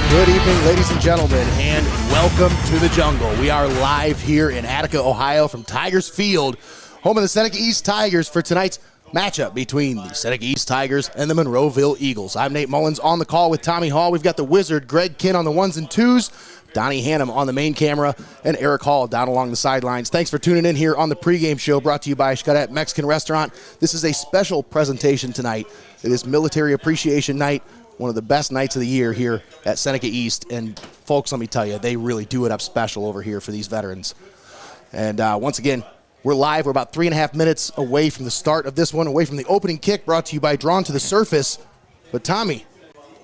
Good evening, ladies and gentlemen, and welcome to the jungle. We are live here in Attica, Ohio from Tigers Field, home of the Seneca East Tigers for tonight's matchup between the Seneca East Tigers and the Monroeville Eagles. I'm Nate Mullins on the call with Tommy Hall. We've got the Wizard, Greg Kinn on the ones and twos, Donnie Hannam on the main camera, and Eric Hall down along the sidelines. Thanks for tuning in here on the pregame show brought to you by XCARET Mexican Restaurant. This is a special presentation tonight. It is Military Appreciation Night, one of the best nights of the year here at Seneca East. And folks, let me tell you, they really do it up special over here for these veterans. And once again, we're live. We're about 3.5 minutes away from the start of this one, away from the opening kick, brought to you by Drawn to the Surface. But Tommy,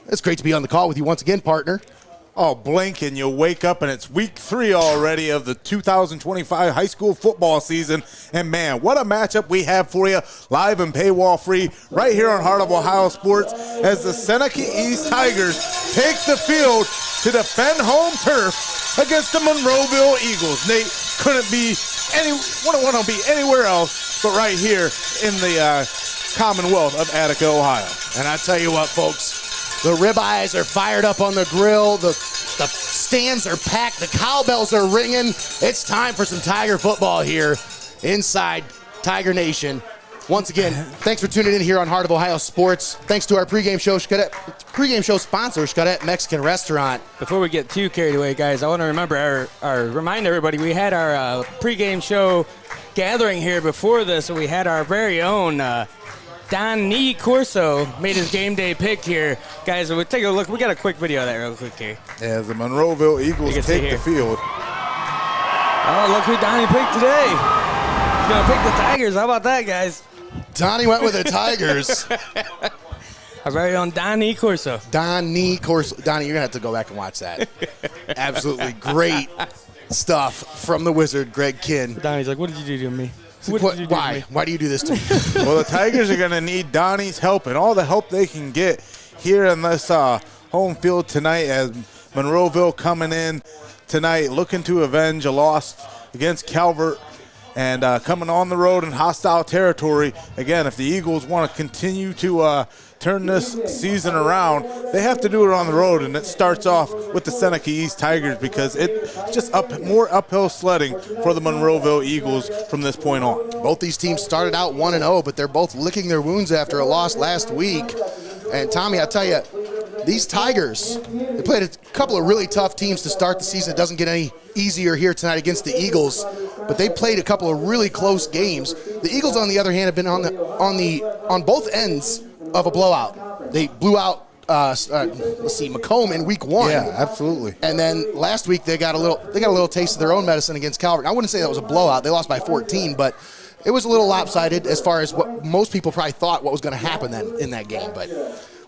it's great to be on the call with you once again, partner. Oh, blink and you'll wake up and it's week 3 already of the 2025 high school football season. And man, what a matchup we have for you, live and paywall free, right here on Heart of Ohio Sports, as the Seneca East Tigers take the field to defend home turf against the Monroeville Eagles. Nate, wouldn't want to be anywhere else but right here in the Commonwealth of Attica, Ohio. And I tell you what, folks, the ribeyes are fired up on the grill. The stands are packed. The cowbells are ringing. It's time for some Tiger football here inside Tiger Nation. Once again, thanks for tuning in here on Heart of Ohio Sports. Thanks to our pregame show sponsor, XCARET Mexican Restaurant. Before we get too carried away, guys, I want to remind everybody we had our pregame show gathering here before this, and we had our very own Donnie Corso made his game day pick here. Guys, we'll take a look. We got a quick video of that real quick here. As the Monroeville Eagles take the field. Oh, look who Donnie picked today. He's going to pick the Tigers. How about that, guys? Donnie went with the Tigers. Our very own Donnie Corso. Donnie Corso. Donnie, you're going to have to go back and watch that. Absolutely great stuff from the Wizard, Greg Kinn. Donnie's like, what did you do to me? Why? Why do you do this to me? Well, the Tigers are going to need Donnie's help and all the help they can get here in this home field tonight, as Monroeville coming in tonight looking to avenge a loss against Calvert and coming on the road in hostile territory. Again, if the Eagles want to continue to turn this season around, they have to do it on the road, and it starts off with the Seneca East Tigers, because it's just more uphill sledding for the Monroeville Eagles from this point on. Both these teams started out 1-0, but they're both licking their wounds after a loss last week. And Tommy, I tell you, these Tigers, they played a couple of really tough teams to start the season. It doesn't get any easier here tonight against the Eagles, but they played a couple of really close games. The Eagles, on the other hand, have been on both ends of a blowout. They blew out Macomb in week 1. Yeah, absolutely. And then last week they got a little taste of their own medicine against Calvert. I wouldn't say that was a blowout. They lost by 14, but it was a little lopsided as far as what most people probably thought what was going to happen then in that game. But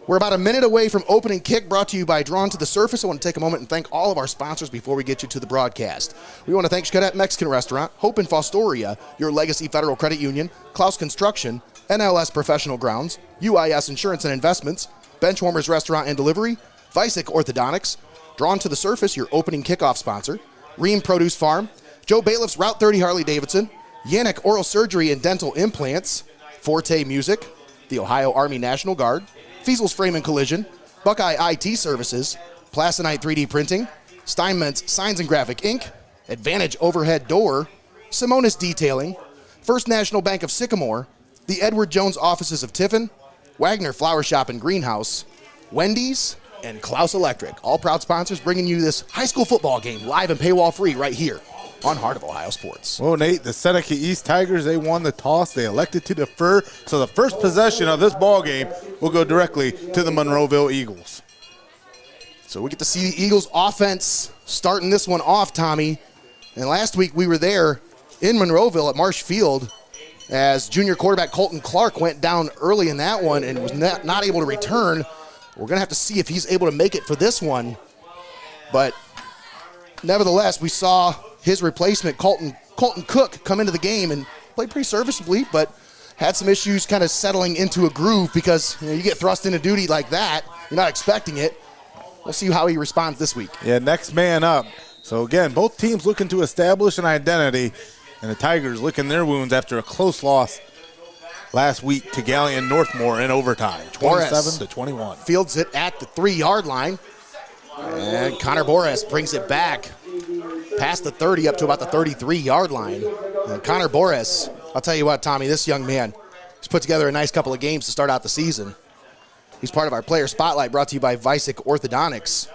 we're about a minute away from opening kick, brought to you by Drawn to the Surface. I want to take a moment and thank all of our sponsors before we get you to the broadcast. We want to thank XCARET Mexican Restaurant, Hope in Fostoria, Your Legacy Federal Credit Union, CLOUSE Construction, NLS Professional Grounds, UIS Insurance and Investments, Benchwarmers Restaurant and Delivery, VICEK Orthodontics, Drawn to the Surface, your opening kickoff sponsor, RIEHM Produce Farm, Joe Bailiff's Route 30 Harley-Davidson, YANICH Oral Surgery and Dental Implants, Forte Music, the Ohio Army National Guard, FEASEL'S Frame and Collision, BUCKEYE IT Services, PLASONITE 3D Printing, STEINMETZ Signs and Graphic Inc., Advantage Overhead Door, Simonis Detailing, First National Bank of Sycamore, the Edward Jones Offices of Tiffin, Wagner Flower Shop and Greenhouse, Wendy's, and CLOUSE Electric. All proud sponsors bringing you this high school football game live and paywall free right here on Heart of Ohio Sports. Well, Nate, the Seneca East Tigers, they won the toss. They elected to defer. So the first possession of this ball game will go directly to the Monroeville Eagles. So we get to see the Eagles offense starting this one off, Tommy. And last week we were there in Monroeville at Marsh Field as junior quarterback Colton Clark went down early in that one and was not able to return. We're going to have to see if he's able to make it for this one. But nevertheless, we saw his replacement, Colton Cook, come into the game and played pretty serviceably, but had some issues kind of settling into a groove because you get thrust into duty like that. You're not expecting it. We'll see how he responds this week. Yeah, next man up. So, again, both teams looking to establish an identity, and the Tigers licking their wounds after a close loss last week to Gallion Northmore in overtime, 27-21. Fields it at the 3-yard line. And Connor Boris brings it back past the 30 up to about the 33-yard line. And Connor Boris, I'll tell you what, Tommy, this young man, he's put together a nice couple of games to start out the season. He's part of our player spotlight brought to you by VICEK Orthodontics.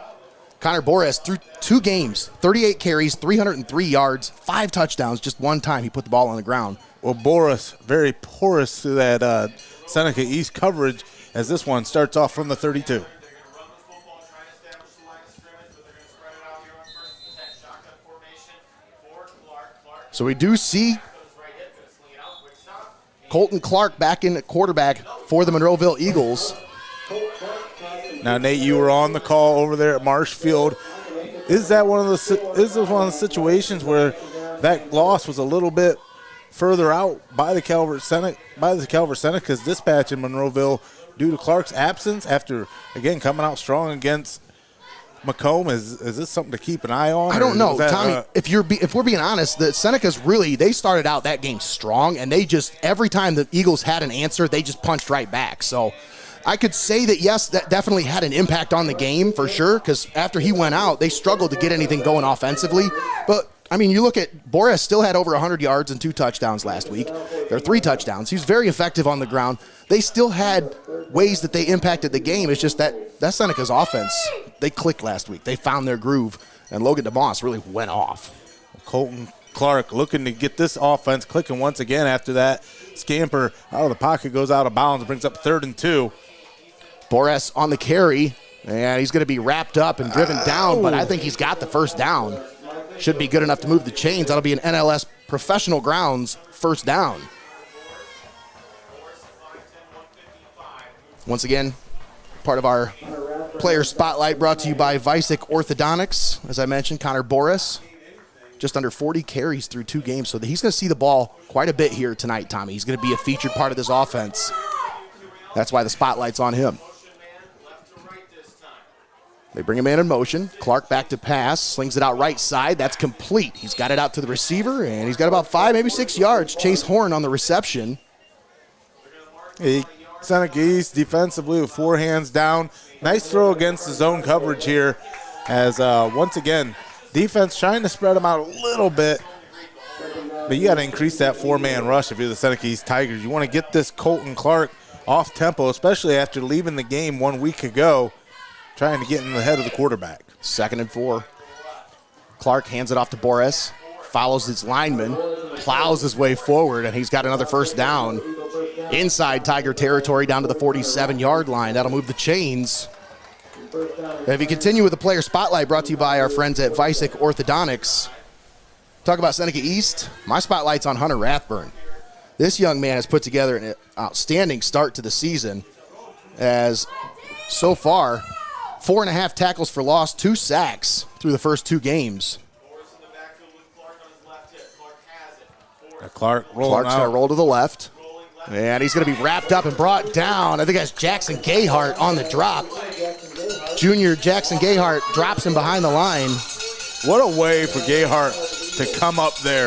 Connor Boris, through 2 games, 38 carries, 303 yards, 5 touchdowns, just one time he put the ball on the ground. Well, Boris, very porous to that Seneca East coverage as this one starts off from the 32. So we do see Colton Clark back in at quarterback for the Monroeville Eagles. Now, Nate, you were on the call over there at Marshfield. Is this one of the situations where that loss was a little bit further out by the Calvert Seneca's dispatch in Monroeville due to Clark's absence after, again, coming out strong against Macomb? Is this something to keep an eye on? I don't know, Tommy. If we're being honest, the Seneca's really, they started out that game strong, and they just, every time the Eagles had an answer, they just punched right back. So I could say that, yes, that definitely had an impact on the game for sure, because after he went out, they struggled to get anything going offensively. But, I mean, you look at Boris still had over 100 yards and 2 touchdowns last week. There are 3 touchdowns. He was very effective on the ground. They still had ways that they impacted the game. It's just that Seneca's offense, they clicked last week. They found their groove, and Logan DeMoss really went off. Colton Clark looking to get this offense clicking once again after that scamper out of the pocket, goes out of bounds, brings up 3rd and 2. Boris on the carry, and he's going to be wrapped up and driven down, but I think he's got the first down. Should be good enough to move the chains. That'll be an NLS professional grounds first down. Once again, part of our player spotlight brought to you by VICEK Orthodontics. As I mentioned, Connor Boris, just under 40 carries through 2 games, so he's going to see the ball quite a bit here tonight, Tommy. He's going to be a featured part of this offense. That's why the spotlight's on him. They bring him in motion. Clark back to pass, slings it out right side. That's complete. He's got it out to the receiver, and he's got about 5, maybe 6 yards. Chase Horn on the reception. Seneca East defensively with 4 hands down. Nice throw against the zone coverage here as, once again, defense trying to spread them out a little bit. But you got to increase that 4-man rush if you're the Seneca East Tigers. You want to get this Colton Clark off tempo, especially after leaving the game 1 week ago, trying to get in the head of the quarterback. 2nd and 4. Clark hands it off to Boris, follows his lineman, plows his way forward, and he's got another first down inside Tiger territory down to the 47-yard line. That'll move the chains. And if you continue with the player spotlight brought to you by our friends at VICEK Orthodontics, talk about Seneca East, my spotlight's on Hunter Rathburn. This young man has put together an outstanding start to the season as so far 4.5 tackles for loss, 2 sacks through the first 2 games. Clark's going to roll to the left. And he's going to be wrapped up and brought down. I think that's Jackson Gayhart on the drop. Junior Jackson Gayhart drops him behind the line. What a way for Gayhart to come up there.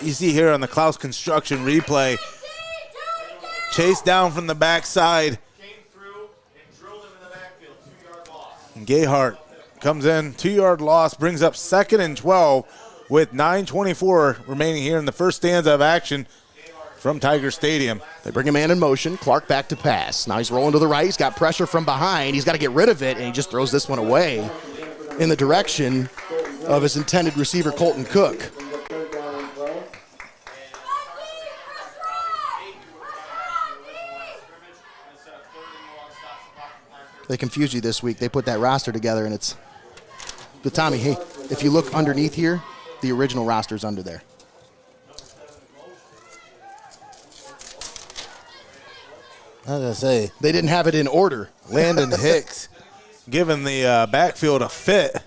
You see here on the CLOUSE construction replay, chased down from the backside. And Gayhart comes in, 2-yard loss, brings up 2nd and 12 with 9:24 remaining here in the first stanza of action from Tiger Stadium. They bring a man in motion. Clark back to pass. Now he's rolling to the right. He's got pressure from behind. He's got to get rid of it, and he just throws this one away in the direction of his intended receiver, Colton Cook. They confused you this week. They put that roster together, and it's... But, Tommy, hey, if you look underneath here, the original roster's under there. I was going to say, they didn't have it in order. Landon Hicks giving the backfield a fit.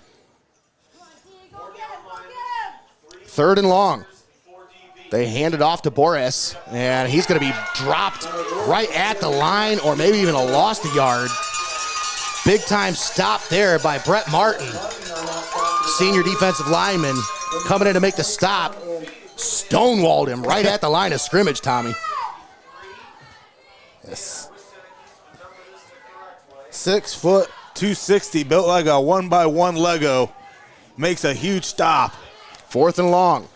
3rd and long. They hand it off to Boris, and he's going to be dropped right at the line or maybe even a lost a yard. Big time stop there by Brett Martin. Senior defensive lineman coming in to make the stop. Stonewalled him right at the line of scrimmage, Tommy. Yes. 6'2", 260, built like a 1x1 Lego, makes a huge stop. 4th and long.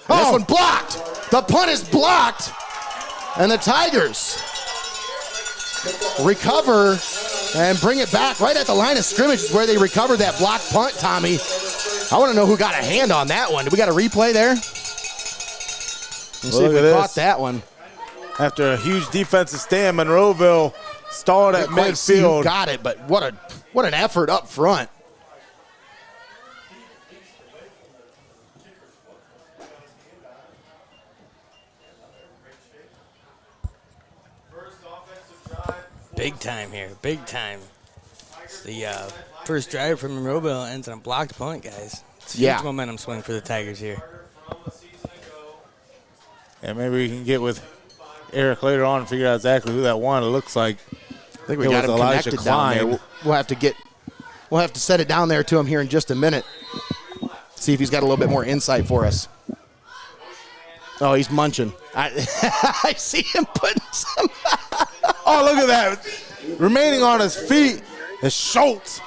Oh. This one blocked. The punt is blocked. And the Tigers recover and bring it back right at the line of scrimmage is where they recovered that blocked punt, Tommy. I want to know who got a hand on that one. Did we got a replay there? Let's see if we caught that one. After a huge defensive stand, Monroeville stalled at midfield. Got it, but what an effort up front. Big time here, big time. It's the first drive from Monroeville ends on a blocked punt, guys. It's a huge momentum swing for the Tigers here. And maybe we can get with Eric later on and figure out exactly who that one. It looks like I think we got him connected down there. We'll have to set it down there to him here in just a minute. See if he's got a little bit more insight for us. Oh, he's munching. I see him putting some. Oh, look at that. Remaining on his feet is Schultz.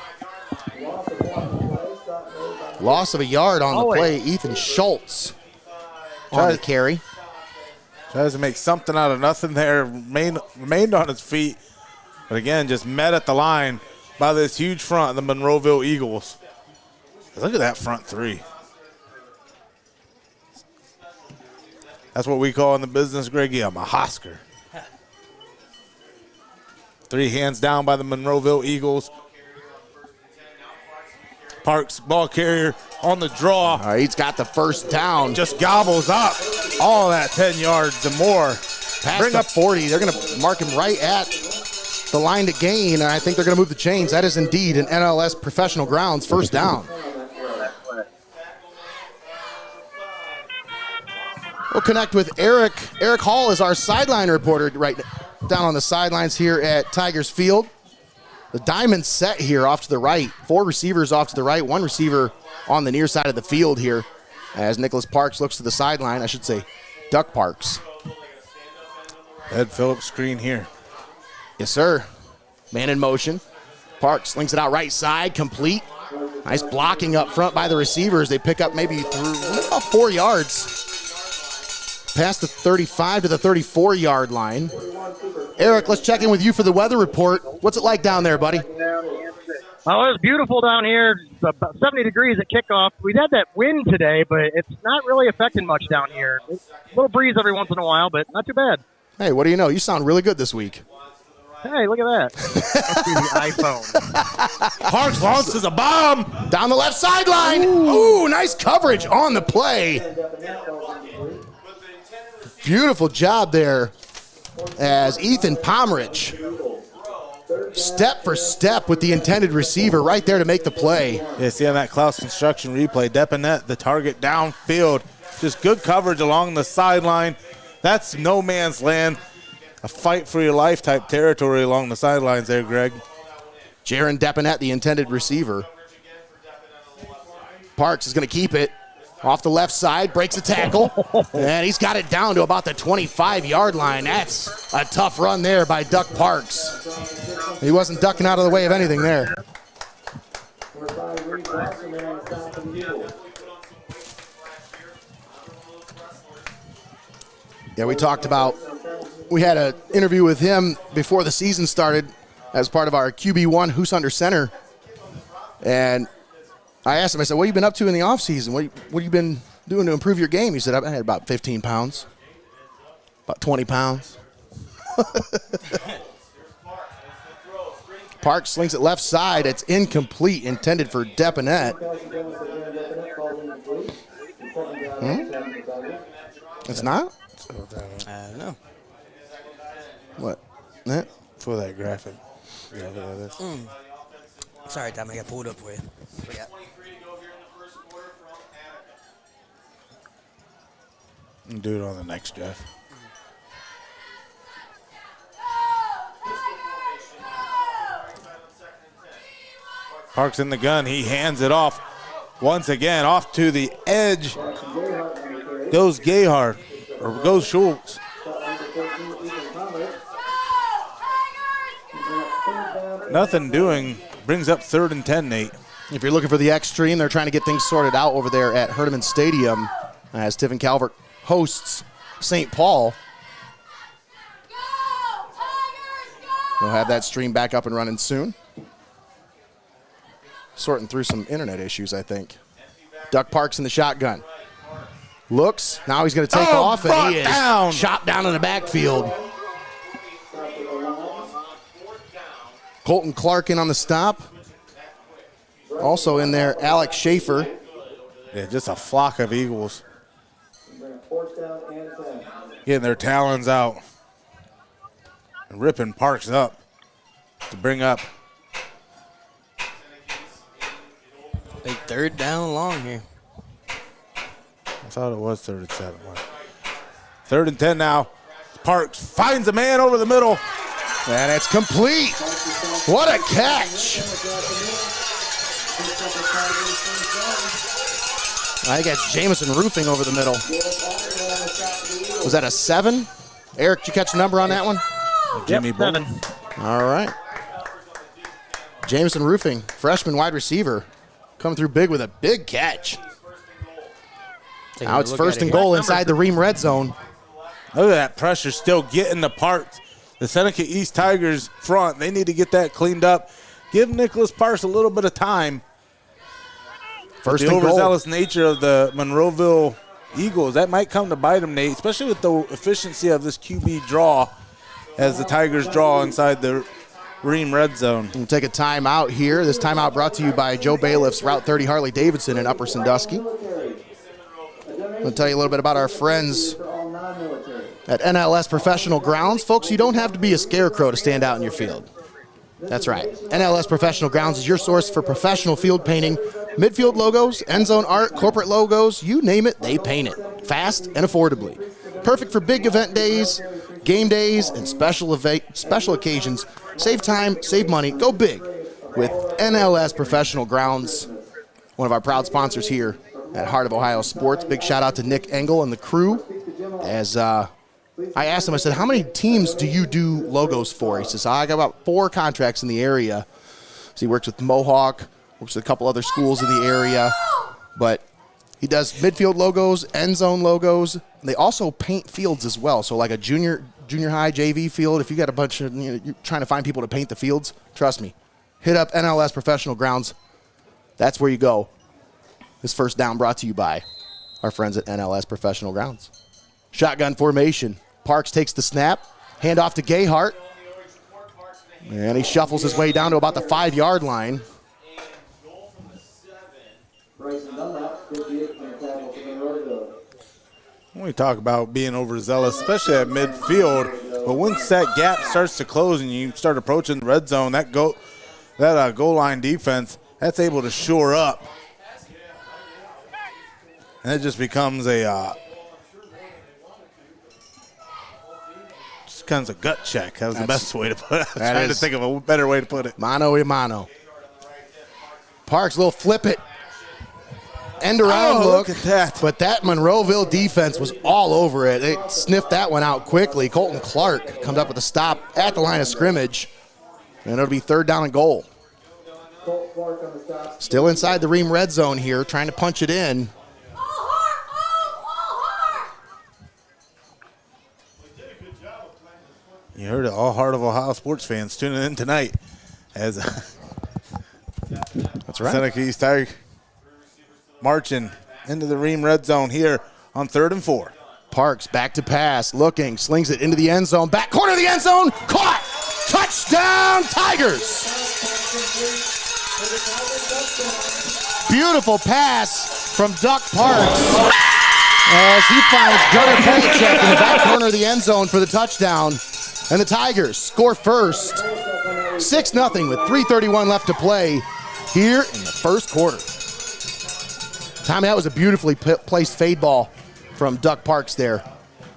Loss of a yard on the play. Ethan Schultz on the carry. Tries to make something out of nothing there. Remained on his feet. But again, just met at the line by this huge front, the Monroeville Eagles. Look at that front three. That's what we call in the business, Greggy, a Mahosker. 3 hands down by the Monroeville Eagles. Parks, ball carrier on the draw. All right, he's got the first down. Just gobbles up all that 10 yards and more. Bring up 40. They're going to mark him right at the line to gain, and I think they're going to move the chains. That is indeed an NLS professional grounds first down. We'll connect with Eric. Eric Hall is our sideline reporter right down on the sidelines here at Tigers Field. The diamond set here off to the right. 4 receivers off to the right, 1 receiver on the near side of the field here as Nicholas Parks looks to the sideline. I should say Duck Parks. Ed Phillips screen here. Yes, sir. Man in motion. Parks slings it out right side, complete. Nice blocking up front by the receivers. They pick up maybe about 4 yards. Past the 35 to the 34-yard line. Eric, let's check in with you for the weather report. What's it like down there, buddy? Well, it was beautiful down here. It's about 70 degrees at kickoff. We've had that wind today, but it's not really affecting much down here. A little breeze every once in a while, but not too bad. Hey, what do you know? You sound really good this week. Hey, look at that. Must be the iPhone. Parks launches a bomb. Down the left sideline. Ooh, nice coverage on the play. Beautiful job there as Ethan Pomerich step for step with the intended receiver right there to make the play. Yeah, see on that CLOUSE construction replay, Depinet, the target downfield. Just good coverage along the sideline. That's no man's land. A fight for your life type territory along the sidelines there, Greg. Jaron Depinet, the intended receiver. Parks is going to keep it. Off the left side, breaks a tackle, and he's got it down to about the 25-yard line. That's a tough run there by Duck Parks. He wasn't ducking out of the way of anything there. Yeah, we had an interview with him before the season started as part of our QB1 Who's Under Center, and I asked him, I said, what have you been up to in the offseason? What have you been doing to improve your game? He said, I had about 15 pounds, about 20 pounds. Parks slings it left side. It's incomplete, intended for Depinet. It's not? I don't know. What? That? For that graphic. Sorry, Tom, I got pulled up for you. Forgot. Do it on the next drive. Parks in the gun. He hands it off once again. Off to the edge goes Gayhart, or goes Schultz. nothing doing. Brings up 3rd and 10, Nate. If you're looking for the extreme, they're trying to get things sorted out over there at Herdeman Stadium as Tiffin Calvert hosts St. Paul. They'll have that stream back up and running soon. Sorting through some internet issues, I think. Duck Parks in the shotgun. Looks, now he's going to take off, and he is chopped down in the backfield. Colton Clark in on the stop. Also in there, Alex Schaefer. Yeah, just a flock of Eagles. Getting their talons out. And ripping Parks up to bring up. Big 3rd down long here. I thought it was 3rd and 7. 3rd and 10 now. Parks finds a man over the middle. And it's complete. What a catch. I think that's Jamison Roofing over the middle. Was that a 7? Eric, did you catch the number on that one? Jimmy 7. All right. Jamison Roofing, freshman wide receiver, coming through big with a big catch. Now it's 1st and goal inside the Ream red zone. Look at that pressure still getting the Parks. The Seneca East Tigers front, they need to get that cleaned up. Give Nicholas Parks a little bit of time. First the and goal. overzealous nature of the Monroeville Eagles, that might come to bite them, Nate, especially with the efficiency of this QB draw as the Tigers draw inside the Ream red zone. We'll take a timeout here. This timeout brought to you by Joe Bailiff's Route 30 Harley-Davidson in Upper Sandusky. I'm going to tell you a little bit about our friends at NLS Professional Grounds. Folks, you don't have to be a scarecrow to stand out in your field. That's right. NLS Professional Grounds is your source for professional field painting, midfield logos, end zone art, corporate logos, you name it, they paint it. Fast and affordably. Perfect for big event days, game days, and special occasions. Save time, save money, go big with NLS Professional Grounds, one of our proud sponsors here at Heart of Ohio Sports. Big shout out to Nick Engel and the crew. As I asked him, I said, how many teams do you do logos for? He says, I got about 4 contracts in the area. So he works with Mohawk, works with a couple other schools in the area. But he does midfield logos, end zone logos. They also paint fields as well. So like a junior high JV field, if you got a bunch of, you're trying to find people to paint the fields, trust me, hit up NLS Professional Grounds. That's where you go. This first down brought to you by our friends at NLS Professional Grounds. Shotgun formation. Parks takes the snap. Hand off to Gayhart. And he shuffles his way down to about the 5-yard line. When we talk about being overzealous, especially at midfield, but once that gap starts to close and you start approaching the red zone, that goal line defense, that's able to shore up. And it just becomes a kind of a gut check. That was the best way to put it. I was trying to think of a better way to put it. Mano a mano. Parks will flip it. End around look. Look at that. But that Monroeville defense was all over it. They sniffed that one out quickly. Colton Clark comes up with a stop at the line of scrimmage. And it'll be 3rd down and goal. Still inside the Ream red zone here, trying to punch it in. You heard it, all Heart of Ohio sports fans tuning in tonight as That's right. Seneca East Tigers marching into the Ream red zone here on 3rd and 4. Parks back to pass, looking, slings it into the end zone, back corner of the end zone, caught! Touchdown, Tigers! Beautiful pass from Duck Parks as he finds Gunnar Polchek in the back corner of the end zone for the touchdown. And the Tigers score first, 6-0 with 3:31 left to play here in the first quarter. Tommy, that was a beautifully placed fade ball from Duck Parks there.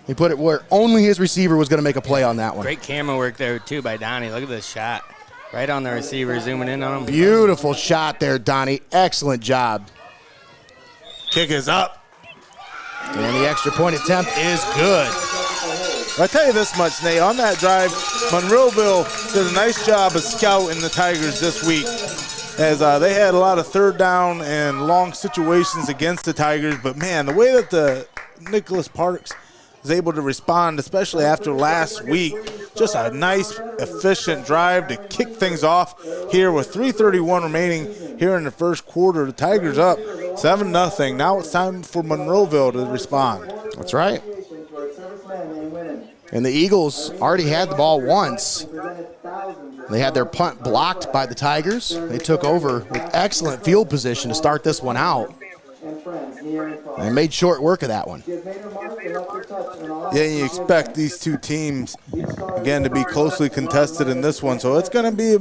He put it where only his receiver was going to make a play on that one. Great camera work there, too, by Donnie. Look at this shot. Right on the receiver, zooming in on him. Beautiful shot there, Donnie. Excellent job. Kick is up. And the extra point attempt is good. I tell you this much, Nate, on that drive, Monroeville did a nice job of scouting the Tigers this week, as they had a lot of third down and long situations against the Tigers. But, man, the way that the Nicholas Parks was able to respond, especially after last week, just a nice, efficient drive to kick things off here with 3:31 remaining here in the first quarter. The Tigers up 7-0. Now it's time for Monroeville to respond. That's right. And the Eagles already had the ball once. They had their punt blocked by the Tigers. They took over with excellent field position to start this one out. And made short work of that one. Yeah, you expect these two teams, again, to be closely contested in this one. So it's going to be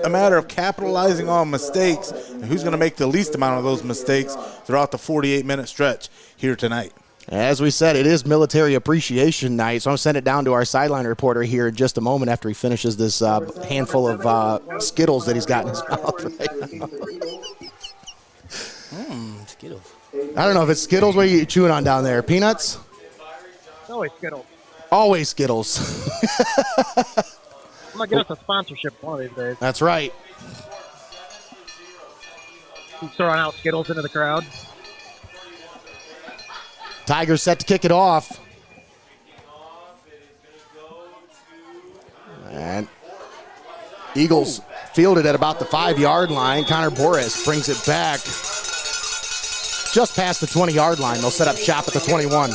a matter of capitalizing on mistakes and who's going to make the least amount of those mistakes throughout the 48-minute stretch here tonight. As we said, it is Military Appreciation Night, so I'm going to send it down to our sideline reporter here in just a moment after he finishes this handful of Skittles that he's got in his mouth right now. Skittles. I don't know if it's Skittles. What are you chewing on down there? Peanuts? It's always Skittles. Always Skittles. I'm going to get us a sponsorship one of these days. That's right. Keep throwing out Skittles into the crowd. Tigers set to kick it off. And Eagles fielded at about the 5-yard line. Connor Boris brings it back just past the 20-yard line. They'll set up shop at the 21.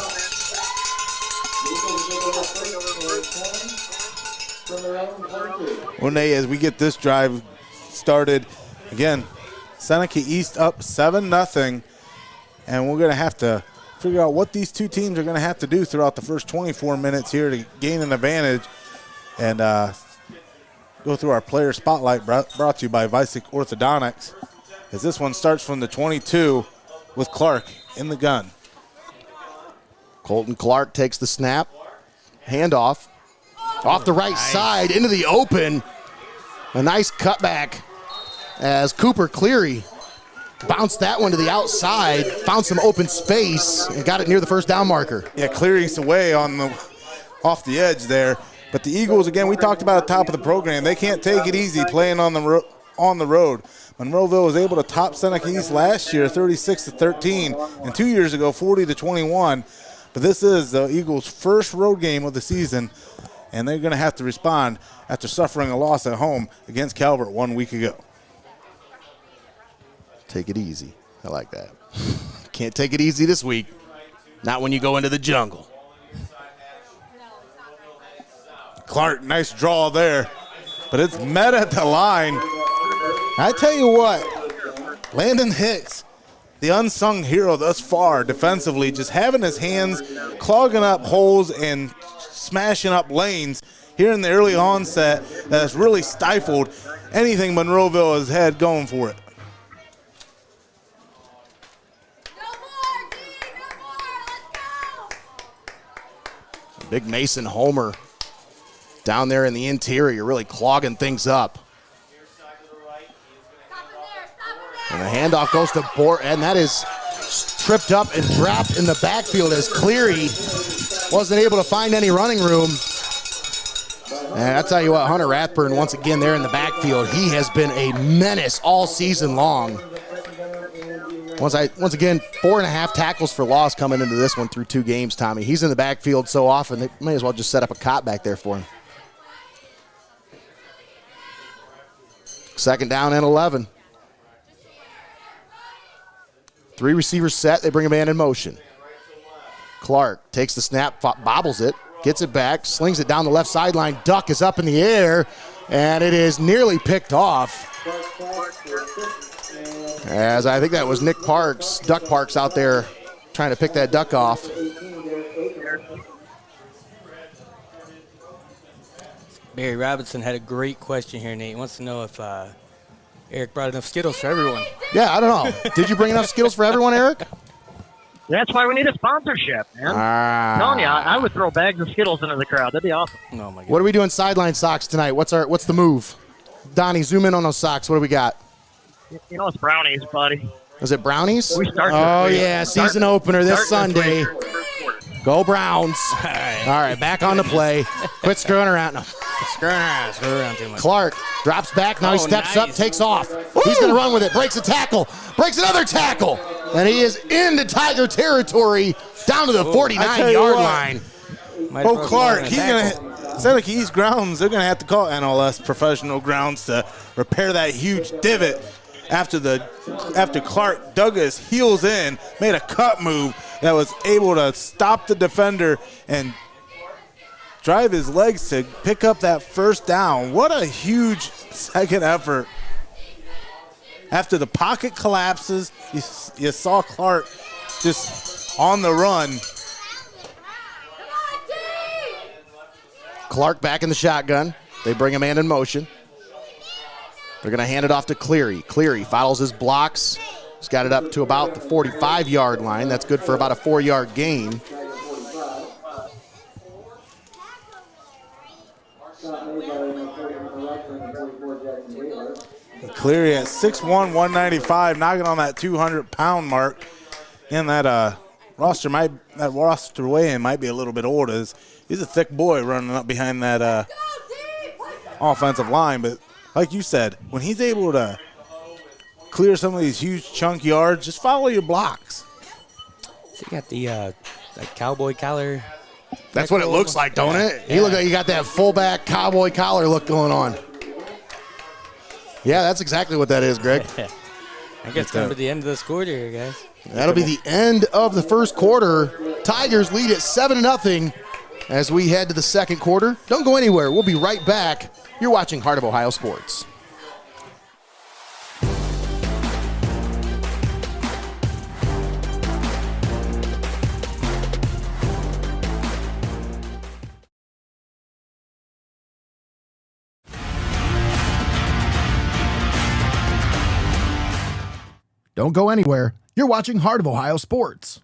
Well, Nate, as we get this drive started, again, Seneca East up 7-0, and we're going to have to figure out what these two teams are going to have to do throughout the first 24 minutes here to gain an advantage, and go through our player spotlight brought to you by VICEK Orthodontics, as this one starts from the 22 with Clark in the gun. Colton Clark takes the snap. Handoff. Off the right side into the open. A nice cutback as Cooper Cleary bounced that one to the outside, found some open space, and got it near the first down marker. Yeah, Cleary's away off the edge there. But the Eagles, again, we talked about at the top of the program, they can't take it easy playing on the road. Monroeville was able to top Seneca East last year 36-13, and 2 years ago 40-21. But this is the Eagles' first road game of the season, and they're going to have to respond after suffering a loss at home against Calvert 1 week ago. Take it easy. I like that. Can't take it easy this week. Not when you go into the jungle. Clark, nice draw there, but it's met at the line. I tell you what, Landon Hicks, the unsung hero thus far defensively, just having his hands clogging up holes and smashing up lanes here in the early onset that has really stifled anything Monroeville has had going for it. Big Mason Homer down there in the interior, really clogging things up. And the handoff goes to Bort, and that is tripped up and dropped in the backfield as Cleary wasn't able to find any running room. And I tell you what, Hunter Rathburn once again there in the backfield. He has been a menace all season long. Once again, 4.5 tackles for loss coming into this one through 2 games, Tommy. He's in the backfield so often, they may as well just set up a cot back there for him. 2nd down and 11. 3 receivers set. They bring a man in motion. Clark takes the snap, bobbles it, gets it back, slings it down the left sideline. Duck is up in the air, and it is nearly picked off. As I think that was Nick Parks, Duck Parks out there trying to pick that duck off. Barry Robinson had a great question here, Nate. He wants to know if Eric brought enough Skittles for everyone. Yeah, I don't know. Did you bring enough Skittles for everyone, Eric? That's why we need a sponsorship, man. I'm telling you, I would throw bags of Skittles into the crowd. That'd be awesome. Oh, my God. What are we doing sideline socks tonight? What's the move? Donnie, zoom in on those socks. What do we got? You know, it's brownies, buddy. Is it brownies? We start season opener this Sunday. Go Browns. All right, back on the play. Quit screwing around. No. Screw around too much. Clark drops back. Now he steps up, takes off. He's going to run with it. Breaks a tackle. Breaks another tackle. And he is into Tiger territory down to the 49-yard line. Clark, he's going to Seneca East grounds, they're going to have to call NLS professional grounds to repair that huge divot after Clark dug his heels in, made a cut move that was able to stop the defender and drive his legs to pick up that first down. What a huge second effort. After the pocket collapses, you saw Clark just on the run. Clark back in the shotgun. They bring a man in motion. They're going to hand it off to Cleary. Cleary follows his blocks. He's got it up to about the 45-yard line. That's good for about a 4-yard gain. Cleary at 6'1", 195, knocking on that 200-pound mark. And that roster weigh-in might be a little bit old. He's a thick boy running up behind that offensive line. But like you said, when he's able to clear some of these huge chunk yards, just follow your blocks. So you got the cowboy collar. That's what it looks like, don't it? Yeah. You look like you got that fullback cowboy collar look going on. Yeah, that's exactly what that is, Greg. I guess coming to the end of this quarter here, guys. That'll be the end of the first quarter. Tigers lead at 7-0 as we head to the second quarter. Don't go anywhere. We'll be right back. You're watching Heart of Ohio Sports. Don't go anywhere. You're watching Heart of Ohio Sports.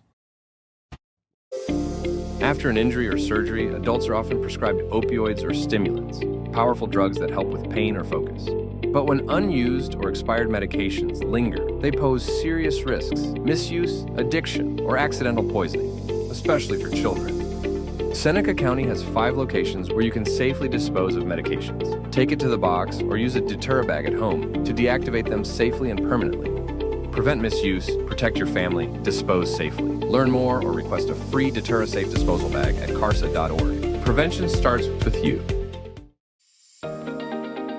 After an injury or surgery, adults are often prescribed opioids or stimulants, powerful drugs that help with pain or focus. But when unused or expired medications linger, they pose serious risks: misuse, addiction, or accidental poisoning, especially for children. Seneca County has 5 locations where you can safely dispose of medications. Take it to the box or use a deter bag at home to deactivate them safely and permanently. Prevent misuse, protect your family, dispose safely. Learn more or request a free Deter-A-Safe disposal bag at carsa.org. Prevention starts with you.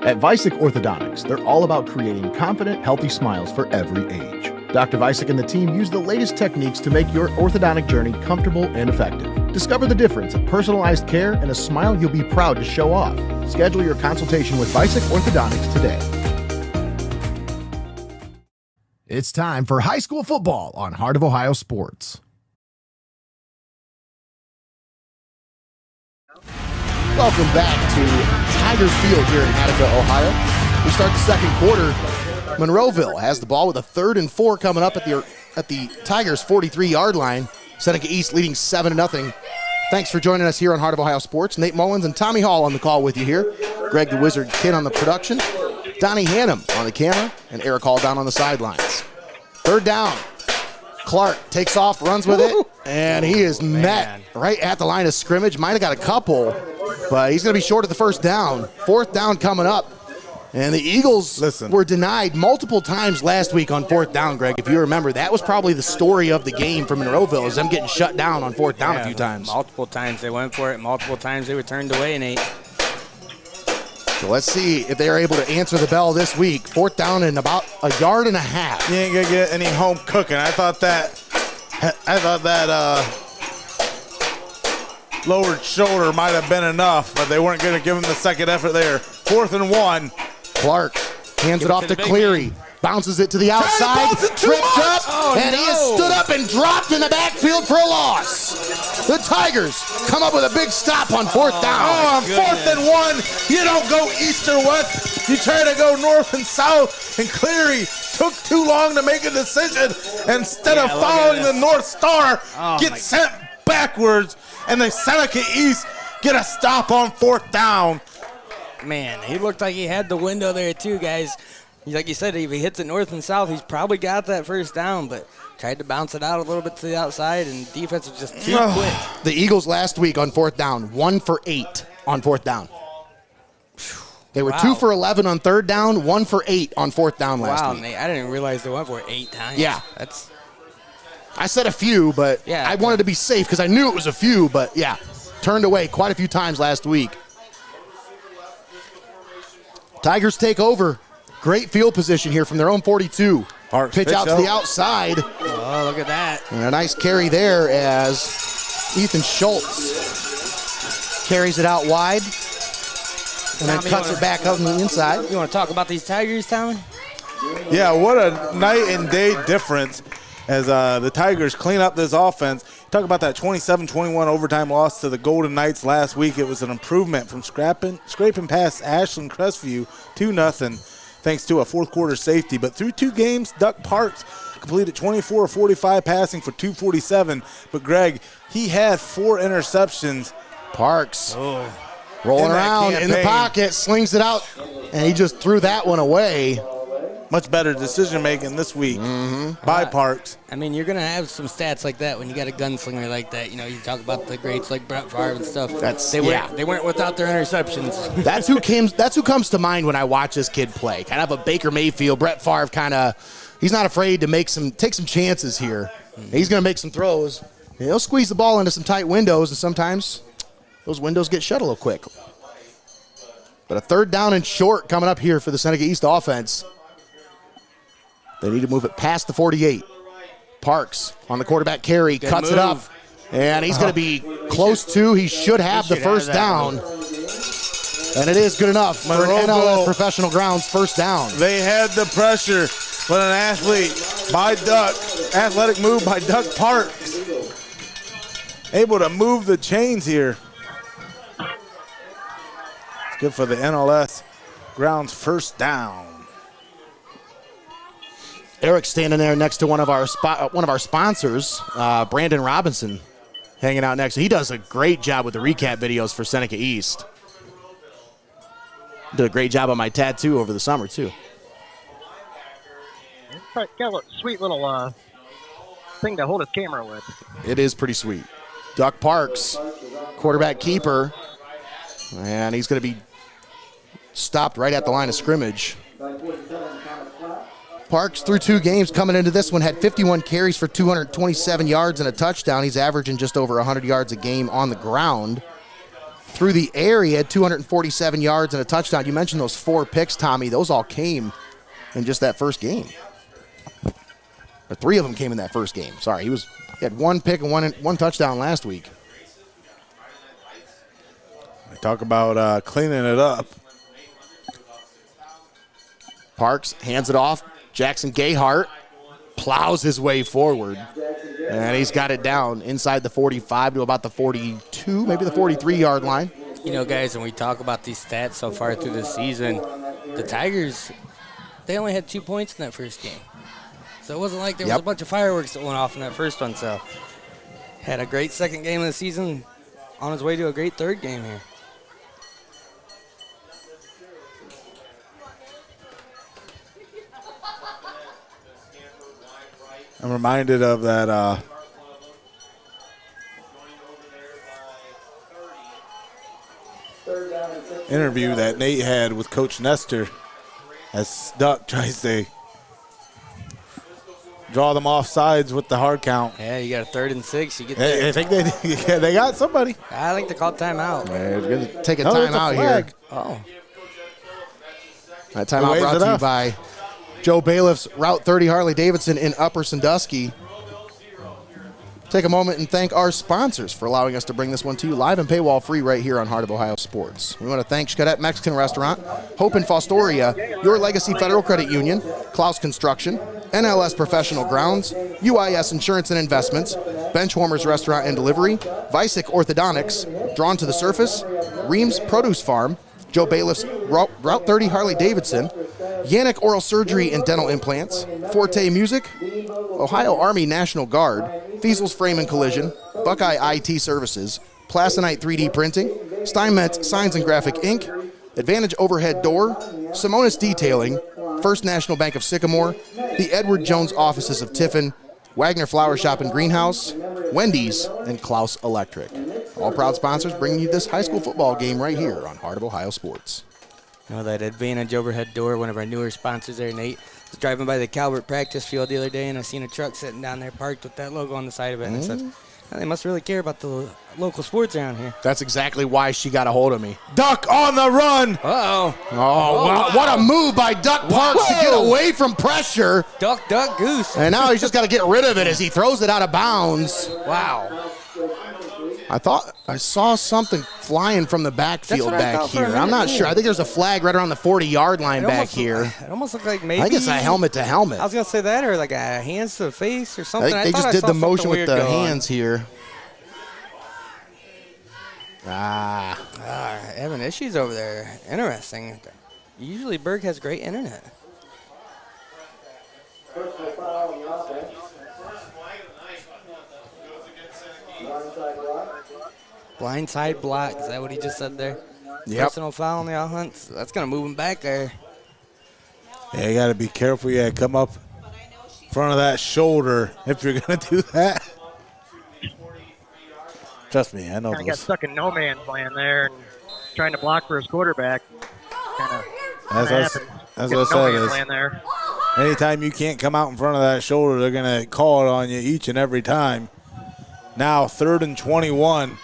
At VICEK Orthodontics, they're all about creating confident, healthy smiles for every age. Dr. VICEK and the team use the latest techniques to make your orthodontic journey comfortable and effective. Discover the difference of personalized care and a smile you'll be proud to show off. Schedule your consultation with VICEK Orthodontics today. It's time for high school football on Heart of Ohio Sports. Welcome back to Tigers Field here in Attica, Ohio. We start the second quarter. Monroeville has the ball with a 3rd and 4 coming up at the Tigers' 43-yard line. Seneca East leading 7-0. Thanks for joining us here on Heart of Ohio Sports. Nate Mullins and Tommy Hall on the call with you here. Greg the Wizard Kinn on the production. Donnie Hannam on the camera, and Eric Hall down on the sidelines. 3rd down. Clark takes off, runs with it, and he is met right at the line of scrimmage. Might have got a couple, but he's going to be short of the 1st down. 4th down coming up. And the Eagles were denied multiple times last week on 4th down, Greg. If you remember, that was probably the story of the game for Monroeville, is them getting shut down on 4th down a few times. Multiple times they went for it. Multiple times they were turned away, Nate. So let's see if they are able to answer the bell this week. 4th down and about 1.5 yards. You ain't gonna get any home cooking. I thought that lowered shoulder might have been enough, but they weren't gonna give him the second effort there. 4th and 1. Clark hands it off to Cleary. Bounces it to the outside, tripped up, and he has stood up and dropped in the backfield for a loss. The Tigers come up with a big stop on 4th down. On 4th and 1, you don't go east or west. You try to go north and south, and Cleary took too long to make a decision. Instead of following the North Star, gets sent backwards, and the Seneca East get a stop on 4th down. Man, he looked like he had the window there too, guys. Like you said, if he hits it north and south, he's probably got that first down, but tried to bounce it out a little bit to the outside, and defense was just too quick. The Eagles last week on 4th down, 1 for 8 on 4th down. They were 2 for 11 on 3rd down, 1 for 8 on 4th down last week. Wow, I didn't even realize they went for it 8 times. Yeah. That's. I said a few, but Yeah, I wanted to be safe because I knew it was a few, but yeah, turned away quite a few times last week. Tigers take over. Great field position here from their own 42. Parks pitch out to the outside. Oh, look at that. And a nice carry there as Ethan Schultz carries it out wide and then Tommy, cuts it back up on the inside. You want to talk about these Tigers, Tommy? Yeah, what a night and day difference as the Tigers clean up this offense. Talk about that 27-21 overtime loss to the Golden Knights last week. It was an improvement from scraping past Ashland Crestview 2-0 thanks to a fourth-quarter safety. But through 2 games, Duck Parks completed 24 of 45 passing for 247. But, Greg, he had 4 interceptions. Parks rolling around in the pocket, slings it out, and he just threw that one away. Much better decision-making this week by Parks. I mean, you're going to have some stats like that when you got a gunslinger like that. You know, you talk about the greats like Brett Favre and stuff. They weren't without their interceptions. That's who comes to mind when I watch this kid play. Kind of a Baker Mayfield, Brett Favre kind of. He's not afraid to take some chances here. He's going to make some throws. He'll squeeze the ball into some tight windows, and sometimes those windows get shut a little quick. But a 3rd down and short coming up here for the Seneca East offense. They need to move it past the 48. Parks on the quarterback carry, cuts it up, and he's going to be close to. He should have the first down. And it is good enough for an NLS Professional Grounds first down. They had the pressure, but an athletic move by Duck Parks. Able to move the chains here. It's good for the NLS Grounds first down. Eric standing there next to one of our sponsors, Brandon Robinson, hanging out next. He does a great job with the recap videos for Seneca East. Did a great job on my tattoo over the summer, too. Got a sweet little thing to hold his camera with. It is pretty sweet. Duck Parks, quarterback keeper, and he's going to be stopped right at the line of scrimmage. Parks, through 2 games coming into this one, had 51 carries for 227 yards and a touchdown. He's averaging just over 100 yards a game on the ground. Through the air, he had 247 yards and a touchdown. You mentioned those 4 picks, Tommy. Those all came in just that first game. Or 3 of them came in that first game. Sorry, he had 1 pick and one touchdown last week. I talk about cleaning it up. Parks hands it off. Jackson Gayhart plows his way forward, and he's got it down inside the 45 to about the 42, maybe the 43-yard line. You know, guys, when we talk about these stats so far through the season, the Tigers, they only had 2 points in that first game. So it wasn't like there was a bunch of fireworks that went off in that first one. So had a great second game of the season, on his way to a great 3rd game here. I'm reminded of that interview that Nate had with Coach Nestor as Duck tries to draw them off sides with the hard count. Yeah, you got a 3rd and 6. You get I think they got somebody. I like to call timeout. They're going to take a timeout here. Oh. That timeout brought to you by Joe BAYLIFF'S Route 30 Harley-Davidson in Upper Sandusky. Take a moment and thank our sponsors for allowing us to bring this one to you live and paywall free right here on Heart of Ohio Sports. We want to thank XCARET Mexican Restaurant, Hope in Fostoria, Your Legacy Federal Credit Union, CLOUSE Construction, NLS Professional Grounds, UIS Insurance and Investments, Benchwarmers Restaurant and Delivery, VICEK Orthodontics, Drawn to the Surface, RIEHM's Produce Farm, Joe BAYLIFF'S Route 30 Harley-Davidson, YANICH Oral Surgery and Dental Implants, Forte Music, Ohio Army National Guard, FEASEL'S Frame and Collision, BUCKEYE IT Services, PLASONITE 3D Printing, STEINMETZ Signs and Graphic Inc., Advantage Overhead Door, Simonis Detailing, First National Bank of Sycamore, the Edward Jones offices of Tiffin, Wagner Flower Shop and Greenhouse, Wendy's, and CLOUSE Electric. All proud sponsors bringing you this high school football game right here on Heart of Ohio Sports. You know, that Advantage overhead door, one of our newer sponsors there, Nate. I was driving by the Calvert practice field the other day, and I seen a truck sitting down there parked with that logo on the side of it. And I said, "Oh, they must really care about the local sports around here." That's exactly why she got a hold of me. Duck on the run. Uh-oh. Oh, wow. What a move by Duck Parks to get away from pressure. Duck, duck, goose. And now he's just got to get rid of it as he throws it out of bounds. Wow. I thought I saw something flying from the backfield back here. I'm not sure. I think there's a flag right around the 40-yard line back here. It almost looked like maybe. I think it's a helmet to helmet. I was going to say that, or like a hands to the face or something. I think they just did the motion with the hands here. Having issues over there. Interesting. Usually Berg has great internet. Blindside block. Is that what he just said there? Yep. Personal foul on the offense. That's going to move him back there. Yeah, you got to be careful. You got to come up in front of that shoulder if you're going to do that. Trust me, I know Kind of got those. stuck in no man's land there and trying to block for his quarterback. That's what I said. Is Land there. anytime you can't come out in front of that shoulder, they're going to call it on you each and every time. Now 3rd and 21.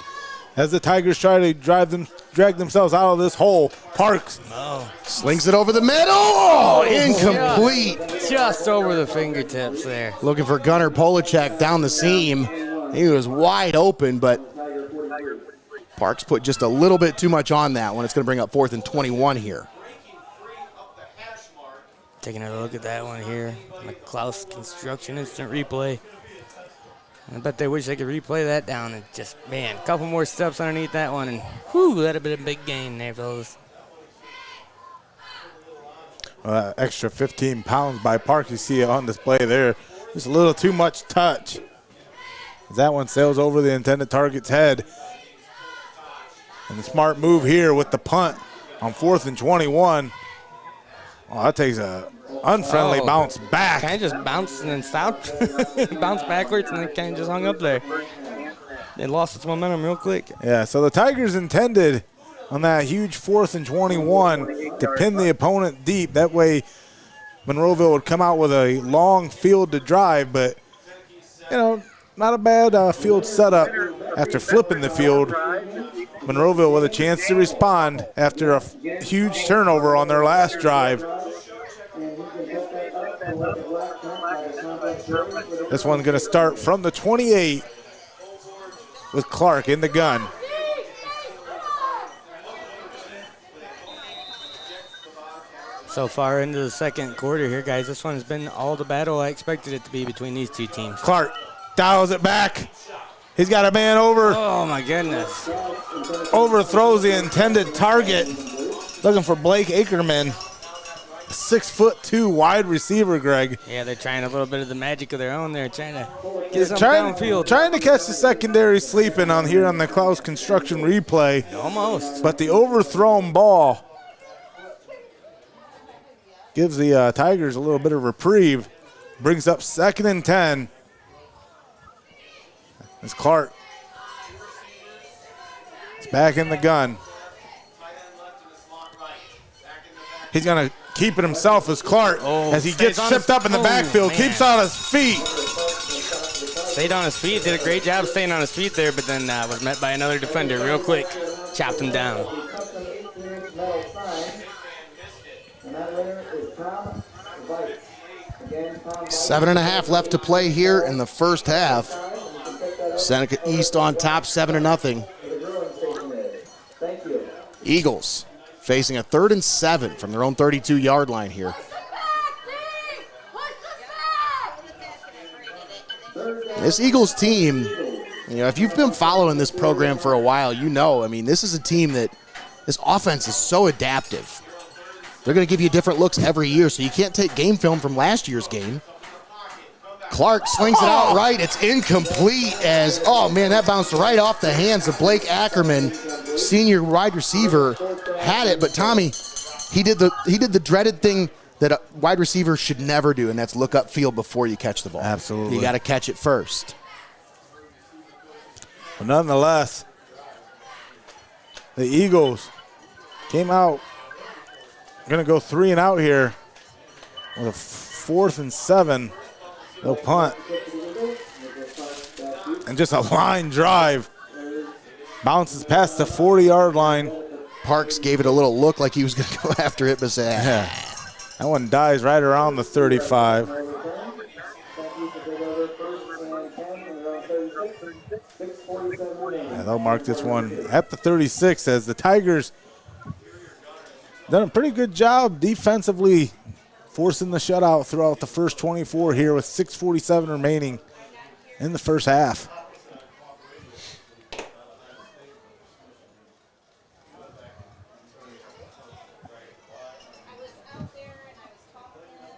As the Tigers try to drag themselves out of this hole, Parks Slings it over the middle. Oh, incomplete. Just over the fingertips there. Looking for Gunnar Polachek down the seam. He was wide open, but Parks put just a little bit too much on that one. It's going to bring up 4th and 21 here. Taking a look at that one here. The Klaus Construction instant replay. I bet they wish they could replay that down and just, man, a couple more steps underneath that one, and whew, that'd have been a big gain there, fellas. Extra 15 pounds by Parks. You see it on display there. Just a little too much touch. That one sails over the intended target's head. And the smart move here with the punt on 4th and 21. Oh, that takes a unfriendly bounce back. Kind of just bounced and then stopped. Bounced backwards and then kind of just hung up there. It lost its momentum real quick. Yeah, so the Tigers intended on that huge 4th and 21 to pin the opponent deep. That way Monroeville would come out with a long field to drive, but, you know, not a bad field setup after flipping the field. Monroeville with a chance to respond after a huge turnover on their last drive. This one's going to start from the 28 with Clark in the gun. So far into the second quarter here, guys, this one has been all the battle I expected it to be between these two teams. Clark dials it back. He's got a man over. Oh, my goodness. Overthrows the intended target. Looking for Blake Ackerman. 6'2" wide receiver, Greg. Yeah, they're trying a little bit of the magic of their own. They're trying to get something downfield. Trying to catch the secondary sleeping on here on the CLOUSE Construction replay. Almost. But the overthrown ball gives the Tigers a little bit of reprieve. Brings up 2nd and 10. As Clark is back in the gun. He's going to keep it himself as Clark as he gets tripped up in the backfield, keeps on his feet. Stayed on his feet, did a great job staying on his feet there, but then was met by another defender real quick. Chopped him down. Seven and a half left to play here in the first half. Seneca East on top, 7-0. Eagles facing a 3rd and 7 from their own 32-yard line here. This Eagles team, you know, if you've been following this program for a while, you know, I mean, this is a team that this offense is so adaptive. They're going to give you different looks every year, so you can't take game film from last year's game. Clark slings it out right. It's incomplete as, oh, man, that bounced right off the hands of Blake Ackerman. Senior wide receiver had it, but Tommy, he did the dreaded thing that a wide receiver should never do, and that's look upfield before you catch the ball. Absolutely. You got to catch it first. But nonetheless, the Eagles came out, going to go 3 and out here with a 4th and 7. No punt. And just a line drive. Bounces past the 40-yard line. Parks gave it a little look like he was going to go after it, but said, That one dies right around the 35. Yeah, they'll mark this one at the 36 as the Tigers done a pretty good job defensively forcing the shutout throughout the first 24 here with 6:47 remaining in the first half.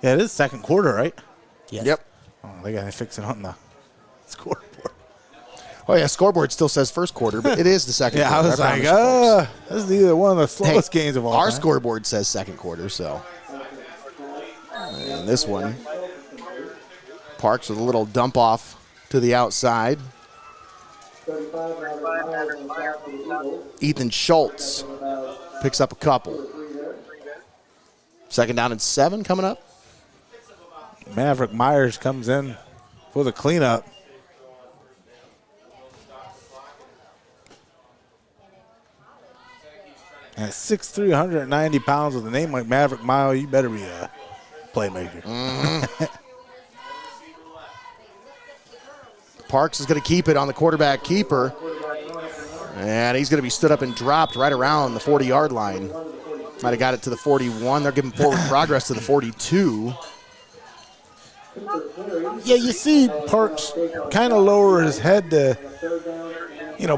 Yeah, it is second quarter, right? yes. Yep. Oh, they got to fix it on the scoreboard. Oh, yeah, scoreboard still says first quarter, but it is the second Yeah, quarter. I was like, this is either one of the slowest games of all Our time. scoreboard says second quarter, so. And this one, Parks with a little dump off to the outside. Ethan Schultz picks up a couple. 2nd down and 7 coming up. Maverick Myers comes in for the cleanup. At 6'3", 190 pounds with a name like Maverick Myers, you better be a playmaker. Parks is going to keep it on the quarterback keeper. And he's going to be stood up and dropped right around the 40-yard line. Might have got it to the 41. They're giving forward progress to the 42. Yeah, you see Parks kind of lower his head to,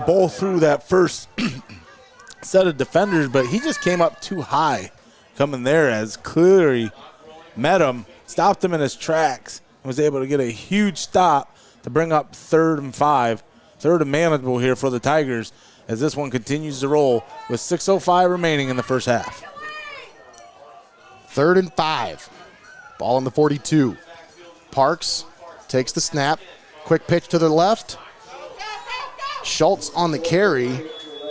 bowl through that first set of defenders, but he just came up too high coming there as Cleary met him, stopped him in his tracks, and was able to get a huge stop to bring up 3rd and 5. 3rd and manageable here for the Tigers as this one continues to roll with 6:05 remaining in the first half. 3rd and 5. Ball on the 42. Parks takes the snap. Quick pitch to the left. Schultz on the carry.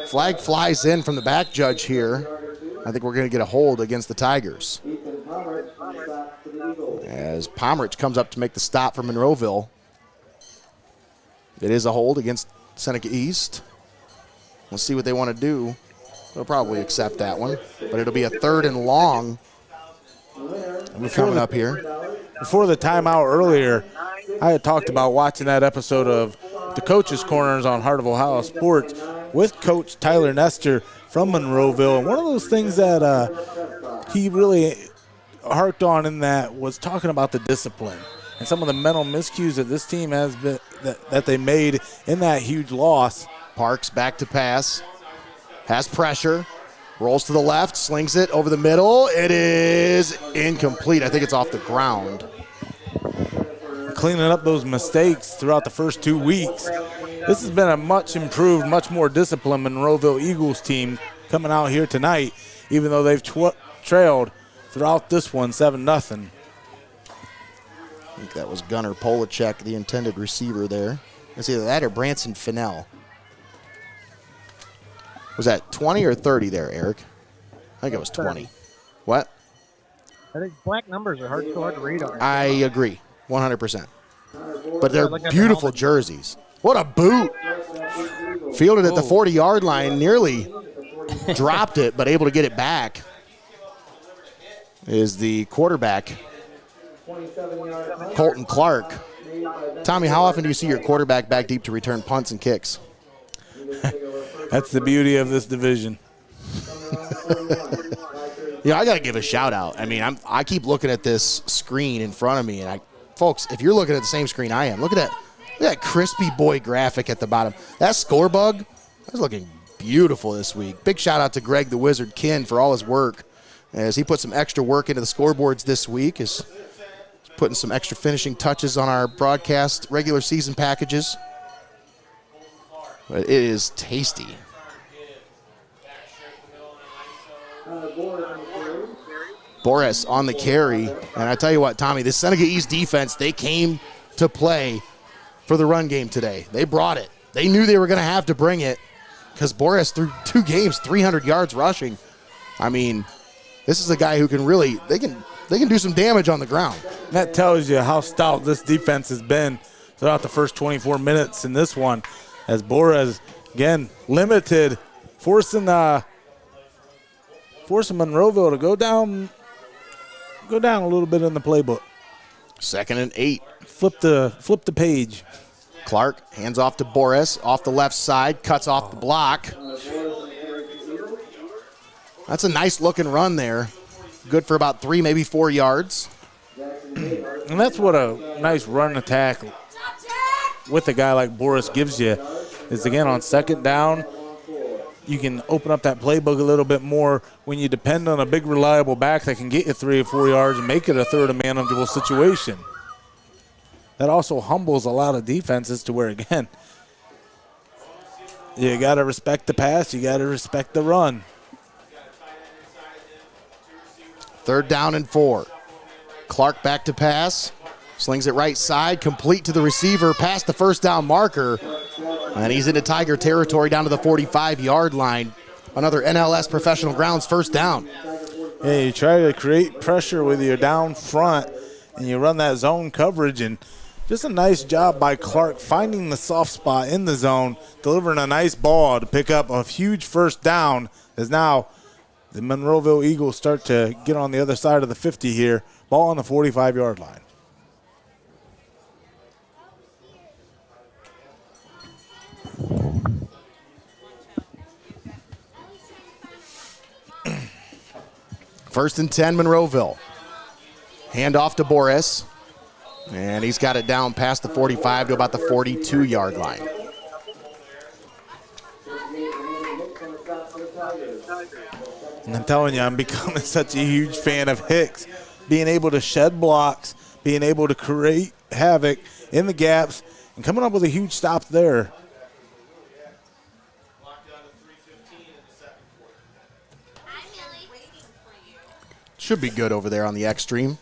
Flag flies in from the back judge here. I think we're going to get a hold against the Tigers. As Pomerich comes up to make the stop for Monroeville. It is a hold against Seneca East. We'll see what they want to do. They'll probably accept that one. But it'll be a 3rd and long coming up here. Before the timeout earlier, I had talked about watching that episode of the Coach's Corners on Heart of Ohio Sports with Coach Tyler Nestor from Monroeville. And one of those things that he really harked on in that was talking about the discipline and some of the mental miscues that this team has been that they made in that huge loss. Parks back to pass. Has pressure. Rolls to the left, slings it over the middle. It is incomplete. I think it's off the ground. Cleaning up those mistakes throughout the first 2 weeks. This has been a much improved, much more disciplined Monroeville Eagles team coming out here tonight, even though they've trailed throughout this one 7-0. I think that was Gunnar Polacek, the intended receiver there. It's either that or Branson Fennell. Was that 20 or 30 there, Eric? I think it was 20. What? I think black numbers are hard to read on. I agree, 100%. But they're beautiful jerseys. What a boot. Fielded at the 40-yard line, nearly dropped it, but able to get it back is the quarterback, Colton Clark. Tommy, how often do you see your quarterback back deep to return punts and kicks? That's the beauty of this division. Yeah, I got to give a shout out. I mean, I keep looking at this screen in front of me, and folks, if you're looking at the same screen I am, look at that crispy boy graphic at the bottom. That score bug, that's looking beautiful this week. Big shout out to Greg the Wizard Kinn for all his work, as he put some extra work into the scoreboards this week. Is putting some extra finishing touches on our broadcast regular season packages. But it is tasty. Boris on the carry. And I tell you what, Tommy, the Seneca East defense, they came to play for the run game today. They brought it. They knew they were going to have to bring it because Boris threw 2 games, 300 yards rushing. I mean, this is a guy who can really, they can do some damage on the ground. That tells you how stout this defense has been throughout the first 24 minutes in this one, as Boris, again, limited, forcing Monroeville to go down a little bit in the playbook. 2nd and 8. Flip the page. Clark hands off to Boris off the left side, cuts off the block. That's a nice looking run there. Good for about 3, maybe 4 yards. And that's what a nice run attack with a guy like Boris gives you, is again on 2nd down, you can open up that playbook a little bit more when you depend on a big reliable back that can get you 3 or 4 yards and make it a 3rd and manageable situation. That also humbles a lot of defenses to where, again, you got to respect the pass, you got to respect the run. 3rd down and 4. Clark back to pass. Slings it right side, complete to the receiver, past the 1st down marker. And he's into Tiger territory down to the 45-yard line. Another NLS Professional Grounds 1st down. Yeah, you try to create pressure with your down front, and you run that zone coverage, and just a nice job by Clark finding the soft spot in the zone, delivering a nice ball to pick up a huge 1st down, as now the Monroeville Eagles start to get on the other side of the 50 here. Ball on the 45-yard line. First and 10, Monroeville. Hand off to Boris. And he's got it down past the 45 to about the 42-yard line. And I'm telling you, I'm becoming such a huge fan of Hicks. Being able to shed blocks, being able to create havoc in the gaps, and coming up with a huge stop there. Should be good over there on the X stream.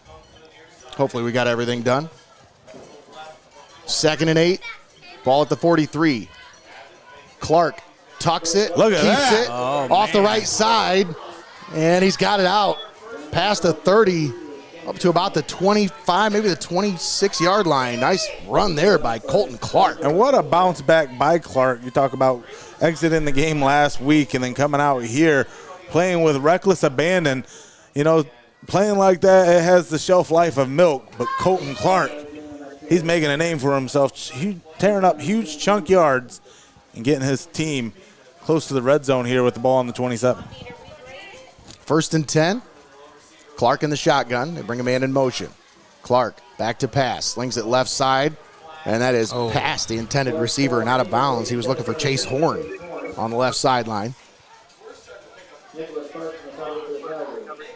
Hopefully we got everything done. 2nd and 8. Ball at the 43. Clark tucks it, Look at keeps that. it off the right side, and he's got it out past the 30 up to about the 25, maybe the 26-yard line. Nice run there by Colton Clark. And what a bounce back by Clark. You talk about exiting the game last week and then coming out here, playing with reckless abandon. You know, playing like that, it has the shelf life of milk. But Colton Clark, he's making a name for himself, tearing up huge chunk yards and getting his team close to the red zone here with the ball on the 27. 1st and 10. Clark in the shotgun. They bring a man in motion. Clark back to pass. Slings it left side. And that is past the intended receiver and out of bounds. He was looking for Chase Horn on the left sideline.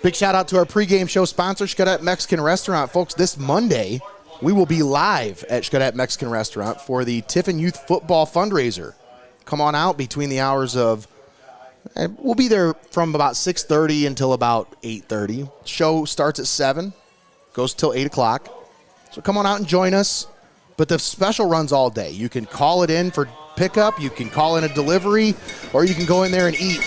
Big shout out to our pregame show sponsor, XCARET Mexican Restaurant. Folks, this Monday, we will be live at XCARET Mexican Restaurant for the Tiffin Youth Football Fundraiser. Come on out between the hours of, we'll be there from about 6:30 until about 8:30. Show starts at 7, goes till 8 o'clock. So come on out and join us. But the special runs all day. You can call it in for pickup, you can call in a delivery, or you can go in there and eat.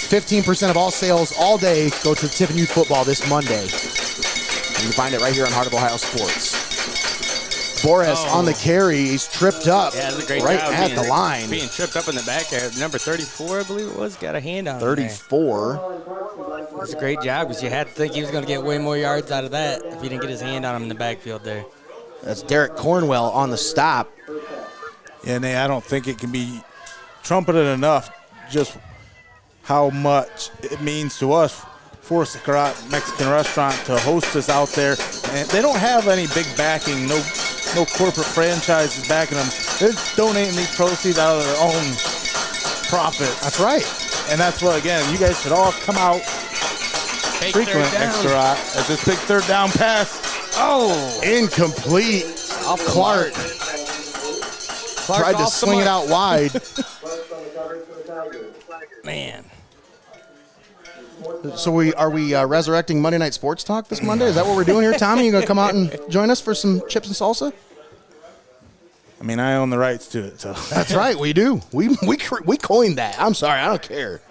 15% of all sales all day go to Tiffin Youth Football this Monday. You can find it right here on Heart of Ohio Sports. Boris on the carry. He's tripped up right at the line. Being tripped up in the back there. Number 34, I believe it was, got a hand on him 34. That's a great job because you had to think he was going to get way more yards out of that if he didn't get his hand on him in the backfield there. That's Derek Cornwell on the stop. And I don't think it can be trumpeted enough just how much it means to us for XCARET Mexican Restaurant to host us out there. And they don't have any big backing, no corporate franchises backing them. They're donating these proceeds out of their own profits. That's right. And that's what, again, you guys should all come out, Big frequent third down. XCARET at this big 3rd down pass. Oh, Incomplete. off the Clark mark. tried to off the sling it mark. out wide. Man. So are we resurrecting Monday Night Sports Talk this Monday? Is that what we're doing here, Tommy? You going to come out and join us for some chips and salsa? I mean, I own the rights to it, so. That's right, we do. We coined that. I'm sorry, I don't care.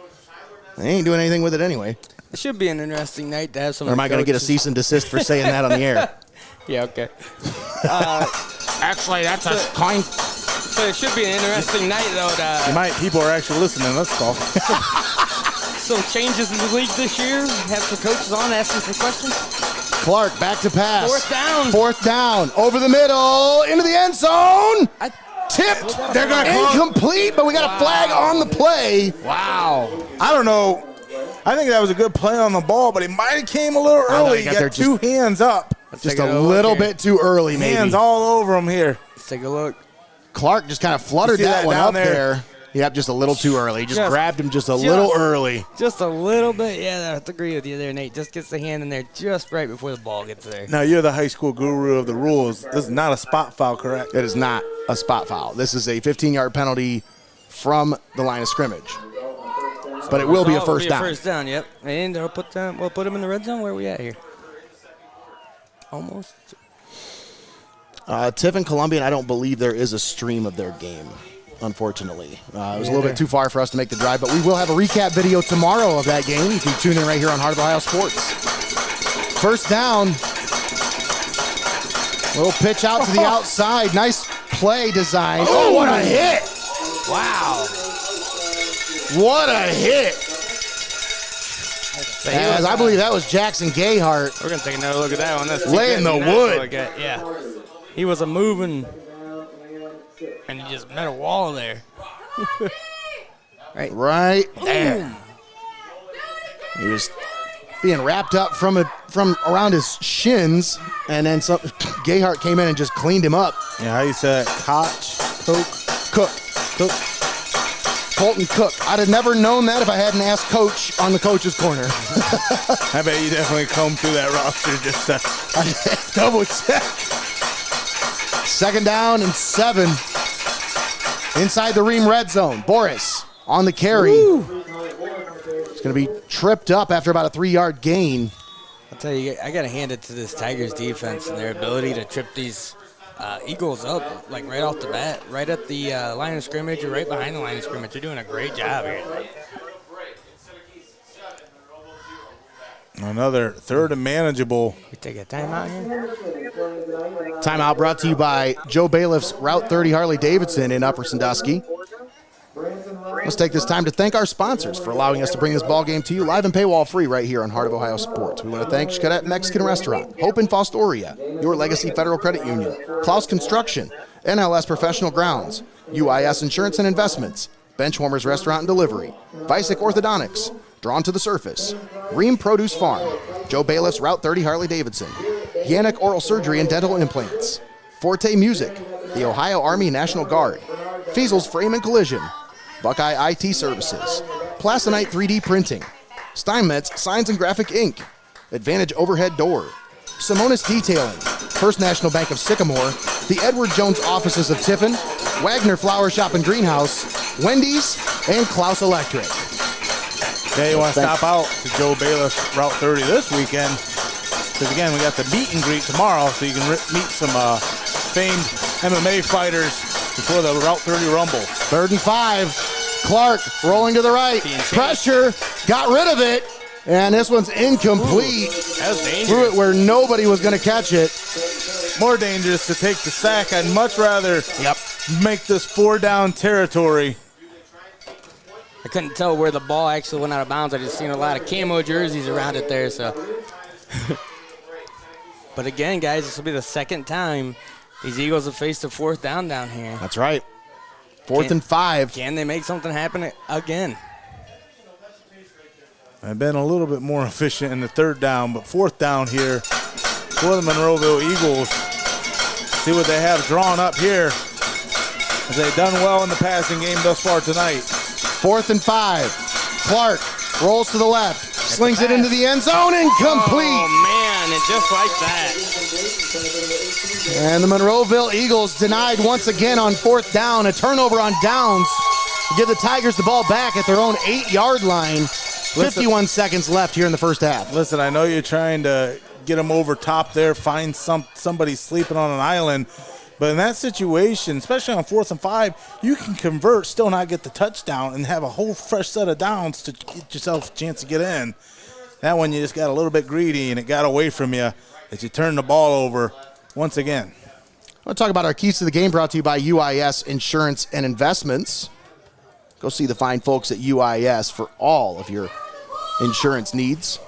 I ain't doing anything with it anyway. It should be an interesting night to have some. Or am I going to get a cease and desist for saying that on the air? Yeah, okay. Actually, that's a coin. So it should be an interesting night, though. People are actually listening. Let's call. Some changes in the league this year. Have some coaches on asking some questions. Clark back to pass. Fourth down. Over the middle. Into the end zone. Tipped. They're going to incomplete, but we got a flag on the play. Wow. I don't know. I think that was a good play on the ball, but he might have came a little early. He got two hands up. Just a little bit too early, maybe. Hands all over him here. Let's take a look. Clark just kind of fluttered that one up there. Yep, just a little too early. Just grabbed him just a little early. Just a little bit. Yeah, I have to agree with you there, Nate. Just gets the hand in there just right before the ball gets there. Now, you're the high school guru of the rules. This is not a spot foul, correct? It is not a spot foul. This is a 15-yard penalty from the line of scrimmage. But it will be a first down. First down, yep. And we'll put them in the red zone. Where are we at here? Almost. Tiffin Columbian, I don't believe there is a stream of their game, unfortunately. It was a little bit too far for us to make the drive, but we will have a recap video tomorrow of that game. You can tune in right here on Heart of Ohio Sports. First down. Little pitch out to the outside. Nice play design. Oh, what a hit! Wow. What a hit! As I believe that was Jackson Gayhart. We're going to take another look at that one. That's laying the wood. Yeah. He was a moving, and he just met a wall there. Right there. He was being wrapped up from around his shins, and then Gayhart came in and just cleaned him up. Yeah, how you say it? Cook. Colton Cook. I'd have never known that if I hadn't asked Coach on the coach's corner. I bet you definitely combed through that roster just to double check. Second down and 7. Inside the Ream red zone. Boris on the carry. It's going to be tripped up after about a 3-yard gain. I'll tell you, I got to hand it to this Tigers defense and their ability to trip these Eagles up, like right off the bat, right at the line of scrimmage or right behind the line of scrimmage. They're doing a great job here. Another third and manageable. We take a timeout here. Timeout brought to you by Joe Bailiff's Route 30 Harley-Davidson in Upper Sandusky. Let's take this time to thank our sponsors for allowing us to bring this ball game to you live and paywall free right here on Heart of Ohio Sports. We want to thank XCARET Mexican Restaurant, Hope in Fostoria, Your Legacy Federal Credit Union, CLOUSE Construction, NLS Professional Grounds, UIS Insurance and Investments, Benchwarmers Restaurant and Delivery, VICEK Orthodontics, Drawn to the Surface, RIEHM Produce Farm, Joe Bailiff's Route 30 Harley-Davidson, YANICH Oral Surgery and Dental Implants, Forte Music, the Ohio Army National Guard, FEASEL'S Frame and Collision, BUCKEYE IT Services, PLASONITE 3D Printing, STEINMETZ Signs and Graphic Inc., Advantage Overhead Door, Simonis Detailing, First National Bank of Sycamore, the Edward Jones Offices of Tiffin, Wagner Flower Shop and Greenhouse, Wendy's, and Klaus Electric. Yeah, you want to stop out to Joe Bailiff's Route 30 this weekend, because again, we got the meet and greet tomorrow, so you can meet some famed MMA fighters before the Route 30 Rumble. 3rd and 5. Clark rolling to the right. Pressure. Got rid of it. And this one's incomplete. That was dangerous. Threw it where nobody was going to catch it. More dangerous to take the sack. I'd much rather make this 4-down territory. I couldn't tell where the ball actually went out of bounds. I just seen a lot of camo jerseys around it there. So, but again, guys, this will be the second time these Eagles have faced a 4th down here. That's right. 4th and 5. Can they make something happen again? I've been a little bit more efficient in the 3rd down, but 4th down here for the Monroeville Eagles. See what they have drawn up here, as they've done well in the passing game thus far tonight. 4th and 5. Clark rolls to the left, slings it into the end zone, incomplete. Oh, man, and just like that. And the Monroeville Eagles denied once again on 4th down. A turnover on downs to give the Tigers the ball back at their own 8-yard line. 51 seconds left here in the first half. Listen, I know you're trying to get them over top there, find somebody sleeping on an island. But in that situation, especially on 4th and 5, you can convert, still not get the touchdown, and have a whole fresh set of downs to get yourself a chance to get in. That one, you just got a little bit greedy, and it got away from you as you turned the ball over once again. I want to talk about our keys to the game, brought to you by UIS Insurance and Investments. Go see the fine folks at UIS for all of your insurance needs.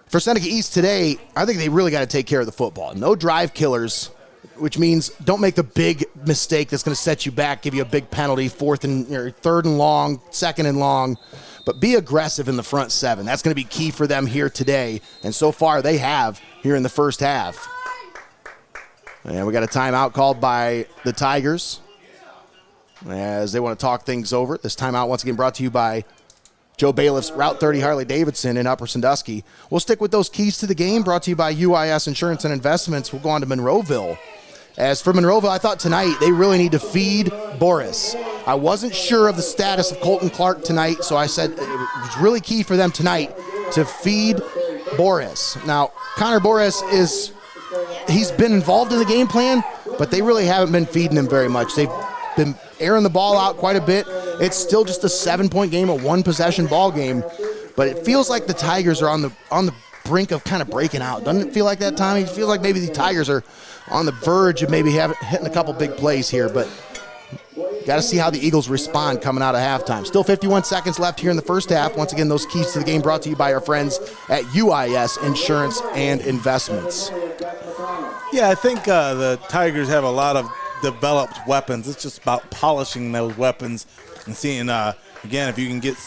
For Seneca East today, I think they really got to take care of the football. No drive killers, which means don't make the big mistake that's going to set you back, give you a big penalty, 3rd and long, 2nd and long. But be aggressive in the front 7. That's going to be key for them here today. And so far they have here in the first half. And we got a timeout called by the Tigers as they want to talk things over. This timeout once again brought to you by Joe Bailiff's Route 30 Harley-Davidson in Upper Sandusky. We'll stick with those keys to the game brought to you by UIS Insurance and Investments. We'll go on to Monroeville. As for Monroeville, I thought tonight they really need to feed Boris. I wasn't sure of the status of Colton Clark tonight, so I said it was really key for them tonight to feed Boris. Now, Connor Boris he's been involved in the game plan, but they really haven't been feeding him very much. They've been airing the ball out quite a bit. It's still just a 7-point game, a 1-possession ball game, but it feels like the Tigers are on the brink of kind of breaking out. Doesn't it feel like that, Tommy? It feels like maybe the Tigers are on the verge of maybe hitting a couple big plays here, but got to see how the Eagles respond coming out of halftime. Still 51 seconds left here in the first half. Once again, those keys to the game brought to you by our friends at UIS Insurance and Investments. Yeah, I think the Tigers have a lot of developed weapons. It's just about polishing those weapons and seeing, again, if you can get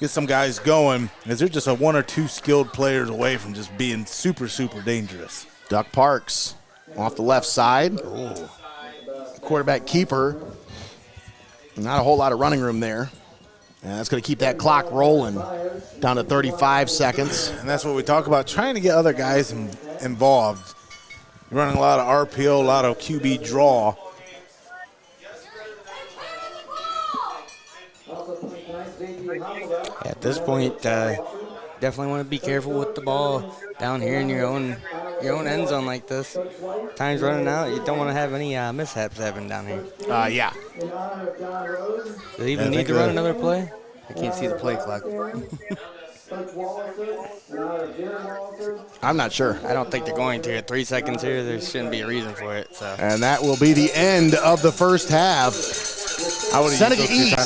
some guys going, as they're just a 1 or 2 skilled players away from just being super, super dangerous. Duck Parks off the left side. Ooh. Quarterback keeper. Not a whole lot of running room there. And that's going to keep that clock rolling down to 35 seconds. And that's what we talk about, trying to get other guys involved. You're running a lot of RPO, a lot of QB draw. At this point, definitely want to be careful with the ball down here in your own end zone like this. Time's running out. You don't want to have any mishaps happen down here. Yeah. Do they even need to run another play? I can't see the play clock. I'm not sure. I don't think they're going to. 3 seconds here, there shouldn't be a reason for it. So. And that will be the end of the first half. Seneca East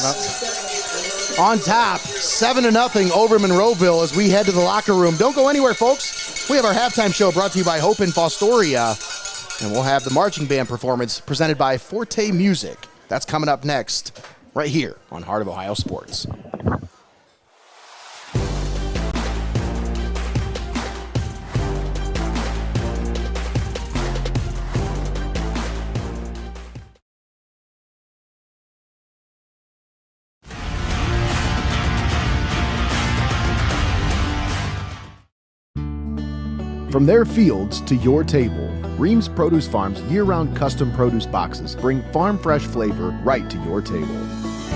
on top, 7-0 over Monroeville as we head to the locker room. Don't go anywhere, folks. We have our halftime show brought to you by Hope in Fostoria. And we'll have the marching band performance presented by Forte Music. That's coming up next, right here on Heart of Ohio Sports. From their fields to your table, Reams Produce Farm's year-round custom produce boxes bring farm-fresh flavor right to your table.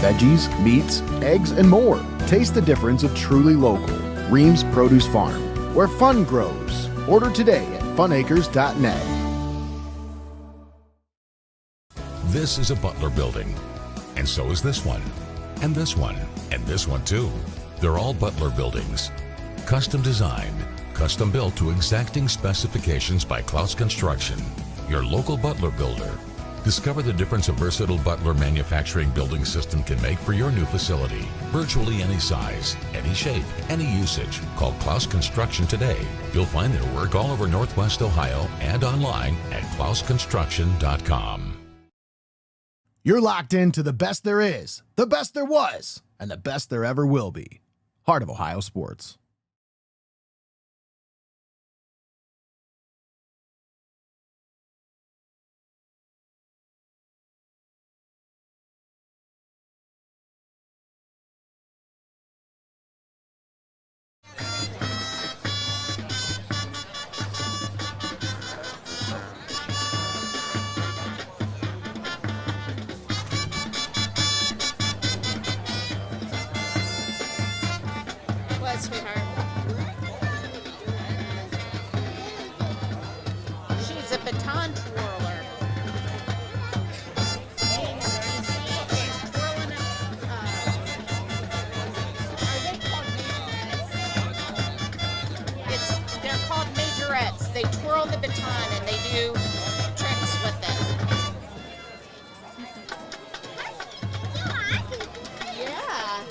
Veggies, meats, eggs, and more. Taste the difference of truly local. Reams Produce Farm, where fun grows. Order today at funacres.net. This is a Butler building, and so is this one, and this one, and this one too. They're all Butler buildings. Custom designed, custom built to exacting specifications by CLOUSE Construction, your local Butler builder. Discover the difference a versatile Butler manufacturing building system can make for your new facility. Virtually any size, any shape, any usage. Call CLOUSE Construction today. You'll find their work all over Northwest Ohio and online at CLOUSEConstruction.com. You're locked into the best there is, the best there was, and the best there ever will be. Heart of Ohio Sports. they twirl the baton and they do tricks with it. Yeah,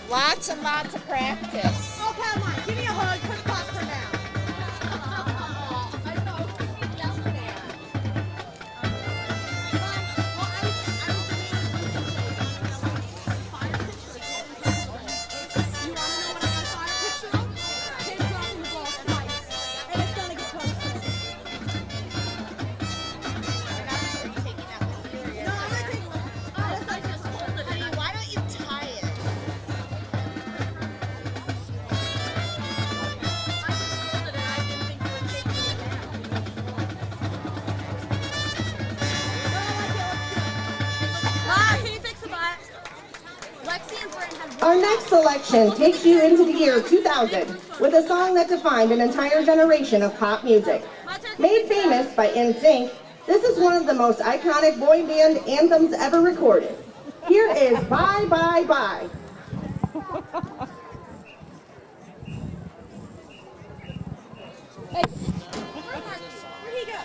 lots and lots of practice. Oh, come on, give me a hug, quick clap for now. Why don't you tie it? Our next selection takes you into the year 2000 with a song that defined an entire generation of pop music. Made famous by NSYNC, this is one of the most iconic boy band anthems ever recorded. Here is Bye Bye Bye. Where'd he go?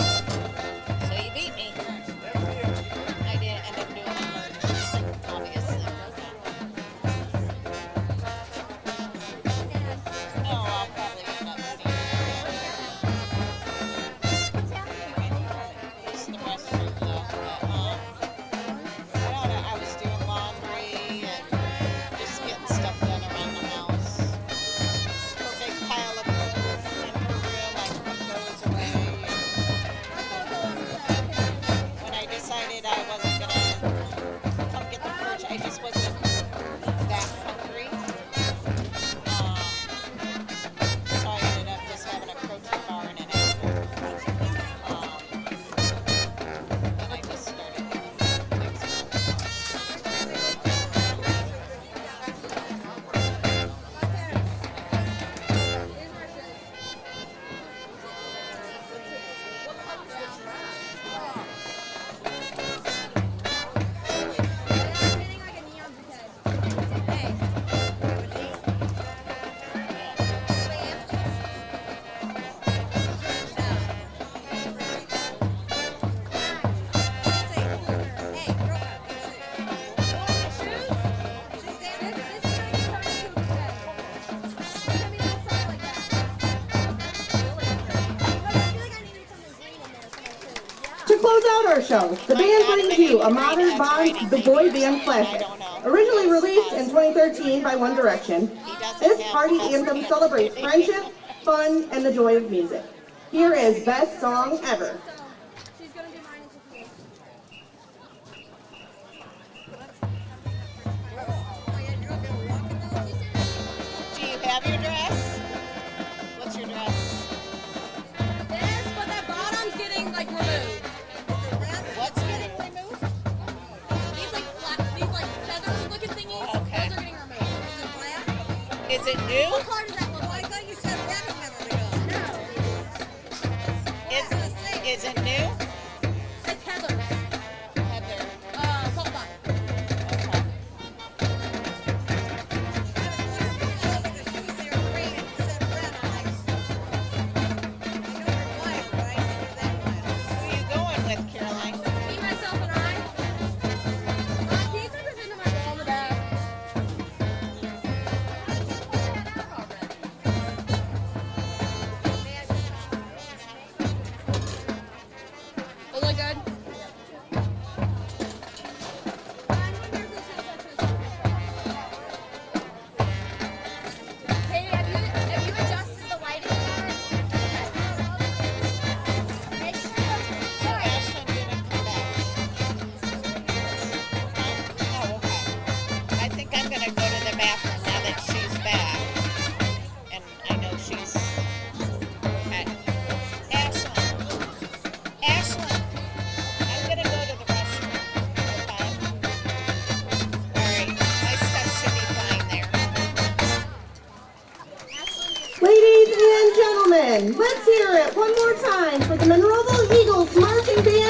So you beat me. I didn't end up doing the first, obviously. No, I'll probably end up beating you. It's the restroom though. I was doing laundry and just getting stuff done around the house. Her big pile of clothes in her room, I put those away. When I decided I wasn't gonna come get the purge, I just wasn't that hungry. So I ended up just having a protein bar and an apple. And I just started doing things. To close out our show, the band brings you a modern the boy band classic. Originally released in 2013 by One Direction, this party anthem celebrates friendship, fun, and the joy of music. Here is Best Song Ever. Do you have your dress? What's your dress? This, but that bottom's getting like removed. What's getting removed? These like feather looking thingies, Okay. those are getting removed. Is it black? Is it new? What color does that look like? I thought you said red a minute ago. Is it new? It's Heather's. Heather. Hold on. Okay. Who are you going with, Caroline? Me, myself, and I. These are just into my ball in the back. They look good. Katie, have you adjusted the lighting for it? Make sure. Ashlyn didn't come back. Oh, okay. I think I'm going to go to the bathroom now that she's back. And I know she's... Okay. Ashlyn, I'm going to go to the restroom. Okay? All right. My stuff should be fine there. Ladies and gentlemen, let's hear it one more time for the Monroeville Eagles marching band.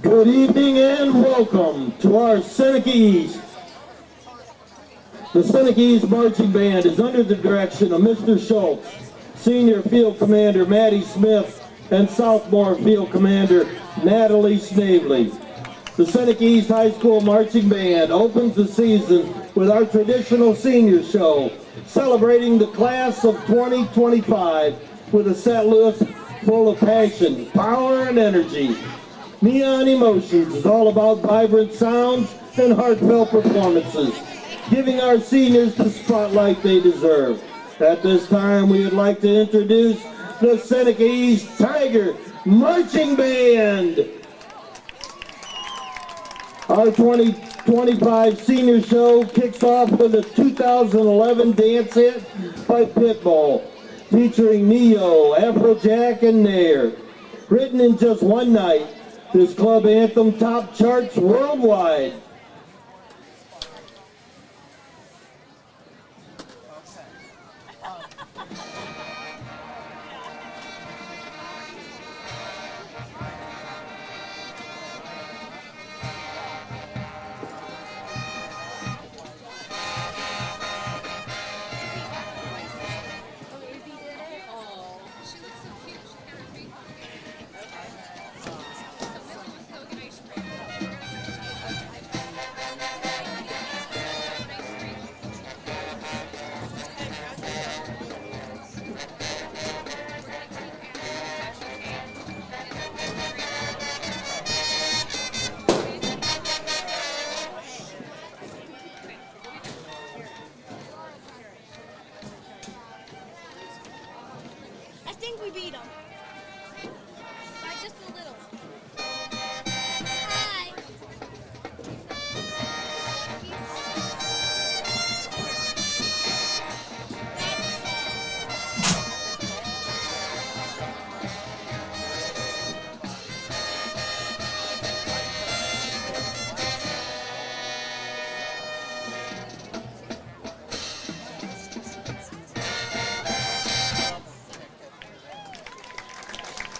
Good evening and welcome to our Seneca East. The Seneca East Marching Band is under the direction of Mr. Schultz, Senior Field Commander Maddie Smith, and Sophomore Field Commander Natalie Snavely. The Seneca East High School Marching Band opens the season with our traditional senior show, celebrating the class of 2025 with a set list full of passion, power, and energy. Neon Emotions is all about vibrant sounds and heartfelt performances, giving our seniors the spotlight they deserve. At this time, we would like to introduce the Seneca East Tiger Marching Band. Our 2025 senior show kicks off with a 2011 dance hit by Pitbull, featuring Neo, Afrojack, and Nair. Written in just one night, this club anthem top charts worldwide. I think we beat them. By just a little. Hi.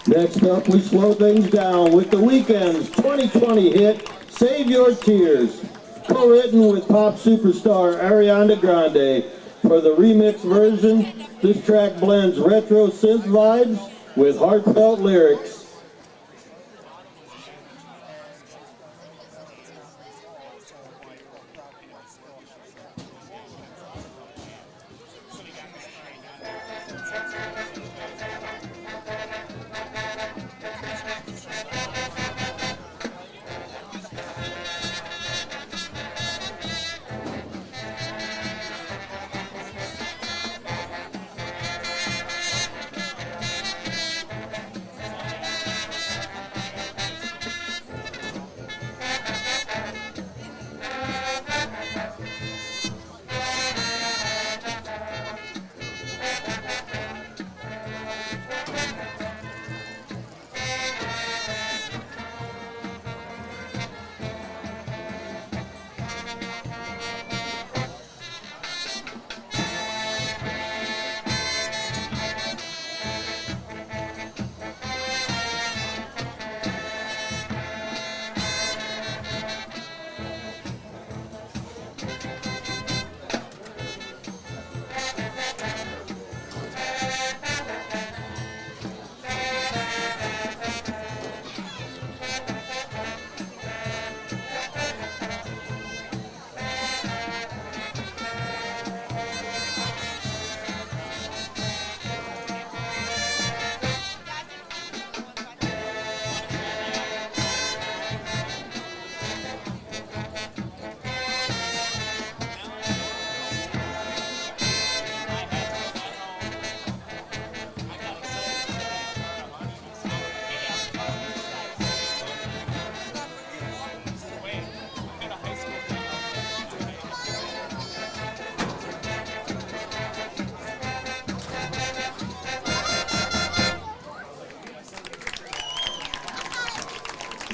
Next up, we slow things down with the Weeknd's 2020 hit, Save Your Tears, co-written with pop superstar Ariana Grande. For the remix version, this track blends retro synth vibes with heartfelt lyrics.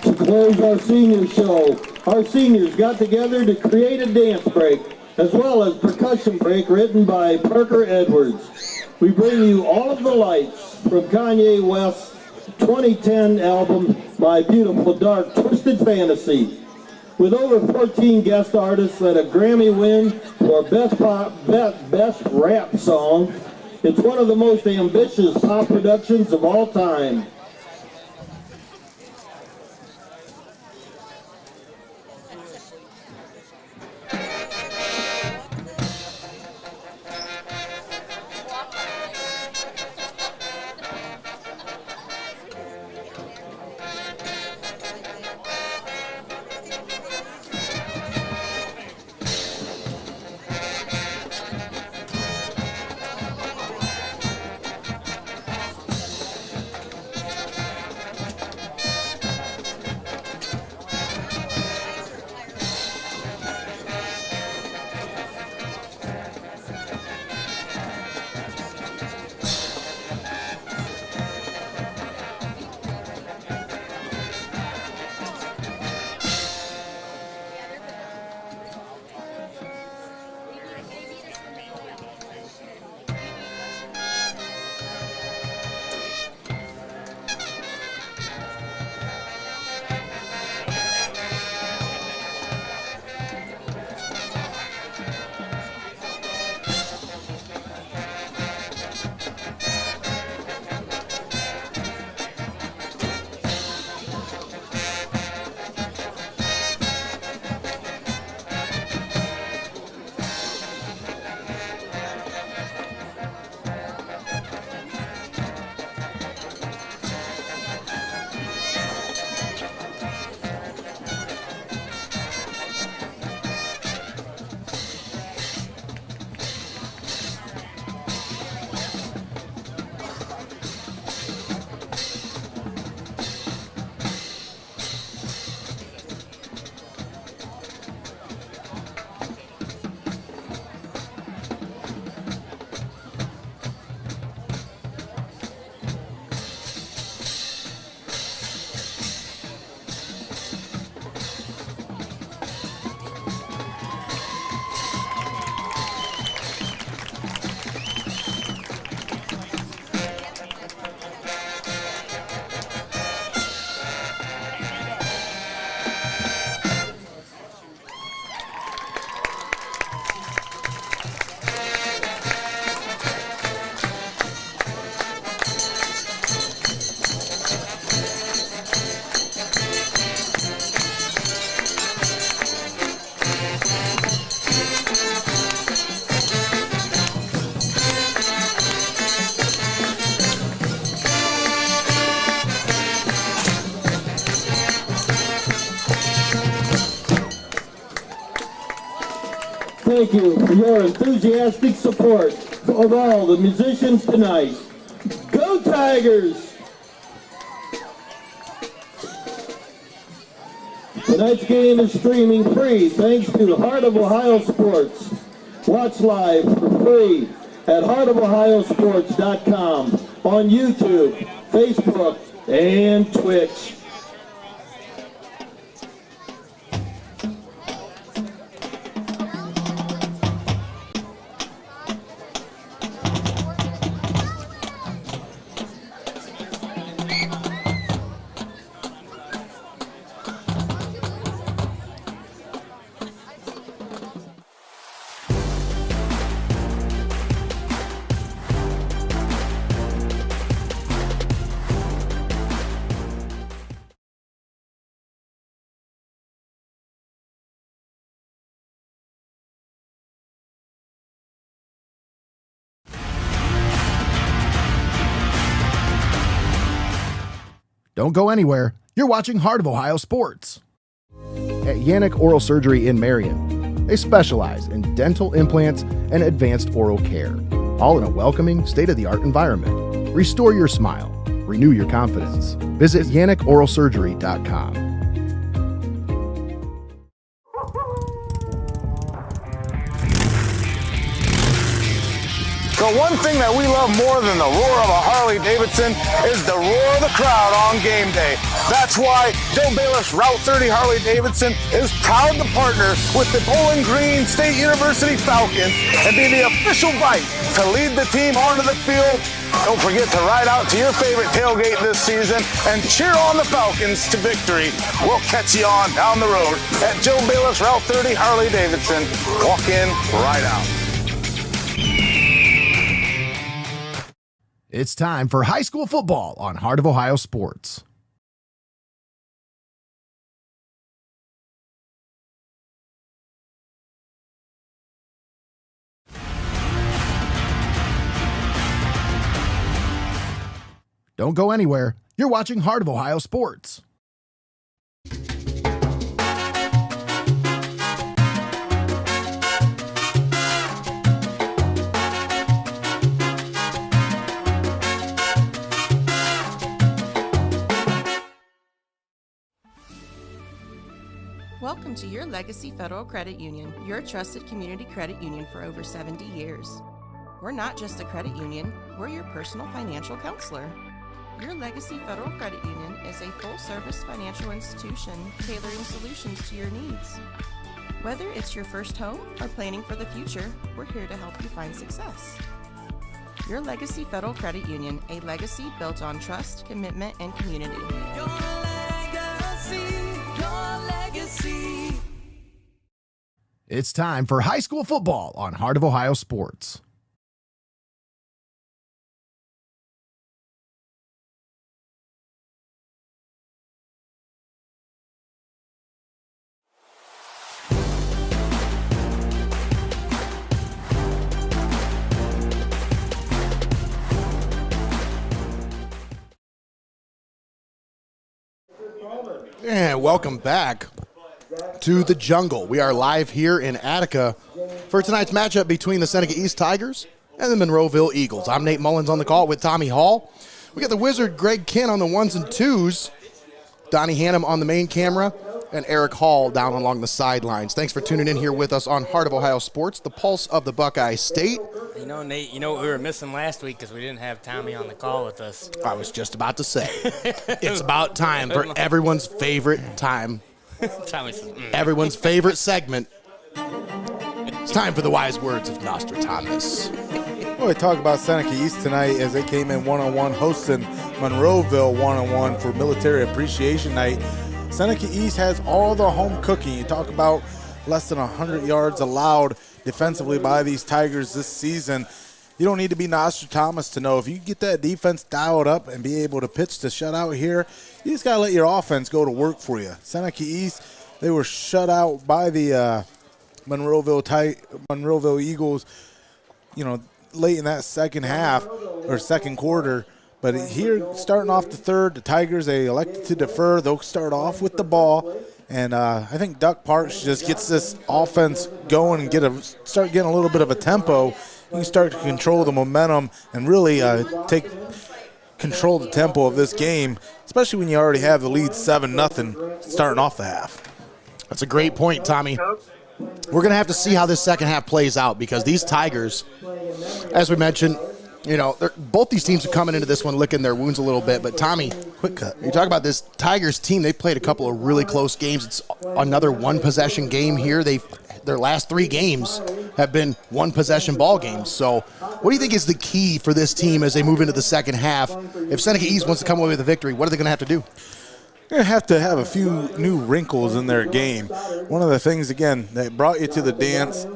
To close our senior show, our seniors got together to create a dance break, as well as percussion break written by Parker Edwards. we bring you All of the Lights from Kanye West's 2010 album, My Beautiful Dark Twisted Fantasy. With over 14 guest artists and a Grammy win for Best Rap Song, it's one of the most ambitious pop productions of all time. Thank you for your enthusiastic support of all the musicians tonight. Go Tigers! Tonight's game is streaming free thanks to Heart of Ohio Sports. Watch live for free at heartofohiosports.com on YouTube, Facebook, and Twitch. Don't go anywhere. You're watching Heart of Ohio Sports. At YANICH Oral Surgery in Marion, they specialize in dental implants and advanced oral care, all in a welcoming, state-of-the-art environment. Restore your smile. Renew your confidence. Visit YANICHOralSurgery.com. The one thing that we love more than the roar of a Harley-Davidson is the roar of the crowd on game day. That's why Joe Baylif's Route 30 Harley-Davidson is proud to partner with the Bowling Green State University Falcons and be the official bike to lead the team onto the field. Don't forget to ride out to your favorite tailgate this season and cheer on the Falcons to victory. We'll catch you on down the road at Joe Baylif's Route 30 Harley-Davidson. Walk in, ride out. It's time for high school football on Heart of Ohio Sports. Don't go anywhere. You're watching Heart of Ohio Sports. Welcome to your Legacy Federal Credit Union, your trusted community credit union for over 70 years. We're not just a credit union, we're your personal financial counselor. Your Legacy Federal Credit Union is a full-service financial institution tailoring solutions to your needs. Whether it's your first home or planning for the future, we're here to help you find success. Your Legacy Federal Credit Union, a legacy built on trust, commitment, and community. Your legacy. It's time for high school football on Heart of Ohio Sports. And welcome back to the jungle. We are live here in Attica for tonight's matchup between the Seneca East Tigers and the Monroeville Eagles. I'm Nate Mullins on the call with Tommy Hall. We got the Wizard Greg Kinn on the ones and twos, Donnie Hannam on the main camera, and Eric Hall down along the sidelines. Thanks for tuning in here with us on Heart of Ohio Sports, the pulse of the Buckeye State. You know, Nate, you know what we were missing last week because we didn't have Tommy on the call with us. I was just about to say, it's about time for everyone's favorite time. Tommy says, Everyone's favorite segment. It's time for the wise words of Nostradamus. Well, we talk about Seneca East tonight as they came in one-on-one hosting Monroeville one-on-one for Military Appreciation Night. Seneca East has all the home cooking. You talk about less than 100 yards allowed defensively by these Tigers this season. You don't need to be Nostradamus to know if you get that defense dialed up and be able to pitch the shutout here, you just got to let your offense go to work for you. Seneca East, they were shut out by the Monroeville Eagles, you know, late in that second half or second quarter. But here, starting off the third, the Tigers, they elected to defer. They'll start off with the ball. And I think Duck Parks just gets this offense going and start getting a little bit of a tempo. You can start to control the momentum and really control the tempo of this game, especially when you already have the lead 7-0 starting off the half. That's a great point, Tommy. We're going to have to see how this second half plays out because these Tigers, as we mentioned, you know, both these teams are coming into this one licking their wounds a little bit. But, Tommy, quick cut. You talk about this Tigers team. They played a couple of really close games. It's another one-possession game here. Their last three games have been one-possession ball games. So what do you think is the key for this team as they move into the second half? If Seneca East wants to come away with a victory, what are they going to have to do? They're going to have a few new wrinkles in their game. One of the things, again, that brought you to the dance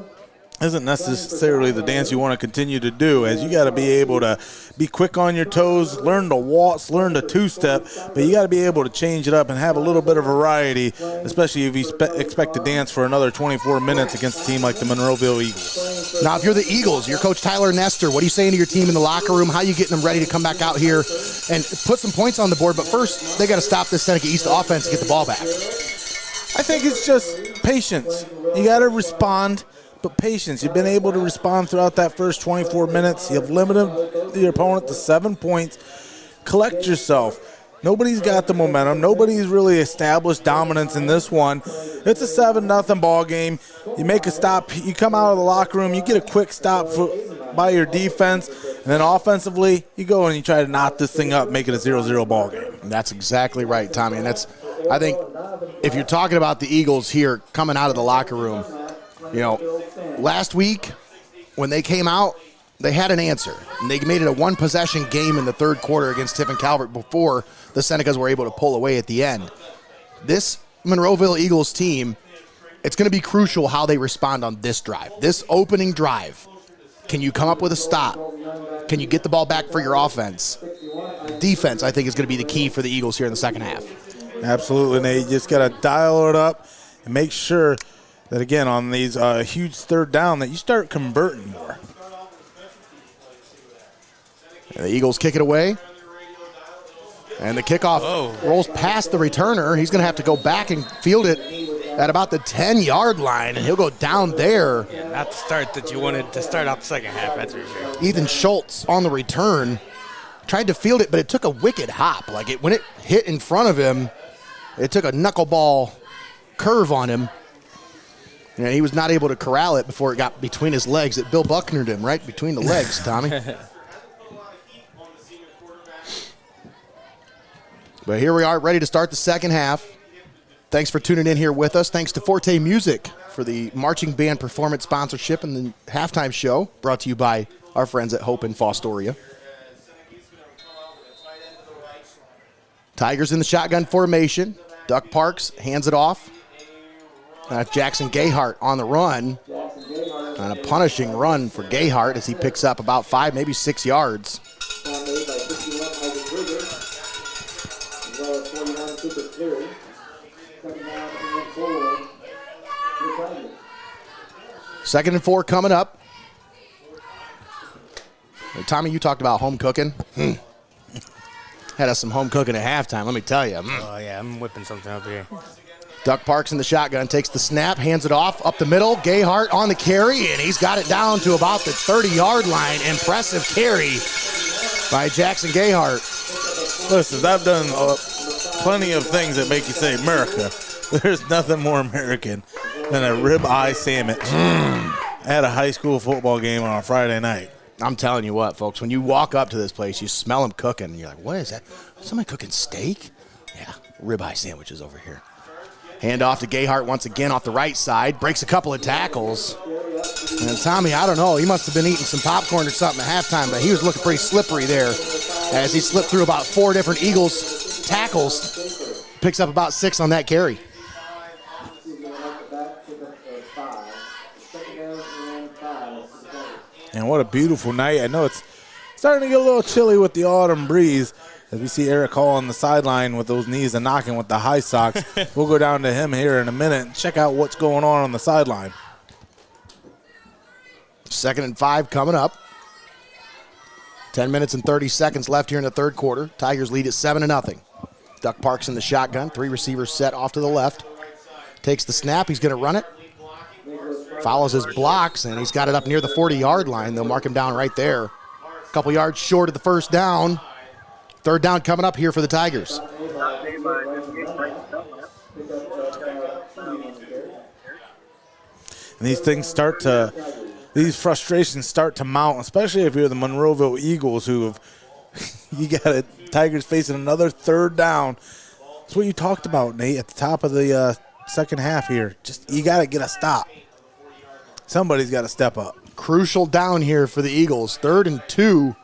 isn't necessarily the dance you want to continue to do, as you got to be able to be quick on your toes, learn to waltz, learn to two-step, but you got to be able to change it up and have a little bit of variety, especially if you expect to dance for another 24 minutes against a team like the Monroeville Eagles. Now, if you're the Eagles, you're Coach Tyler Nestor, what are you saying to your team in the locker room? How are you getting them ready to come back out here and put some points on the board? But first, they got to stop this Seneca East offense and get the ball back. I think it's just patience. You got to respond. But patience. You've been able to respond throughout that first 24 minutes. You've limited your opponent to 7 points. Collect yourself. Nobody's got the momentum. Nobody's really established dominance in this one. It's a 7-0 ball game. You make a stop. You come out of the locker room. You get a quick stop by your defense, and then offensively, you go and you try to knot this thing up, make it a 0-0 ball game. That's exactly right, Tommy. And that's, I think, if you're talking about the Eagles here coming out of the locker room, you know, last week when they came out, they had an answer. And they made it a one-possession game in the third quarter against Tiffin Calvert before the Senecas were able to pull away at the end. This Monroeville Eagles team, it's going to be crucial how they respond on this drive. This opening drive, can you come up with a stop? Can you get the ball back for your offense? Defense, I think, is going to be the key for the Eagles here in the second half. Absolutely, Nate. You just got to dial it up and make sure that, again, on these huge third down, that you start converting more. And the Eagles kick it away. And the kickoff rolls past the returner. He's going to have to go back and field it at about the 10-yard line, and he'll go down there. Yeah, not the start that you wanted to start off the second half, that's for sure. Ethan Schultz on the return tried to field it, but it took a wicked hop. Like when it hit in front of him, it took a knuckleball curve on him. And he was not able to corral it before it got between his legs. It Bill Bucknered him right between the legs, Tommy. But here we are, ready to start the second half. Thanks for tuning in here with us. Thanks to Forte Music for the marching band performance sponsorship and the halftime show, brought to you by our friends at Hope and Fostoria. Tigers in the shotgun formation. Duck Parks hands it off. Jackson Gayhart on the run. And a punishing run for Gayhart as he picks up about 5, maybe 6 yards. Second and 4 coming up. Hey, Tommy, you talked about home cooking. Had us some home cooking at halftime, let me tell you. Oh, yeah, I'm whipping something up here. Duck Parks in the shotgun, takes the snap, hands it off, up the middle. Gayhart on the carry, and he's got it down to about the 30-yard line. Impressive carry by Jackson Gayhart. Listen, I've done plenty of things that make you say America. There's nothing more American than a ribeye sandwich at a high school football game on a Friday night. I'm telling you what, folks, when you walk up to this place, you smell them cooking, and you're like, what is that? Somebody cooking steak? Yeah, ribeye sandwiches over here. Hand off to Gayhart once again off the right side. Breaks a couple of tackles. And Tommy, I don't know, he must have been eating some popcorn or something at halftime, but he was looking pretty slippery there as he slipped through about 4 different Eagles tackles. Picks up about 6 on that carry. And what a beautiful night. I know it's starting to get a little chilly with the autumn breeze. As we see Eric Hall on the sideline with those knees and knocking with the high socks. We'll go down to him here in a minute and check out what's going on the sideline. Second and 5 coming up. 10 minutes and 30 seconds left here in the third quarter. Tigers lead at 7-0. Duck Parks in the shotgun. 3 receivers set off to the left. Takes the snap. He's going to run it. Follows his blocks, and he's got it up near the 40-yard line. They'll mark him down right there. A couple yards short of the first down. Third down coming up here for the Tigers. And these frustrations start to mount, especially if you're the Monroeville Eagles, who have, you got it, Tigers facing another third down. That's what you talked about, Nate, at the top of the second half here. Just, you got to get a stop. Somebody's got to step up. Crucial down here for the Eagles. 3rd and 2.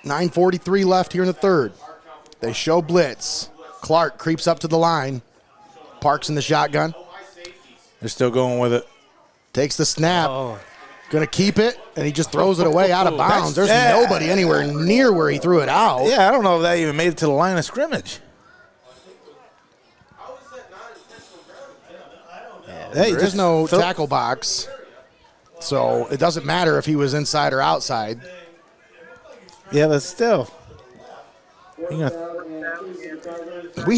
9:43 left here in the third. They show blitz. Clark creeps up to the line. Parks in the shotgun. They're still going with it. Takes the snap. Going to keep it, and he just throws it away out of bounds. There's nobody anywhere near where he threw it out. Yeah, I don't know if that even made it to the line of scrimmage. There's no tackle box, so it doesn't matter if he was inside or outside. Yeah, but still. We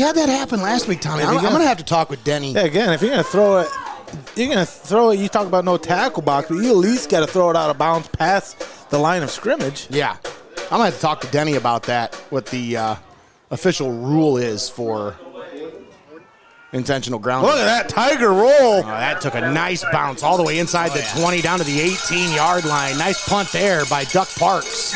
had that happen last week, Tommy. I'm going to have to talk with Denny. Yeah, again, if you're going to throw it, you talk about no tackle box, but you at least got to throw it out of bounds past the line of scrimmage. Yeah. I'm going to have to talk to Denny about that, what the official rule is for Intentional ground. Look at that Tiger roll. Oh, that took a nice bounce all the way inside the 20 down to the 18-yard line. Nice punt there by Duck Parks.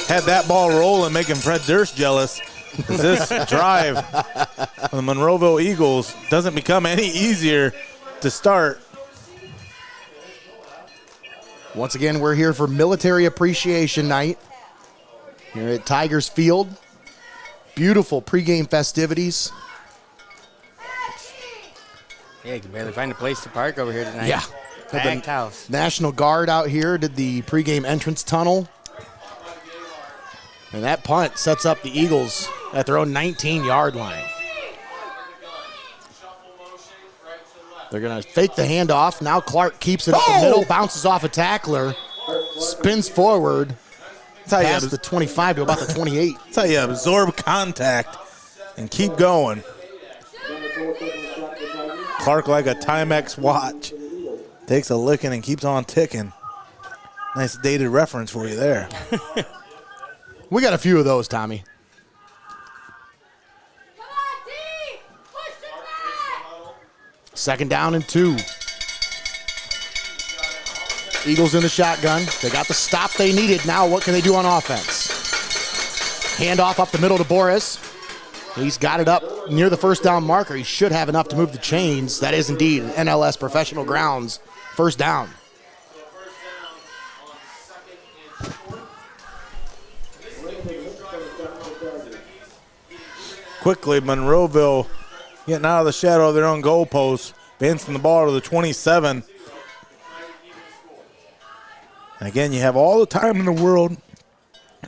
Had that ball rolling, making Fred Durst jealous. This drive of the Monroeville Eagles doesn't become any easier to start. Once again, we're here for Military Appreciation Night here at Tigers Field. Beautiful pregame festivities. Yeah, you can barely find a place to park over here tonight. Yeah. Packed house. National Guard out here did the pregame entrance tunnel. And that punt sets up the Eagles at their own 19-yard line. They're going to fake the handoff. Now Clark keeps it up the middle, bounces off a tackler, spins forward, past the 25 to about the 28. That's how you absorb contact and keep going. Clark, like a Timex watch, takes a licking and keeps on ticking. Nice dated reference for you there. We got a few of those, Tommy. Second down and 2. Eagles in the shotgun. They got the stop they needed. Now what can they do on offense? Handoff up the middle to Boris. He's got it up near the first down marker. He should have enough to move the chains. That is indeed an NLS professional grounds first down. Quickly, Monroeville getting out of the shadow of their own goalposts, bouncing the ball to the 27. And again, you have all the time in the world.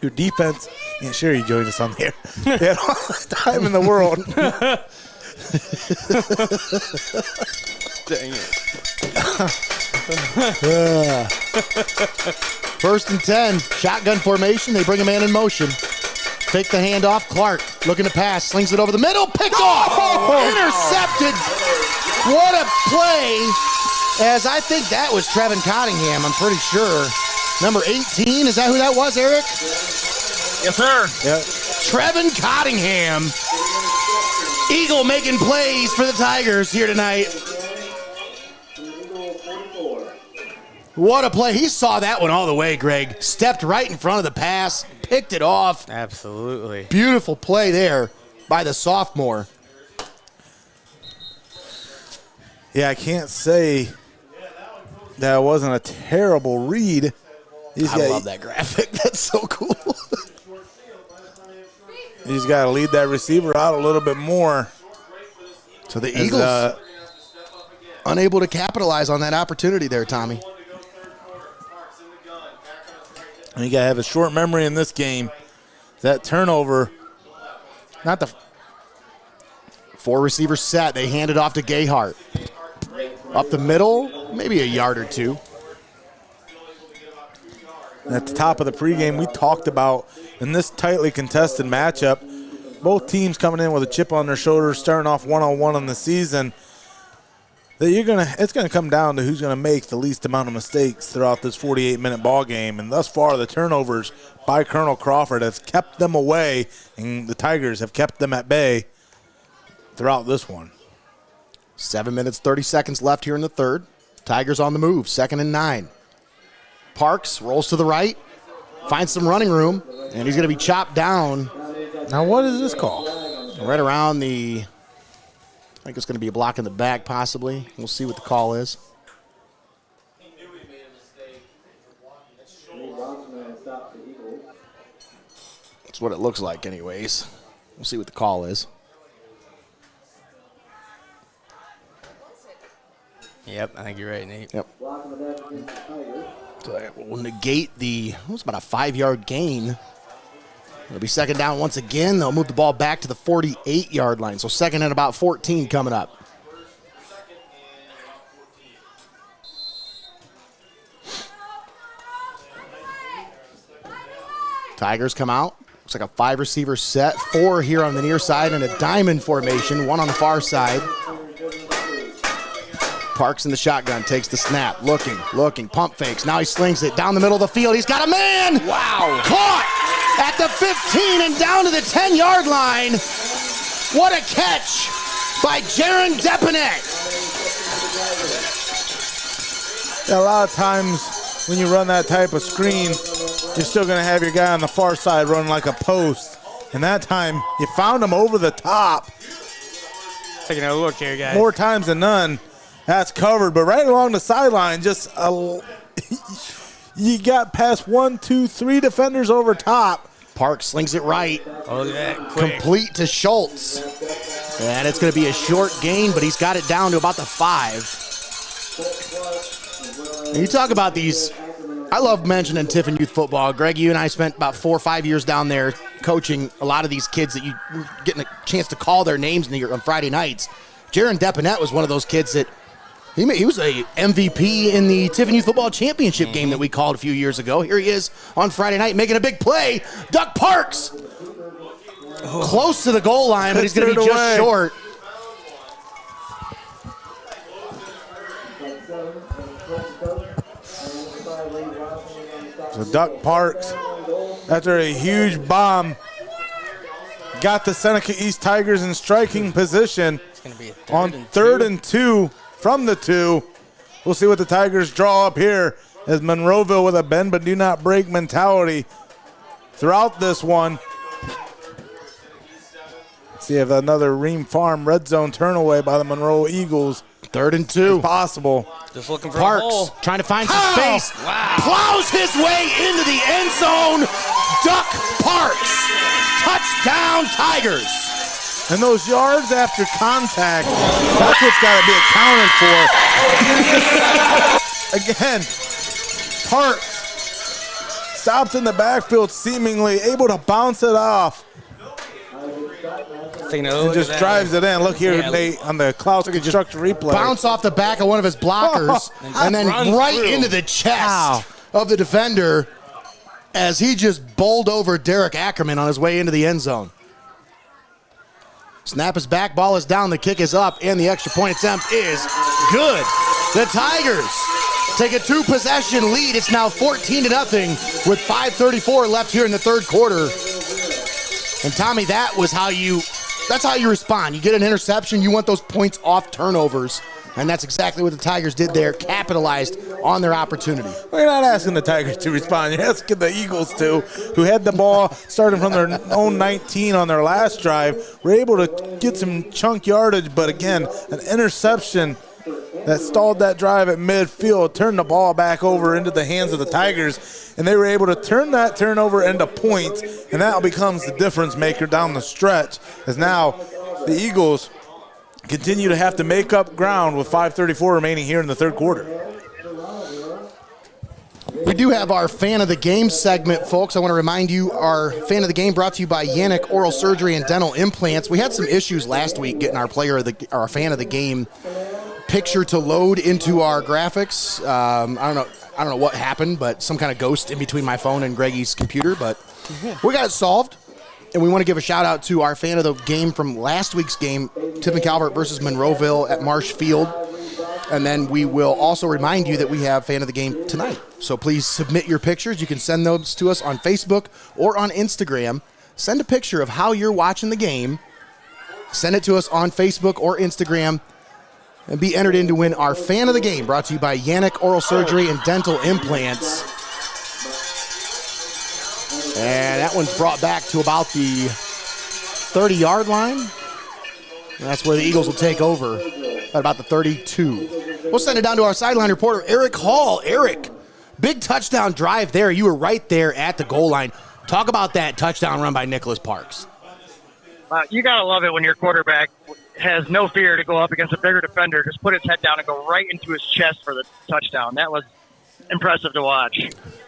Your defense, yeah, sure, you joined us on here. You had all the time in the world. Dang it. First and 10, shotgun formation. They bring a man in motion. Take the handoff. Clark looking to pass, slings it over the middle, picked off, intercepted. What a play! As I think that was Trevin Cottingham. I'm pretty sure. Number 18, is that who that was, Eric? Yes, sir. Yeah. Trevin Cottingham. Eagle making plays for the Tigers here tonight. What a play. He saw that one all the way, Greg. Stepped right in front of the pass, picked it off. Absolutely. Beautiful play there by the sophomore. Yeah, I can't say that it wasn't a terrible read. I love that graphic. That's so cool. He's got to lead that receiver out a little bit more. So the Eagles unable to capitalize on that opportunity there, Tommy. And you got to have a short memory in this game. That turnover, not the 4 receivers set. They hand it off to Gayhart. Up the middle, maybe a yard or 2. At the top of the pregame, we talked about in this tightly contested matchup, both teams coming in with a chip on their shoulders, starting off 1-on-1 on the season, that it's gonna come down to who's gonna make the least amount of mistakes throughout this 48-minute ball game. And thus far, the turnovers by Colonel Crawford has kept them away, and the Tigers have kept them at bay throughout this one. 7 minutes, 30 seconds left here in the third. Tigers on the move, 2nd and 9. Parks rolls to the right, finds some running room, and he's going to be chopped down. Now, what is this call? Right around the, I think it's going to be a block in the back possibly. We'll see what the call is. That's what it looks like anyways. We'll see what the call is. Yep, I think you're right, Nate. Yep. So that will negate the, it was about a 5-yard gain. It'll be 2nd down once again. They'll move the ball back to the 48-yard line. So 2nd and about 14 coming up. Tigers come out. Looks like a 5-receiver set. 4 here on the near side and a diamond formation. 1 on the far side. Parks in the shotgun, takes the snap, looking, pump fakes. Now he slings it down the middle of the field. He's got a man. Wow. Caught at the 15 and down to the 10-yard line. What a catch by Jaron Depanet. A lot of times when you run that type of screen, you're still going to have your guy on the far side run like a post. And that time, you found him over the top. Taking a look here, guys. More times than none, that's covered. But right along the sideline, you got past 1, 2, 3 defenders over top. Park slings it right. Oh, look at that. Quick. Complete to Schultz. And it's going to be a short gain, but he's got it down to about the 5. And you talk about these. I love mentioning Tiffin Youth Football. Greg, you and I spent about 4 or 5 years down there coaching a lot of these kids that you were getting a chance to call their names on Friday nights. Jaron Depanet was one of those kids that he was a MVP in the Tiffin Youth Football Championship game that we called a few years ago. Here he is on Friday night making a big play. Duck Parks. Close to the goal line, but he's going to be just short. So Duck Parks, after a huge bomb, got the Seneca East Tigers in striking position on 3rd and 2 from the 2. We'll see what the Tigers draw up here as Monroeville with a bend but do not break mentality throughout this one. See if another Ream Farm red zone turn away by the Monroe Eagles. 3rd and 2. Is possible. Just looking for Parks a hole. trying to find some space. Wow. Plows his way into the end zone. Duck Parks. Touchdown Tigers. And those yards after contact, that's what's got to be accounted for. Again, Parks stopped in the backfield, seemingly able to bounce it off. And just drives it in. Look here, Nate, on the CLOUSE construction replay. Bounce off the back of one of his blockers and then right into the chest of the defender as he just bowled over Derek Ackerman on his way into the end zone. Snap is back, ball is down, the kick is up, and the extra point attempt is good. The Tigers take a 2-possession lead. It's now 14-0 with 5:34 left here in the 3rd quarter. And Tommy, that's how you respond. You get an interception, you want those points off turnovers. And that's exactly what the Tigers did there, capitalized on their opportunity. Well, you're not asking the Tigers to respond. You're asking the Eagles to, who had the ball starting from their own 19 on their last drive. Were able to get some chunk yardage, but again, an interception that stalled that drive at midfield, turned the ball back over into the hands of the Tigers, and they were able to turn that turnover into points, and that becomes the difference maker down the stretch, as now the Eagles continue to have to make up ground with 5:34 remaining here in the 3rd quarter. We do have our Fan of the Game segment, folks. I want to remind you, our Fan of the Game brought to you by YANICH Oral Surgery and Dental Implants. We had some issues last week getting our Fan of the Game picture to load into our graphics. I don't know what happened, but some kind of ghost in between my phone and Greggy's computer, but we got it solved. And we want to give a shout out to our Fan of the Game from last week's game, Tiffin Calvert versus Monroeville at Marsh Field. And then we will also remind you that we have Fan of the Game tonight. So please submit your pictures. You can send those to us on Facebook or on Instagram. Send a picture of how you're watching the game. Send it to us on Facebook or Instagram and be entered in to win our Fan of the Game, brought to you by YANICH Oral Surgery and Dental Implants. And that one's brought back to about the 30-yard line. And that's where the Eagles will take over at about the 32. We'll send it down to our sideline reporter, Eric Hall. Eric, big touchdown drive there. You were right there at the goal line. Talk about that touchdown run by Nicholas Parks. You got to love it when your quarterback has no fear to go up against a bigger defender, just put his head down and go right into his chest for the touchdown. That was impressive to watch.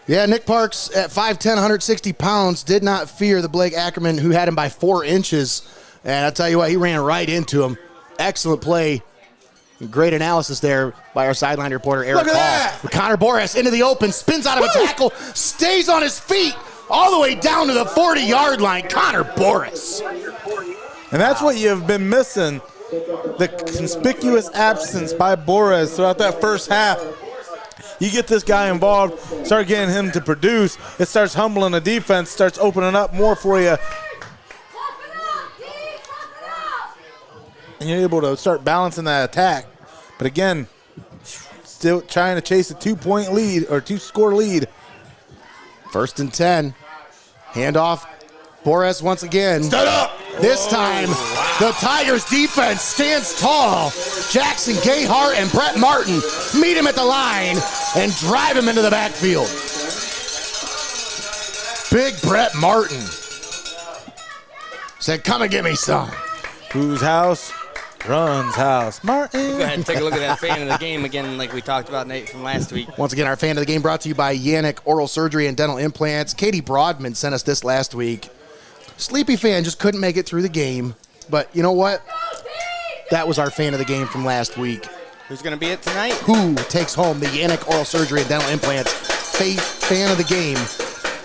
Yeah, Nick Parks at 5'10", 160 pounds, did not fear the Blake Ackerman, who had him by 4 inches. And I'll tell you what, he ran right into him. Excellent play. Great analysis there by our sideline reporter, Eric Hall. Connor Boras into the open, spins out of a tackle, stays on his feet all the way down to the 40-yard line. Connor Boras. And that's what you've been missing, the conspicuous absence by Boras throughout that first half. You get this guy involved, start getting him to produce, it starts humbling the defense, starts opening up more for you. and you're able to start balancing that attack. But again, still trying to chase a 2-point lead or 2-score lead. 1st and 10. Handoff. Boris once again. Stood up. This time, the Tigers defense stands tall. Jackson Gayhart and Brett Martin meet him at the line and drive him into the backfield. Big Brett Martin said, come and get me some. Whose house runs house? Martin. Go ahead and take a look at that fan of the game again, like we talked about Nate from last week. Once again, our fan of the game brought to you by YANICH Oral Surgery and Dental Implants. Katie Broadman sent us this last week. Sleepy fan just couldn't make it through the game. But you know what? That was our fan of the game from last week. Who's going to be it tonight? Who takes home the YANICH Oral Surgery and Dental Implants fan of the game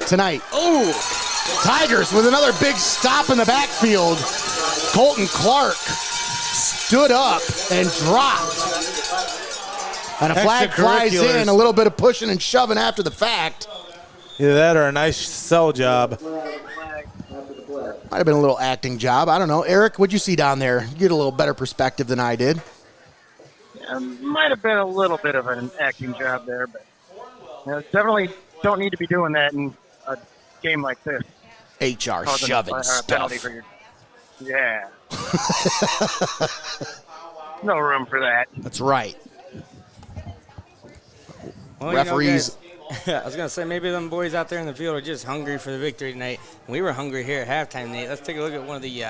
tonight? Oh! Tigers with another big stop in the backfield. Colton Clark stood up and dropped. And a flag flies in, a little bit of pushing and shoving after the fact. Either that or a nice sell job. Might have been a little acting job. I don't know. Eric, what'd you see down there? You get a little better perspective than I did. Might have been a little bit of an acting job there, but definitely don't need to be doing that in a game like this. HR shoving stuff. Yeah. No room for that. That's right. Well, referees. I was going to say, maybe them boys out there in the field are just hungry for the victory tonight. We were hungry here at halftime, Nate. Let's take a look at one of the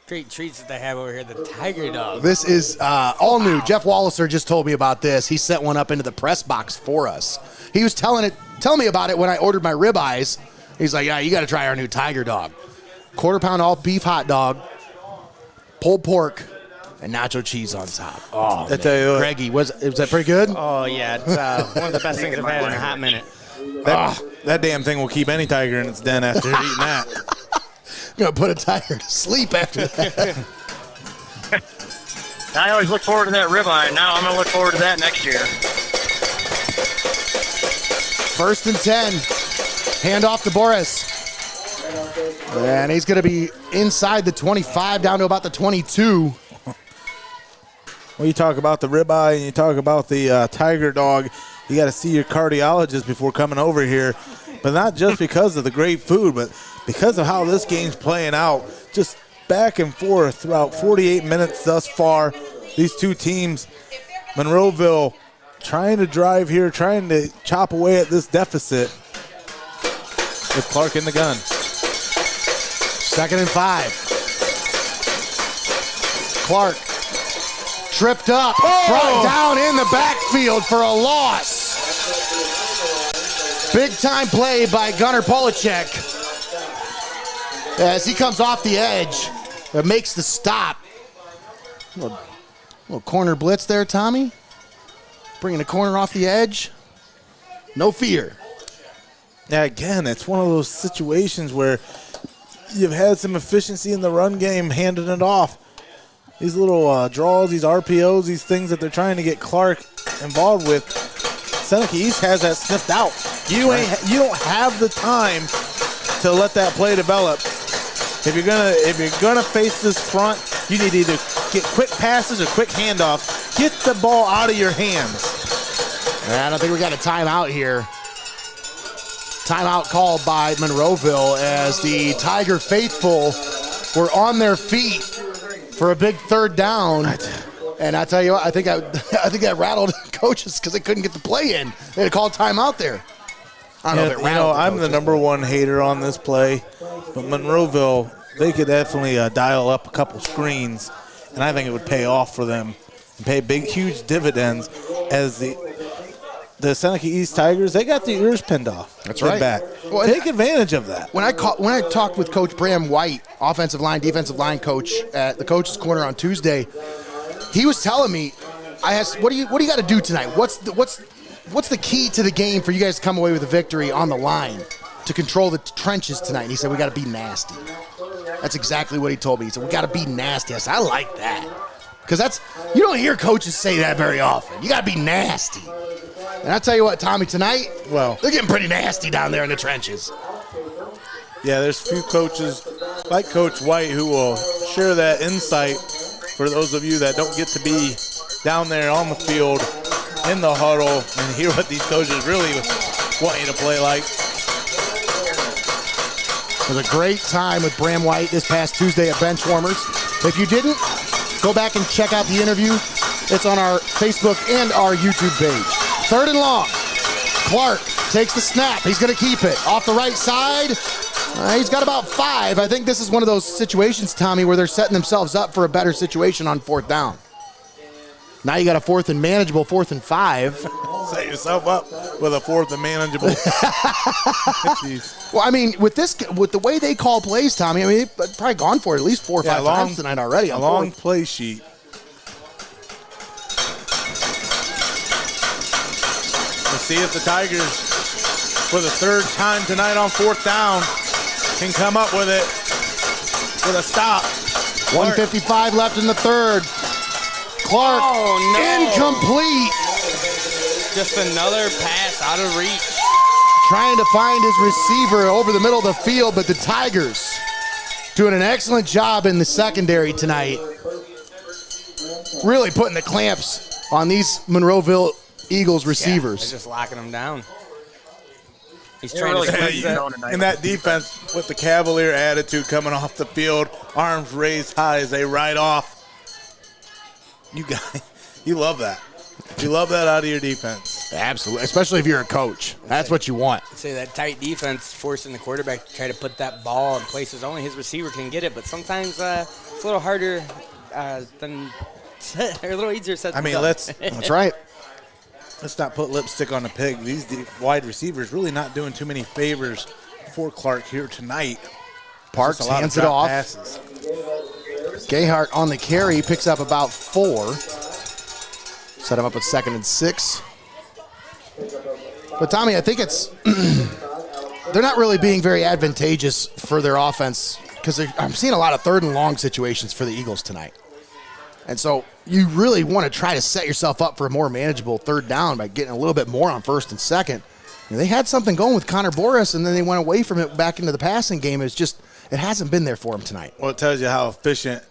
great treats that they have over here, the Tiger Dog. This is all new. Jeff Walliser just told me about this. He sent one up into the press box for us. He was telling me about it when I ordered my ribeyes. He's like, yeah, you got to try our new Tiger Dog. 1/4 pound all beef hot dog, pulled pork, and nacho cheese on top. Oh, man. Greggy, was that pretty good? Oh, yeah. It's one of the best things I've had in a hot minute. That damn thing will keep any tiger in its den after eating that. I'm going to put a tiger to sleep after that. I always look forward to that ribeye. Now I'm going to look forward to that next year. 1st and 10. Handoff to Boris. And he's going to be inside the 25 down to about the 22. When you talk about the ribeye and you talk about the Tiger Dog, you got to see your cardiologist before coming over here. But not just because of the great food, but because of how this game's playing out. Just back and forth throughout 48 minutes thus far. These two teams, Monroeville trying to drive here, trying to chop away at this deficit with Clark in the gun. 2nd and 5. Clark tripped up, brought down in the backfield for a loss. Big time play by Gunnar Polacek as he comes off the edge and makes the stop. Little corner blitz there, Tommy. Bringing the corner off the edge. No fear. Yeah, again, it's one of those situations where you've had some efficiency in the run game handing it off. These little draws, these RPOs, these things that they're trying to get Clark involved with. Seneca East has that sniffed out. You don't have the time to let that play develop. If you're gonna face this front, you need to either get quick passes or quick handoffs. Get the ball out of your hands. I don't think we got a timeout here. Timeout called by Monroeville as the Tiger faithful were on their feet for a big 3rd down. And I tell you what, I think that rattled coaches because they couldn't get the play in. They had to call timeout there. I don't know if it rattled. I'm the #1 hater on this play, but Monroeville, they could definitely dial up a couple screens, and I think it would pay off for them and pay big, huge dividends as the Seneca East Tigers, they got the ears pinned off. That's right. Back. Well, take advantage of that. When I talked with Coach Bram White, offensive line, defensive line coach at the coach's corner on Tuesday, he was telling me, I asked, what do you got to do tonight? What's the key to the game for you guys to come away with a victory on the line to control the trenches tonight? And he said, we got to be nasty. That's exactly what he told me. He said, we got to be nasty. I said, I like that. Because you don't hear coaches say that very often. You got to be nasty. And I tell you what, Tommy, tonight, well, they're getting pretty nasty down there in the trenches. Yeah, there's a few coaches like Coach White who will share that insight for those of you that don't get to be down there on the field in the huddle and hear what these coaches really want you to play like. It was a great time with Bram White this past Tuesday at Benchwarmers. If you didn't, go back and check out the interview. It's on our Facebook and our YouTube page. 3rd and long. Clark takes the snap. He's going to keep it. Off the right side. He's got about 5. I think this is one of those situations, Tommy, where they're setting themselves up for a better situation on 4th down. Now you got a 4th and manageable, 4th and 5. Set yourself up with a 4th and manageable. Jeez. Well, I mean, with the way they call plays, Tommy, I mean, they've probably gone for it at least 4 or 5 times tonight already. A long play sheet. Let's see if the Tigers, for the 3rd time tonight on 4th down, can come up with it with a stop. 1:55 left in the 3rd. Clark, incomplete. Just another pass out of reach. Trying to find his receiver over the middle of the field, but the Tigers doing an excellent job in the secondary tonight. Really putting the clamps on these Monroeville Eagles receivers. They're just locking them down. He's trying really to and that defense with the Cavalier attitude coming off the field, arms raised high as they ride off. You guys, you love that. You love that out of your defense. Absolutely, especially if you're a coach. That's what you want. Say that tight defense forcing the quarterback to try to put that ball in places only his receiver can get it, but sometimes it's a little harder than or a little easier said than done. That's right. Let's not put lipstick on the pig. These wide receivers really not doing too many favors for Clark here tonight. Parks hands it off. Passes. Gayhart on the carry, picks up about 4. Set him up with 2nd and 6. But Tommy, I think it's they're not really being very advantageous for their offense because I'm seeing a lot of 3rd and long situations for the Eagles tonight. And so you really want to try to set yourself up for a more manageable 3rd down by getting a little bit more on 1st and 2nd. And they had something going with Connor Boris, and then they went away from it back into the passing game. It hasn't been there for him tonight. Well, it tells you how efficient.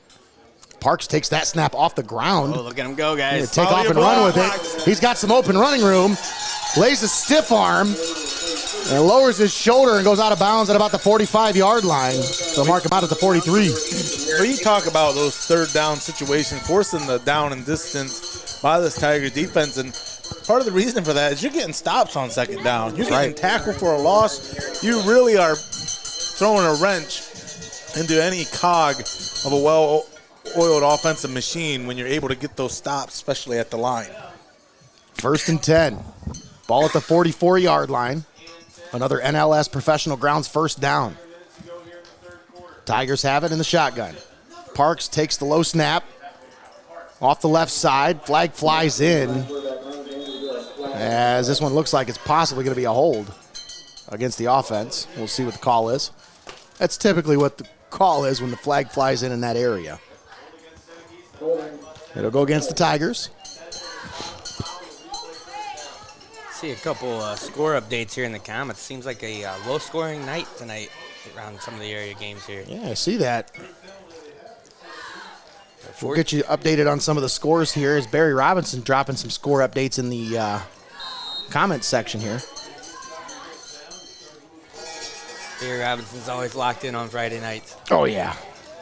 Parks takes that snap off the ground. Oh, look at him go, guys. Take off and run with it. He's got some open running room. Lays a stiff arm and lowers his shoulder and goes out of bounds at about the 45-yard line. So mark him out at the 43. When you talk about those 3rd down situations, forcing the down and distance by this Tigers defense, and part of the reason for that is you're getting stops on 2nd down. You're getting tackled for a loss. You really are throwing a wrench into any cog of a well-oiled offensive machine when you're able to get those stops, especially at the line. 1st and 10. Ball at the 44-yard line. Another NLS professional grounds 1st down. Tigers have it in the shotgun. Parks takes the low snap. Off the left side. Flag flies in. As this one looks like it's possibly going to be a hold against the offense. We'll see what the call is. That's typically what the call is when the flag flies in that area. It'll go against the Tigers. See a couple score updates here in the comments. Seems like a low-scoring night tonight around some of the area games here. Yeah, I see that. We'll get you updated on some of the scores here as Barry Robinson dropping some score updates in the comments section here. Barry Robinson's always locked in on Friday nights. Oh, yeah.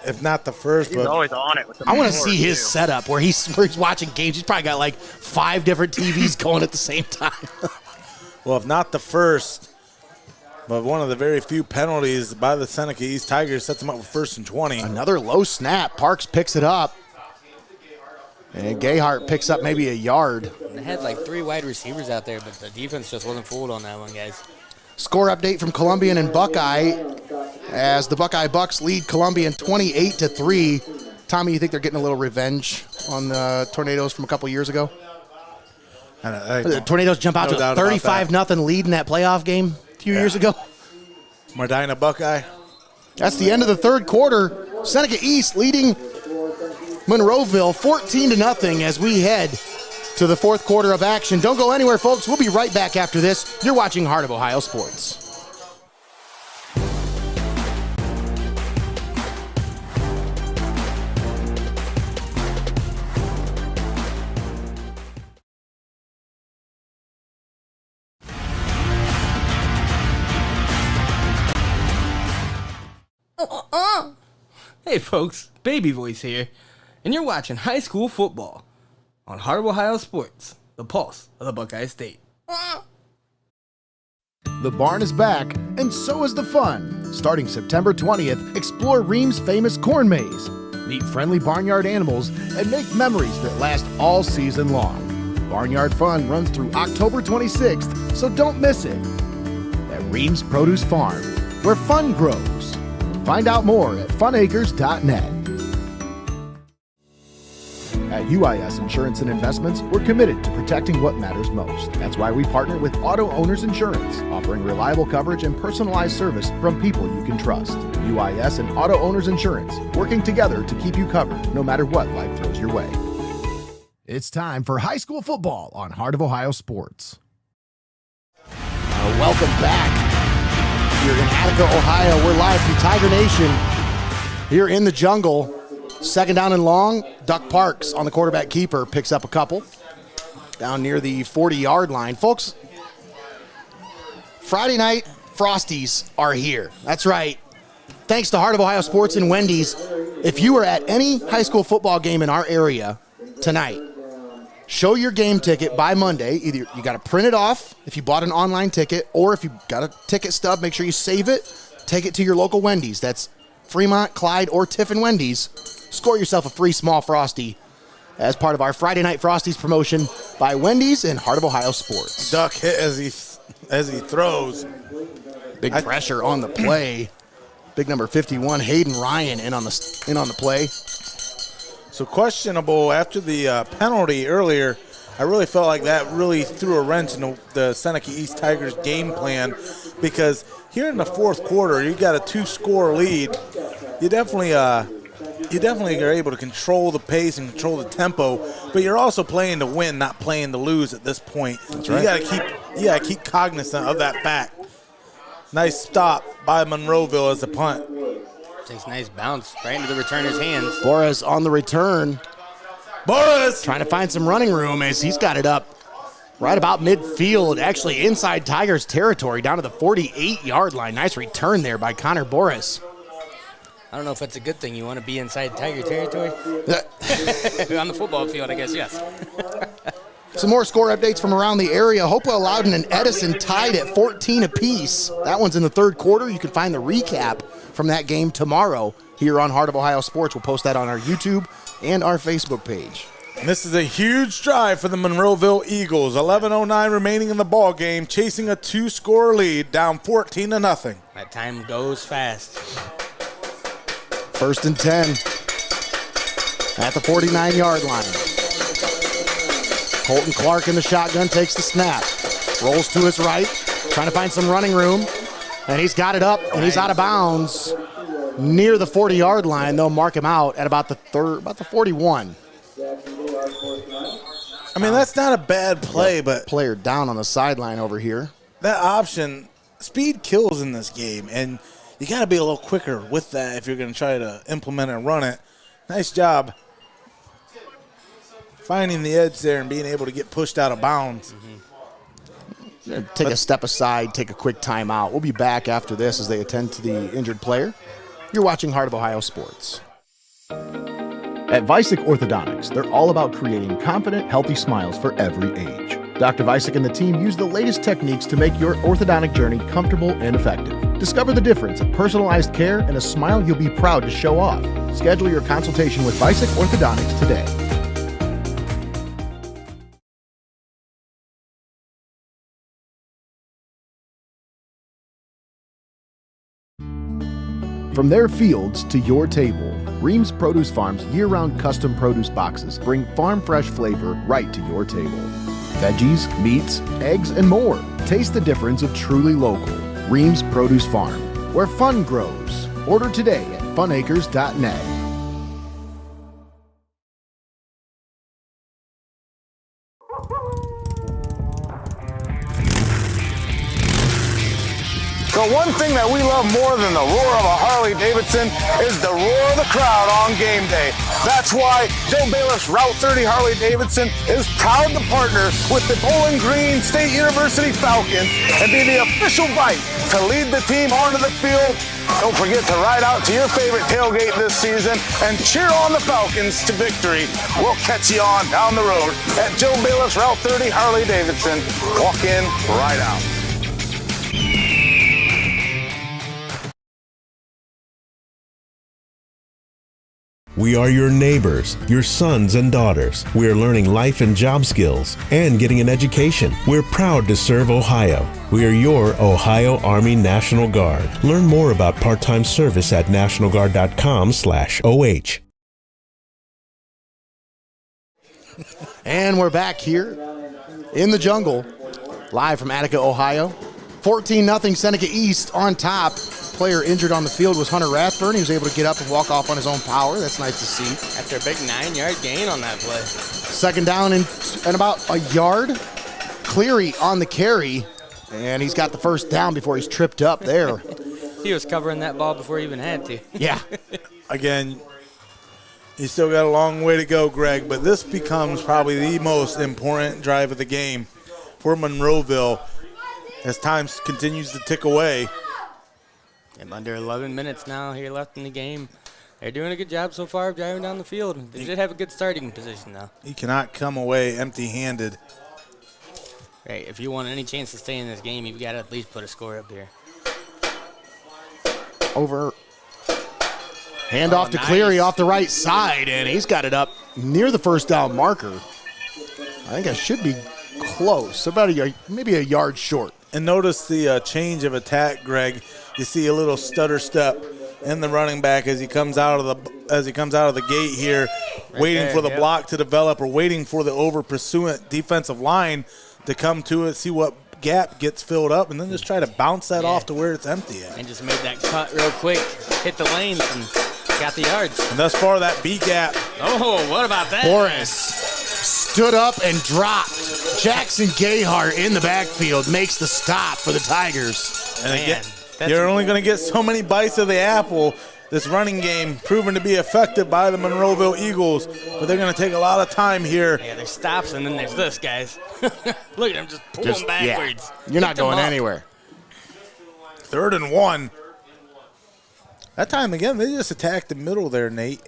If not the first, He's always on it with the I want to scores, see his too. setup where he's watching games. He's probably got like 5 different TVs going at the same time. Well, if not the first, but one of the very few penalties by the Seneca East Tigers sets them up with 1st and 20. Another low snap. Parks picks it up. And Gayhart picks up maybe a yard. They had like 3 wide receivers out there, but the defense just wasn't fooled on that one, guys. Score update from Columbian and Buckeye as the Buckeye Bucks lead Columbian 28-3. Tommy, you think they're getting a little revenge on the Tornadoes from a couple years ago? The Tornadoes jump out to a 35-0 lead in that playoff game a few years ago. Medina Buckeye. That's the end of the 3rd quarter. Seneca East leading Monroeville 14-0 as we head to the 4th quarter of action. Don't go anywhere, folks. We'll be right back after this. You're watching Heart of Ohio Sports. Hey folks, Baby Voice here, and you're watching high school football on Heart of Ohio Sports, the pulse of the Buckeye State. The barn is back, and so is the fun. Starting September 20th, explore RIEHM's famous corn maze. Meet friendly barnyard animals and make memories that last all season long. Barnyard fun runs through October 26th, so don't miss it. At RIEHM's Produce Farm, where fun grows. Find out more at funacres.net. At UIS Insurance and Investments, we're committed to protecting what matters most. That's why we partner with Auto Owners Insurance, offering reliable coverage and personalized service from people you can trust. UIS and Auto Owners Insurance, working together to keep you covered no matter what life throws your way. It's time for high school football on Heart of Ohio Sports. Welcome back. Here in Attica, Ohio, we're live from Tiger Nation. Here in the jungle, second down and long. Duck Parks on the quarterback keeper picks up a couple down near the 40-yard line. Folks, Friday night Frosties are here. That's right. Thanks to Heart of Ohio Sports and Wendy's. If you were at any high school football game in our area tonight, show your game ticket by Monday. Either you got to print it off if you bought an online ticket, or if you got a ticket stub, make sure you save it. Take it to your local Wendy's. That's Fremont, Clyde, or Tiffin Wendy's. Score yourself a free small Frosty as part of our Friday Night Frosties promotion by Wendy's and Heart of Ohio Sports. Duck hit as he throws. Big pressure on the play. Big number 51, Hayden Ryan in on the play. So questionable after the penalty earlier. I really felt like that really threw a wrench in the Seneca East Tigers game plan, because here in the fourth quarter, you got a 2-score lead. You definitely are able to control the pace and control the tempo, but you're also playing to win, not playing to lose at this point. That's so right. You gotta keep cognizant of that fact. Nice stop by Monroeville as a punt. Takes a nice bounce right into the returner's hands. Boris on the return. Boris trying to find some running room as he's got it up right about midfield, actually inside Tigers territory, down to the 48-yard line. Nice return there by Connor Boris. I don't know if that's a good thing. You want to be inside Tiger territory? On the football field, I guess, yes. Some more score updates from around the area. Hopewell, Loudon, and Edison tied at 14 apiece. That one's in the third quarter. You can find the recap from that game tomorrow here on Heart of Ohio Sports. We'll post that on our YouTube and our Facebook page. And this is a huge drive for the Monroeville Eagles. 11:09 remaining in the ball game, chasing a 2-score lead, down 14-0. That time goes fast. First and 10 at the 49-yard line. Colton Clark in the shotgun takes the snap. Rolls to his right, trying to find some running room. And he's got it up, and he's out of bounds near the 40-yard line. They'll mark him out at about the 41. I mean, that's not a bad play, but player down on the sideline over here. That option, speed kills in this game, and you got to be a little quicker with that if you're going to try to implement and run it. Nice job finding the edge there and being able to get pushed out of bounds. Take a step aside, take a quick timeout. We'll be back after this as they attend to the injured player. You're watching Heart of Ohio Sports. At VICEK Orthodontics, they're all about creating confident, healthy smiles for every age. Dr. VICEK and the team use the latest techniques to make your orthodontic journey comfortable and effective. Discover the difference of personalized care and a smile you'll be proud to show off. Schedule your consultation with VICEK Orthodontics today. From their fields to your table, RIEHM's Produce Farm's year-round custom produce boxes bring farm-fresh flavor right to your table. Veggies, meats, eggs, and more. Taste the difference of truly local. RIEHM's Produce Farm, where fun grows. Order today at funacres.net. The one thing that we love more than the roar of a Harley-Davidson is the roar of the crowd on game day. That's why Joe Bailiff's Route 30 Harley-Davidson is proud to partner with the Bowling Green State University Falcons and be the official bike to lead the team onto the field. Don't forget to ride out to your favorite tailgate this season and cheer on the Falcons to victory. We'll catch you on down the road at Joe Bailiff's Route 30 Harley-Davidson. Walk in, ride out. We are your neighbors, your sons and daughters. We are learning life and job skills and getting an education. We're proud to serve Ohio. We are your Ohio Army National Guard. Learn more about part-time service at nationalguard.com/OH. And we're back here in the jungle, live from Attica, Ohio. 14-0 Seneca East on top. Player injured on the field was Hunter Rathburn. He was able to get up and walk off on his own power. That's nice to see. After a big 9-yard gain on that play. Second down and about a yard. Cleary on the carry, and he's got the first down before he's tripped up there. He was covering that ball before he even had to. Yeah. Again, you still got a long way to go, Greg, but this becomes probably the most important drive of the game for Monroeville as time continues to tick away. And under 11 minutes now here left in the game. They're doing a good job so far of driving down the field. They did have a good starting position, though. You cannot come away empty-handed. Right, if you want any chance to stay in this game, you've got to at least put a score up here. Over. Handoff to Cleary off the right side, and he's got it up near the first down marker. I think I should be close, about maybe a yard short. And notice the change of attack, Greg. You see a little stutter step in the running back as he comes out of the gate here, waiting for the block to develop or waiting for the over pursuant defensive line to come to it, see what gap gets filled up, and then just try to bounce that off to where it's empty at. And just made that cut real quick, hit the lanes, and got the yards. And thus far, that B gap. Oh, what about that? Boris stood up and dropped. Jackson Gayhart in the backfield makes the stop for the Tigers. And again, you're only going to get so many bites of the apple. This running game proven to be effective by the Monroeville Eagles, but they're going to take a lot of time here. Yeah, there's stops, and then there's this, guys. Look at him just pulling backwards. Yeah. You're not going anywhere. 3rd and 1. That time, again, they just attacked the middle there, Nate.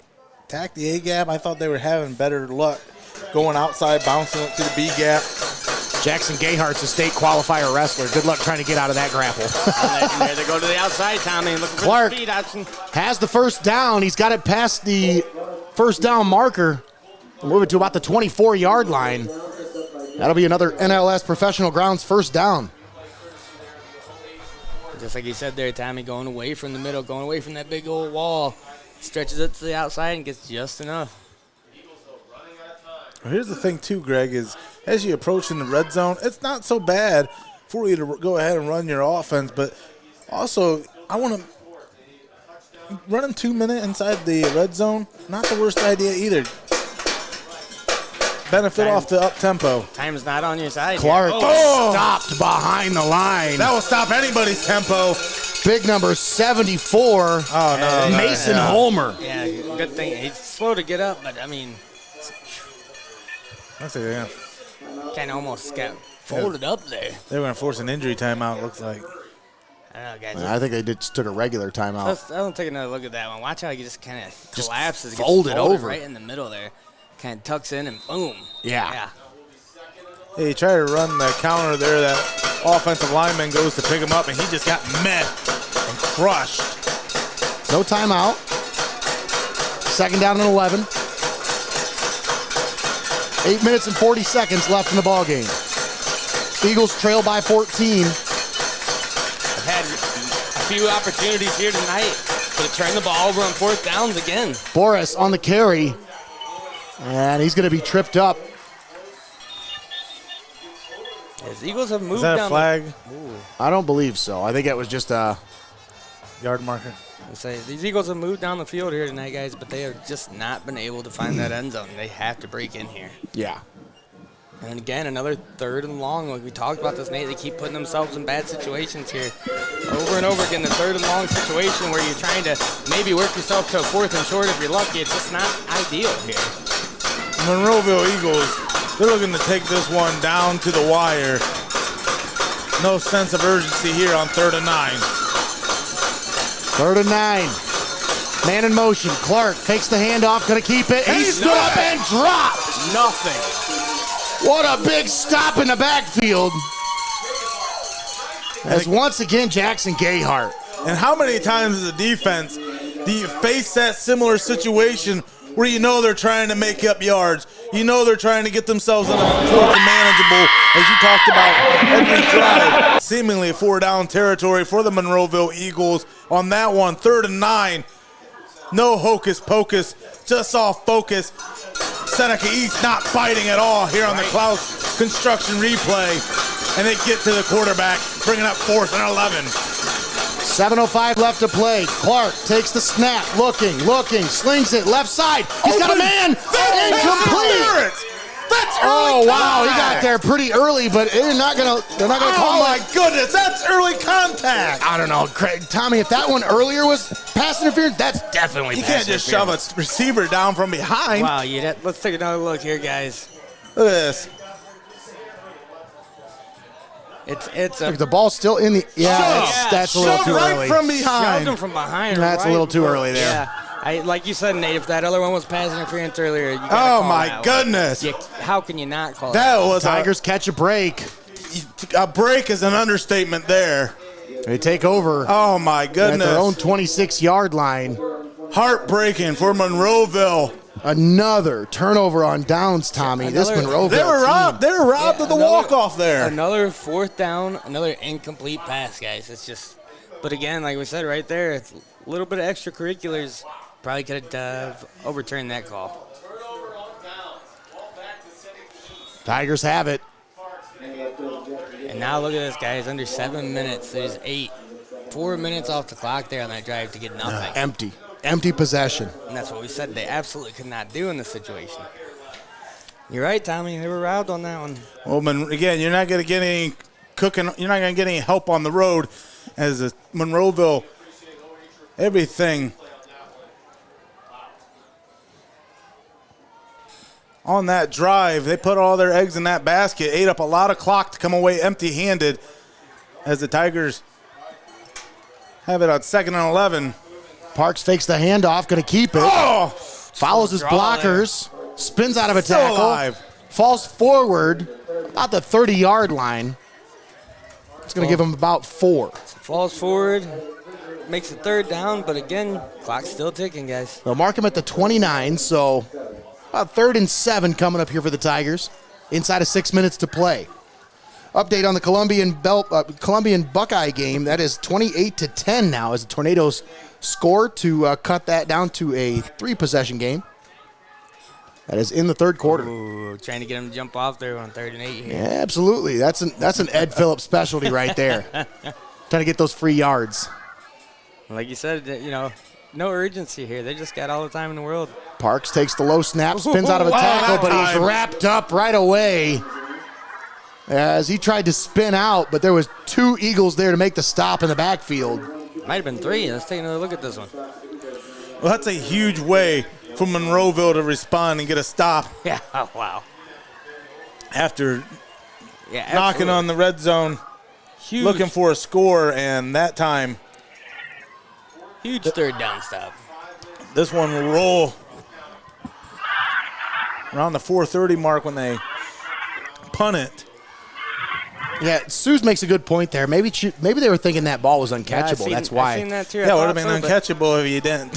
Attacked the A-gap. I thought they were having better luck going outside, bouncing it to the B-gap. Jackson Gayhart's a state qualifier wrestler. Good luck trying to get out of that grapple. And there they go to the outside, Tommy, looking for Clark the speed option. Has the first down. He's got it past the first down marker. Move it to about the 24-yard line. That'll be another NLS Professional Grounds first down. Just like you said there, Tommy, going away from the middle, going away from that big old wall. Stretches it to the outside and gets just enough. Well, here's the thing, too, Greg, is as you approach in the red zone, it's not so bad for you to go ahead and run your offense, but also I want to run 2 minutes inside the red zone. Not the worst idea either. Benefit off the up-tempo. Time's not on your side. Clark stopped behind the line. That will stop anybody's tempo. Big number 74, Mason Holmer. Yeah, good thing. He's slow to get up, but, I mean, kind of almost got folded up there. They were going to force an injury timeout, looks like. I don't know, guys. I think they just took a regular timeout. I don't take another look at that one. Watch how he just kind of collapses. Folded over. Right in the middle there. Kind of tucks in and boom. Yeah. Hey, he tried to run the counter there. That offensive lineman goes to pick him up, and he just got met and crushed. No timeout. Second down and 11. 8 minutes and 40 seconds left in the ball game. Eagles trail by 14. I've had a few opportunities here tonight to turn the ball over on 4th downs again. Boris on the carry. And he's going to be tripped up. As Eagles have moved Is that down a flag? I don't believe so. I think it was just a yard marker. I say these Eagles have moved down the field here tonight, guys, but they have just not been able to find that end zone. They have to break in here. Yeah. And again, another 3rd and long. Like we talked about this, Nate. They keep putting themselves in bad situations here. Over and over again, the 3rd and long situation where you're trying to maybe work yourself to a 4th and short if you're lucky. It's just not ideal here. Monroeville Eagles, they're looking to take this one down to the wire. No sense of urgency here on 3rd and 9. 3rd and 9. Man in motion. Clark takes the handoff, gonna keep it. He stood up and dropped. Nothing. What a big stop in the backfield. As once again, Jackson Gayhart. And how many times as a defense do you face that similar situation where you know they're trying to make up yards? You know they're trying to get themselves in a 4th and manageable, as you talked about every drive. Seemingly a 4-down territory for the Monroeville Eagles on that one. 3rd and 9. No hocus pocus, just off focus. Seneca East not fighting at all here on the CLOUSE construction replay. And they get to the quarterback, bringing up 4th and 11. 7:05 left to play. Clark takes the snap, looking, slings it left side. He's got a man. Incomplete. That's early. Oh wow, he got there pretty early, but they're not gonna call it. Oh my goodness, that's early contact. I don't know, Craig. Tommy, if that one earlier was pass interference, that's definitely You pass can't just shove a receiver down from behind. Wow, let's take another look here, guys. Look at this. It's a the ball's still in the that's a little too right early. from behind. Shoved him from behind. That's a little too early there. Yeah. Like you said, Nate, if that other one was pass interference earlier, you gotta Oh call my that goodness. one. How can you not call That that? was Tigers catch a break. A break is an understatement there. They take over. Oh my At goodness. their own 26-yard line. Heartbreaking for Monroeville. Another turnover on downs, Tommy. This Monroeville They were robbed. team. They were robbed of the walk-off there. Another 4th down, another incomplete pass, guys. It's just, but again, like we said right there, it's a little bit of extracurriculars. Probably could have overturned that call. Tigers have it. And now look at this, guys. Under 7 minutes. There's 4 minutes off the clock there on that drive to get nothing. Empty possession. And that's what we said they absolutely could not do in this situation. You're right, Tommy. They were robbed on that one. Well, again, you're not going to get any cooking. You're not going to get any help on the road as a Monroeville. Everything on that drive, they put all their eggs in that basket, ate up a lot of clock to come away empty-handed as the Tigers have it on 2nd and 11. Parks fakes the handoff, going to keep it. Oh! Follows his blockers, spins out of a Still tackle, alive. falls forward about the 30-yard line. It's going to give him about 4. Falls forward, makes it 3rd down, but again, clock's still ticking, guys. They'll mark him at the 29, so about 3rd and 7 coming up here for the Tigers. Inside of 6 minutes to play. Update on the Columbian Buckeye game. That is 28-10 now as the Tornadoes score to cut that down to a 3-possession game. That is in the 3rd quarter. Ooh, trying to get him to jump off there on 3rd and 8 here. Yeah, absolutely. That's an Ed Phillips specialty right there. Trying to get those free yards. Like you said, no urgency here. They just got all the time in the world. Parks takes the low snap, spins out of a tackle, but he's wrapped up right away as he tried to spin out, but there was 2 Eagles there to make the stop in the backfield. Might have been 3. Let's take another look at this one. Well, that's a huge way for Monroeville to respond and get a stop. Yeah, wow. After Yeah, knocking on the red zone, huge, looking for a score, and that time huge 3rd down stop. this one will roll around the 4:30 mark when they punt it. Yeah, Suze makes a good point there. Maybe they were thinking that ball was uncatchable. That's why. I've seen that too. Yeah, it would have been uncatchable if you didn't.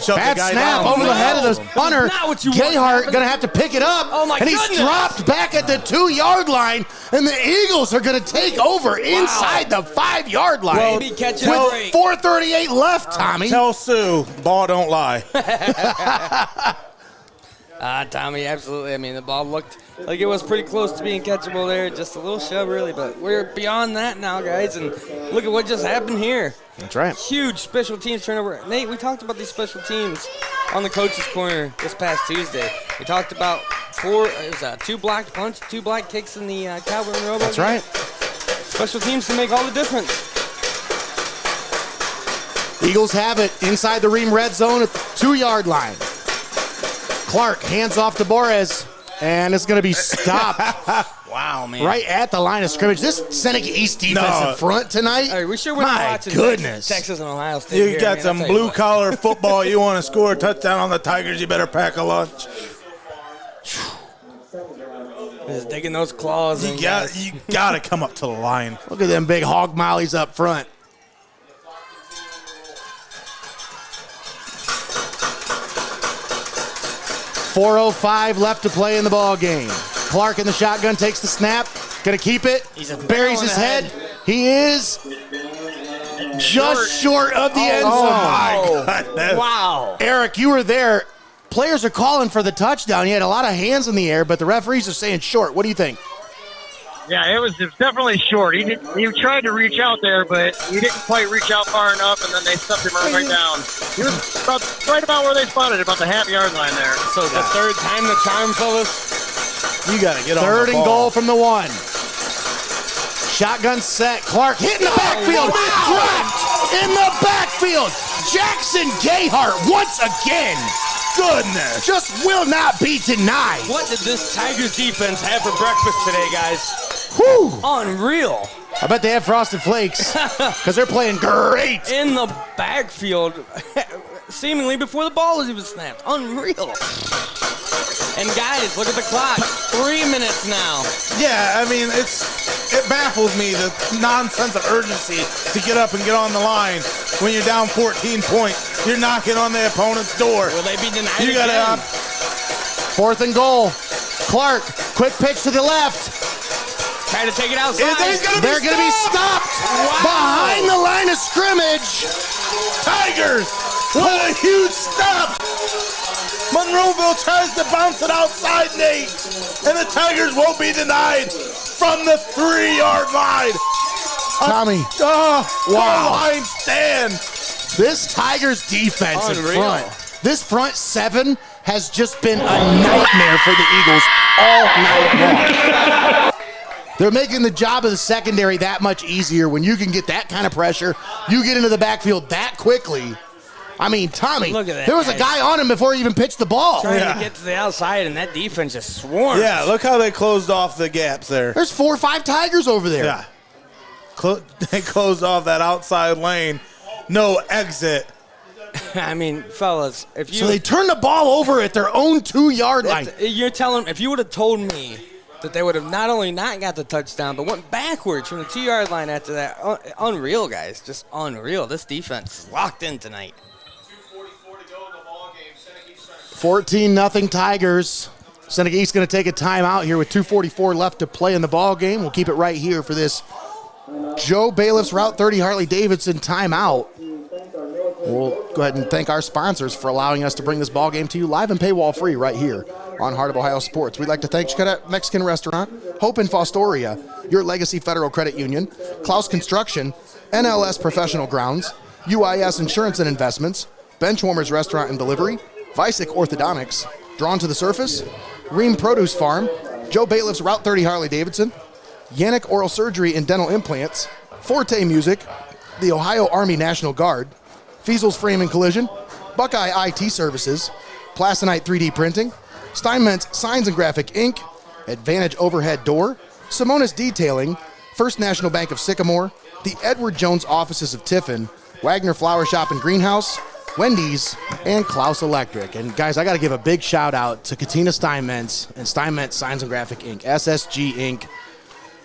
Shut Bad the guy snap down. over the head of the punter. Not what you want to Gayhart happen. going to have to pick it up. Oh, my and he's goodness. dropped back at the 2-yard line, and the Eagles are going to take over inside the 5-yard line. Well, maybe catching a break. 4:38 left, Tommy. Tell Sue, ball don't lie. Tommy, absolutely. I mean, the ball looked like it was pretty close to being catchable there. Just a little shove, really. But we're beyond that now, guys. And look at what just happened here. That's right. Huge special teams turnover. Nate, we talked about these special teams on the Coach's Corner this past Tuesday. We talked about 2 blocked punts, 2 blocked kicks in the Calvert Monroeville. That's right. Special teams can make all the difference. Eagles have it inside the RIEHM red zone at the 2-yard line. Clark hands off to Borres, and it's going to be stopped. Wow, man. Right at the line of scrimmage. This Seneca East defense in front tonight. All right, we sure wouldn't My watch goodness. Texas and Ohio State. You here, got man, some I'll tell you what. blue-collar football. You want to score a touchdown on the Tigers, you better pack a lunch. Just digging those claws in. You got to come up to the line. Look at them big hog mollies up front. .405 left to play in the ball game. Clark in the shotgun takes the snap. Gonna keep it. Buries his head. He is just short of the end zone. Oh, my goodness. Wow. Eric, you were there. Players are calling for the touchdown. He had a lot of hands in the air, but the referees are saying short. What do you think? Yeah, it was definitely short. He tried to reach out there, but he didn't quite reach out far enough, and then they stuffed him right down. He was right about where they spotted it, about the half-yard line there. So it's the third time the charm, fellas. You got to get on the ball. Third and goal from the 1. Shotgun set. Clark hit in the backfield. Dropped in the backfield. Jackson Gayhart once again. Goodness. Just will not be denied. What did this Tigers defense have for breakfast today, guys? Whew. Unreal. I bet they have Frosted Flakes because they're playing great. In the backfield, seemingly before the ball was even snapped. Unreal. And guys, look at the clock. 3 minutes now. Yeah, I mean, it baffles me, the nonsense of urgency to get up and get on the line when you're down 14 points. You're knocking on the opponent's door. Will they be denied You again? got to 4th and goal. Clark, quick pitch to the left. Try to take it outside. They're going to be stopped behind the line of scrimmage. Tigers, what a huge stop. Monroeville tries to bounce it outside, Nate, and the Tigers won't be denied from the 3-yard line. Tommy. Wow. Line stand. This Tigers defense in Unreal. front. This front 7 has just been a nightmare for the Eagles all night long. They're making the job of the secondary that much easier when you can get that kind of pressure. You get into the backfield that quickly. I mean, Tommy, Look at that, there was a guy on him before he even pitched the ball. Trying to get to the outside, and that defense just swarms. Yeah, look how they closed off the gaps there. There's 4 or 5 Tigers over there. Yeah. They closed off that outside lane. No exit. I mean, fellas, if you... So they turned the ball over at their own 2-yard line. You're telling... If you would have told me that they would have not only not got the touchdown, but went backwards from the 2-yard line after that. Unreal, guys. Just unreal. This defense is locked in tonight. 14-0 Tigers. Seneca East going to take a timeout here with 2:44 left to play in the ball game. We'll keep it right here for this Joe Bailiff's Route 30 Harley-Davidson timeout. We'll go ahead and thank our sponsors for allowing us to bring this ball game to you live and paywall free right here on Heart of Ohio Sports. We'd like to thank XCARET Mexican Restaurant, Hope in Fostoria, Your Legacy Federal Credit Union, CLOUSE Construction, NLS Professional Grounds, UIS Insurance and Investments, Benchwarmers Restaurant and Delivery, VICEK Orthodontics, Drawn to the Surface, RIEHM Produce Farm, Joe Bailiff's Route 30 Harley-Davidson, YANICH Oral Surgery and Dental Implants, Forte Music, the Ohio Army National Guard, FEASEL'S Frame and Collision, BUCKEYE IT Services, PLASONITE 3D Printing, STEINMETZ Signs and Graphic Inc., Advantage Overhead Door, Simonis Detailing, First National Bank of Sycamore, the Edward Jones Offices of Tiffin, Wagner Flower Shop and Greenhouse, Wendy's, and CLOUSE Electric. And guys, I got to give a big shout out to Katina Steinmetz and STEINMETZ Signs and Graphic Inc., SSG Inc.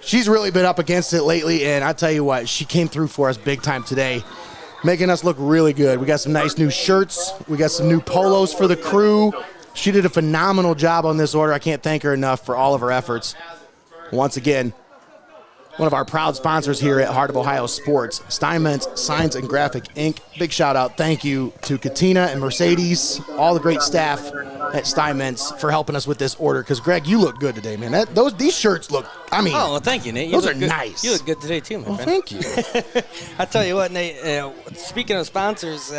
She's really been up against it lately, and I tell you what, she came through for us big time today, making us look really good. We got some nice new shirts. We got some new polos for the crew. She did a phenomenal job on this order. I can't thank her enough for all of her efforts. Once again, one of our proud sponsors here at Heart of Ohio Sports, STEINMETZ Signs and Graphic Inc. Big shout out, thank you to Katina and Mercedes, all the great staff at STEINMETZ for helping us with this order. Because Greg, you look good today, man. These shirts look, I mean, oh, well, thank you, Nate. Those are good. nice. You look good today too, my friend. Thank you. I tell you what, Nate. Speaking of sponsors,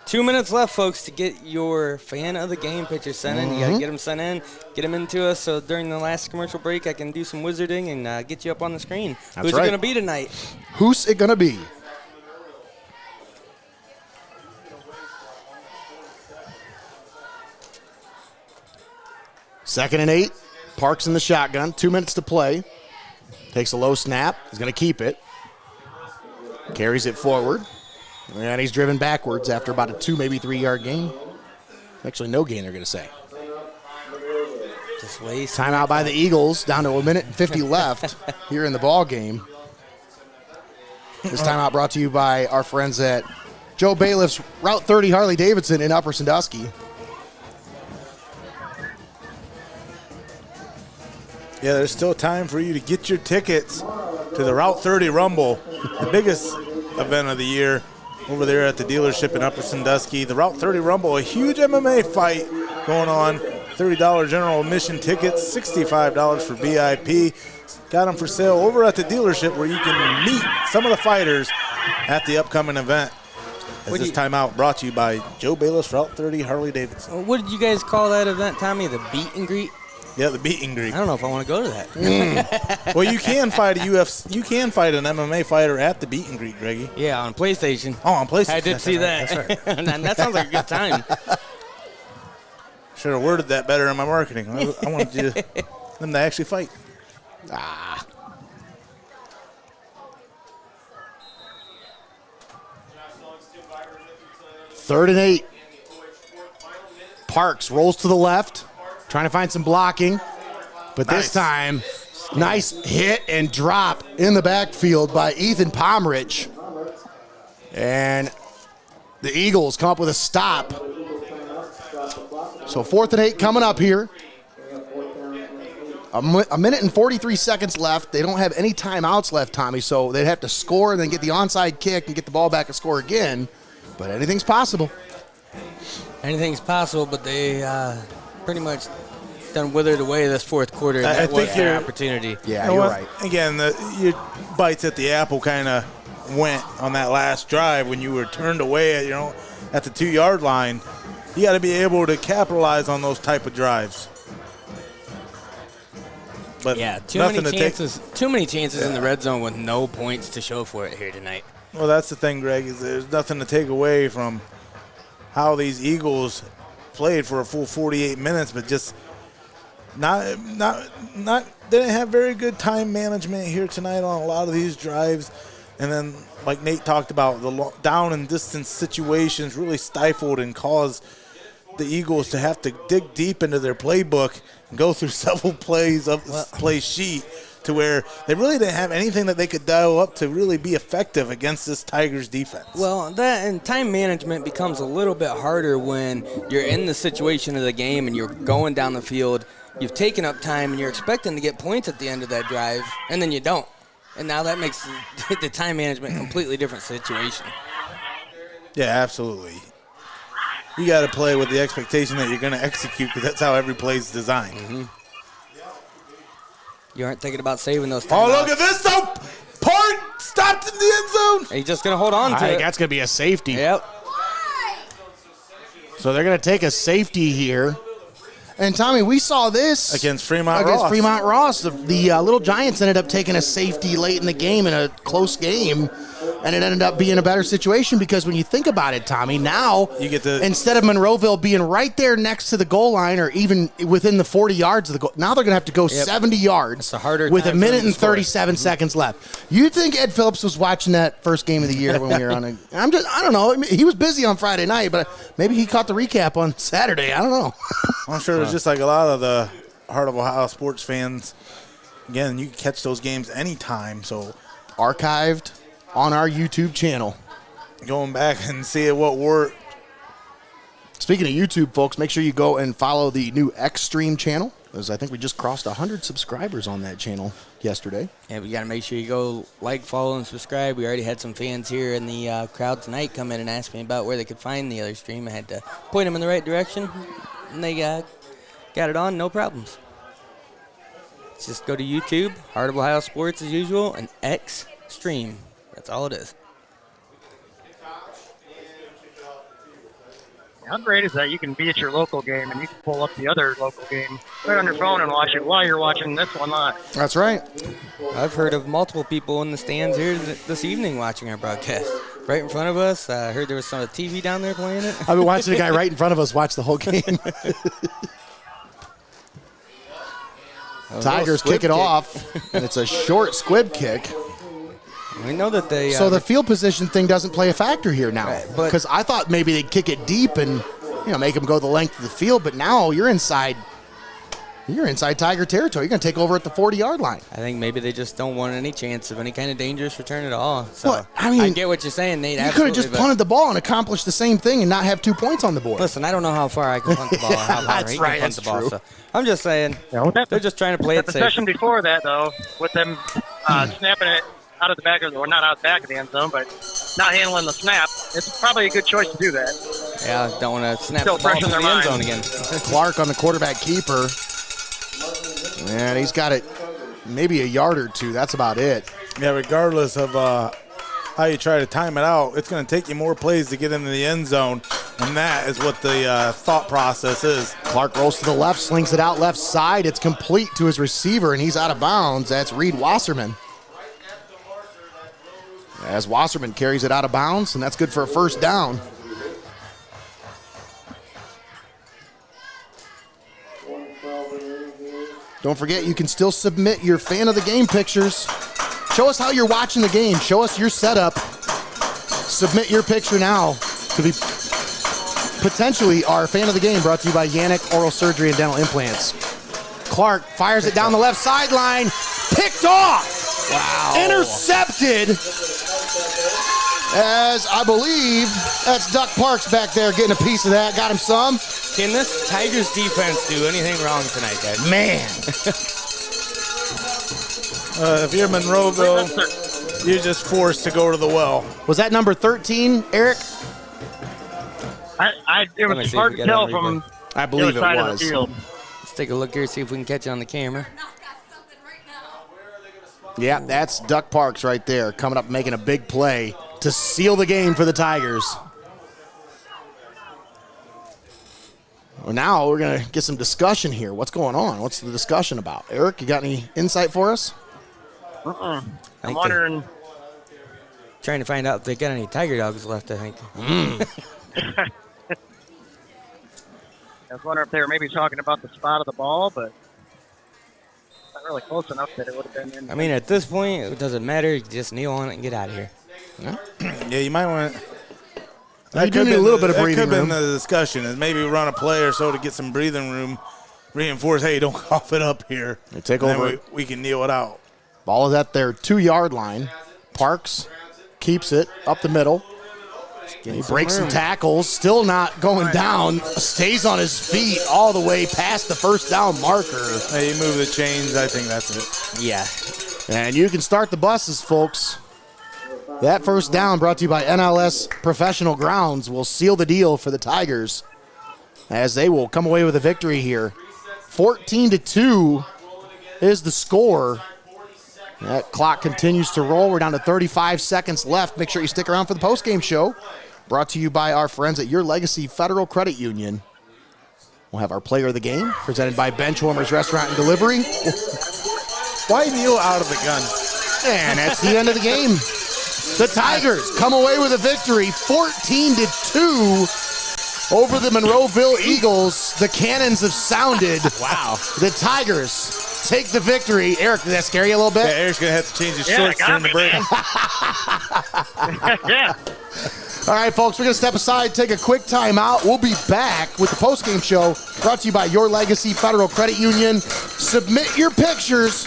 2 minutes left, folks, to get your fan of the game pictures sent in. You got to get them sent in, get them into us, so during the last commercial break, I can do some wizarding and get you up on the screen. Who's it going to be tonight? Who's it going to be? Second and 8. Parks in the shotgun. 2 minutes to play. Takes a low snap. He's going to keep it. Carries it forward. And he's driven backwards after about a 2, maybe 3 yard gain. Actually, no gain, they're going to say. Just waste. Timeout by the Eagles. Down to 1 minute and 50 left here in the ball game. This timeout brought to you by our friends at Joe Bayliff's Route 30 Harley-Davidson in Upper Sandusky. Yeah, there's still time for you to get your tickets to the Route 30 Rumble, the biggest event of the year over there at the dealership in Upper Sandusky. The Route 30 Rumble, a huge MMA fight going on. $30 general admission tickets, $65 for VIP. Got them for sale over at the dealership where you can meet some of the fighters at the upcoming event. This timeout brought to you by Joe Bayless, Route 30 Harley-Davidson. What did you guys call that event, Tommy? The beat and greet? Yeah, the beat and greet. I don't know if I want to go to that. Well, you can fight You can fight an MMA fighter at the beat and greet, Greggy. Yeah, on PlayStation. Oh, on PlayStation. I did see that. That's right. And that sounds like a good time. Should have worded that better in my marketing. I wanted them to actually fight. Third and 8. Parks rolls to the left, trying to find some blocking. But this time, nice hit and drop in the backfield by Ethan Pomerich. And the Eagles come up with a stop. So 4th and 8 coming up here. A minute and 43 seconds left. They don't have any timeouts left, Tommy, so they'd have to score and then get the onside kick and get the ball back and score again. But anything's possible. Anything's possible, but they pretty much done withered away this fourth quarter. And I think your opportunity. Yeah, you're right. Again, your bites at the apple kind of went on that last drive when you were turned away at the 2 yard line. You got to be able to capitalize on those type of drives. But yeah, too many chances in the red zone with no points to show for it here tonight. Well, that's the thing, Greg, is there's nothing to take away from how these Eagles played for a full 48 minutes, but just not didn't have very good time management here tonight on a lot of these drives. And then, like Nate talked about, the down and distance situations really stifled and caused the Eagles to have to dig deep into their playbook and go through several plays of the play sheet to where they really didn't have anything that they could dial up to really be effective against this Tigers defense. Well, that and time management becomes a little bit harder when you're in the situation of the game and you're going down the field. You've taken up time and you're expecting to get points at the end of that drive, and then you don't. And now that makes the time management a completely different situation. Yeah, absolutely. You got to play with the expectation that you're going to execute because that's how every play is designed. Mm-hmm. You aren't thinking about saving those timeouts. Oh, look at this, though. Part stopped in the end zone. Are you just going to hold on to it? I think that's going to be a safety. Yep. So they're going to take a safety here. And, Tommy, we saw this against Fremont Ross. The Little Giants ended up taking a safety late in the game in a close game, and it ended up being a better situation because when you think about it, Tommy, now you get instead of Monroeville being right there next to the goal line or even within the 40 yards of the goal, now they're going to have to go 70 yards with a minute and 37 seconds left. You think Ed Phillips was watching that first game of the year when we were on a – I don't know. I mean, he was busy on Friday night, but maybe he caught the recap on Saturday. I don't know. I'm sure it's just like a lot of the Heart of Ohio sports fans. Again, you can catch those games anytime. So archived on our YouTube channel. Going back and see what worked. Speaking of YouTube, folks, make sure you go and follow the new Xstream channel, because I think we just crossed 100 subscribers on that channel yesterday. Yeah, we got to make sure you go like, follow, and subscribe. We already had some fans here in the crowd tonight come in and ask me about where they could find the other stream. I had to point them in the right direction, and they got it on, no problems. Just go to YouTube, Heart of Ohio Sports as usual, and Xstream. That's all it is. How great is that? You can be at your local game and you can pull up the other local game right on your phone and watch it while you're watching this one live. That's right. I've heard of multiple people in the stands here this evening watching our broadcast. Right in front of us. I heard there was some TV down there playing it. I've been watching a guy right in front of us watch the whole game. Tigers kick it off, and it's a short squib kick. We know that they. So the field position thing doesn't play a factor here now, because I thought maybe they'd kick it deep and make them go the length of the field. But now you're inside Tiger territory. You're going to take over at the 40-yard line. I think maybe they just don't want any chance of any kind of dangerous return at all. So well, I mean, I get what you're saying, Nate. You could have just punted the ball and accomplished the same thing and not have 2 points on the board. Listen, I don't know how far I can punt the ball or how far he can punt the ball. So I'm just saying, they're just trying to play it the safe. session before that, though, with them snapping it out of the back or not out the back of the end zone, but not handling the snap, it's probably a good choice to do that. Yeah, don't want to snap Still the ball fresh to in the their end zone mind. again. Clark on the quarterback keeper. And he's got it maybe a yard or two. That's about it. Yeah, regardless of how you try to time it out, it's going to take you more plays to get into the end zone, and that is what the thought process is. Clark rolls to the left, slings it out left side. It's complete to his receiver, and he's out of bounds. That's Reed Wasserman. As Wasserman carries it out of bounds, and that's good for a first down. Don't forget, you can still submit your fan of the game pictures. Show us how you're watching the game. Show us your setup. Submit your picture now to be potentially our fan of the game, brought to you by YANICH Oral Surgery and Dental Implants. Clark fires it down the left sideline. Picked off. Wow. Intercepted. As I believe that's Duck Parks back there getting a piece of that. Got him some. Can this Tigers defense do anything wrong tonight, guys? Man. If you're Monroeville, you're just forced to go to the well. Was that number 13, Eric? It was hard to tell from I believe the other it side was. of the field. Let's take a look here, see if we can catch it on the camera. Yeah, that's Duck Parks right there, coming up making a big play to seal the game for the Tigers. Well, now we're going to get some discussion here. What's going on? What's the discussion about? Eric, you got any insight for us? I'm wondering. Trying to find out if they got any Tiger dogs left, I think. I was wondering if they were maybe talking about the spot of the ball, but it's not really close enough that it would have been in. I mean, at this point, it doesn't matter. You can just kneel on it and get out of here. Yeah, you might want. You do need a little bit of breathing room. That could have room. been the discussion, is maybe run a play or so to get some breathing room. Reinforce, hey, don't cough it up here. They take And then over. we can kneel it out. Ball is at their 2-yard line. Parks keeps it up the middle. He breaks some tackles, still not going down. Stays on his feet all the way past the first down marker. Hey, you move the chains, I think that's it. Yeah. And you can start the buses, folks. That first down, brought to you by NLS Professional Grounds, will seal the deal for the Tigers as they will come away with a victory here. 14-2 is the score. That clock continues to roll. We're down to 35 seconds left. Make sure you stick around for the postgame show, brought to you by our friends at Your Legacy Federal Credit Union. We'll have our player of the game, presented by Benchwarmers Restaurant and Delivery. Why kneel out of the gun? And that's the end of the game. The Tigers come away with a victory, 14-2 over the Monroeville Eagles. The cannons have sounded. Wow. The Tigers take the victory. Eric, did that scare you a little bit? Yeah, Eric's going to have to change his shorts during the break. Yeah. All right, folks, we're going to step aside, take a quick timeout. We'll be back with the postgame show, brought to you by Your Legacy Federal Credit Union. Submit your pictures.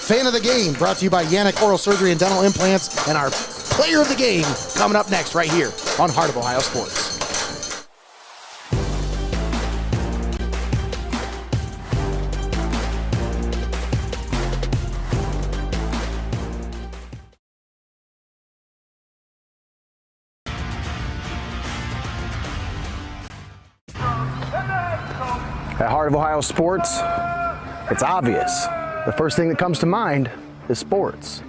Fan of the game, brought to you by YANICH Oral Surgery and Dental Implants, and our player of the game coming up next right here on Heart of Ohio Sports. At Heart of Ohio Sports, it's obvious. The first thing that comes to mind is sports.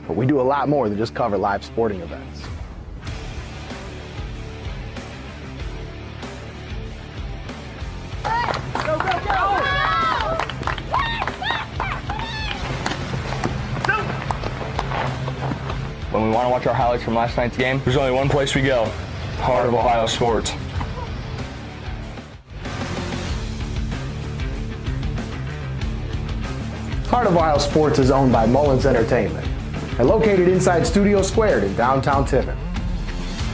But we do a lot more than just cover live sporting events. we want to watch our highlights from last night's game, there's only one place we go: Heart of Ohio Sports. Heart of Ohio Sports is owned by Mullins Entertainment and located inside Studio Squared in downtown Tiffin.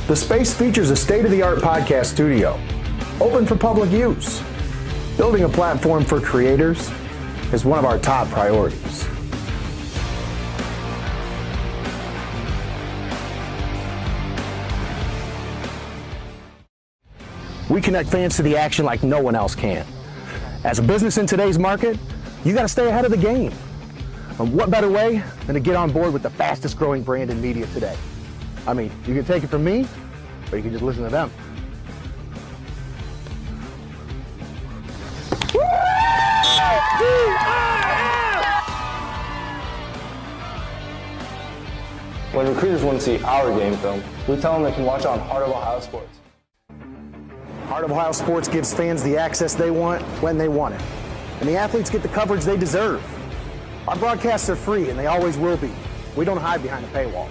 The space features a state-of-the-art podcast studio, open for public use. Building a platform for creators is one of our top priorities. We connect fans to the action like no one else can. As a business in today's market, you got to stay ahead of the game. And what better way than to get on board with the fastest growing brand in media today? I mean, you can take it from me, or you can just listen to them. When recruiters want to see our game film, we tell them they can watch it on Heart of Ohio Sports. Heart of Ohio Sports gives fans the access they want when they want it. And the athletes get the coverage they deserve. Our broadcasts are free, and they always will be. We don't hide behind a paywall.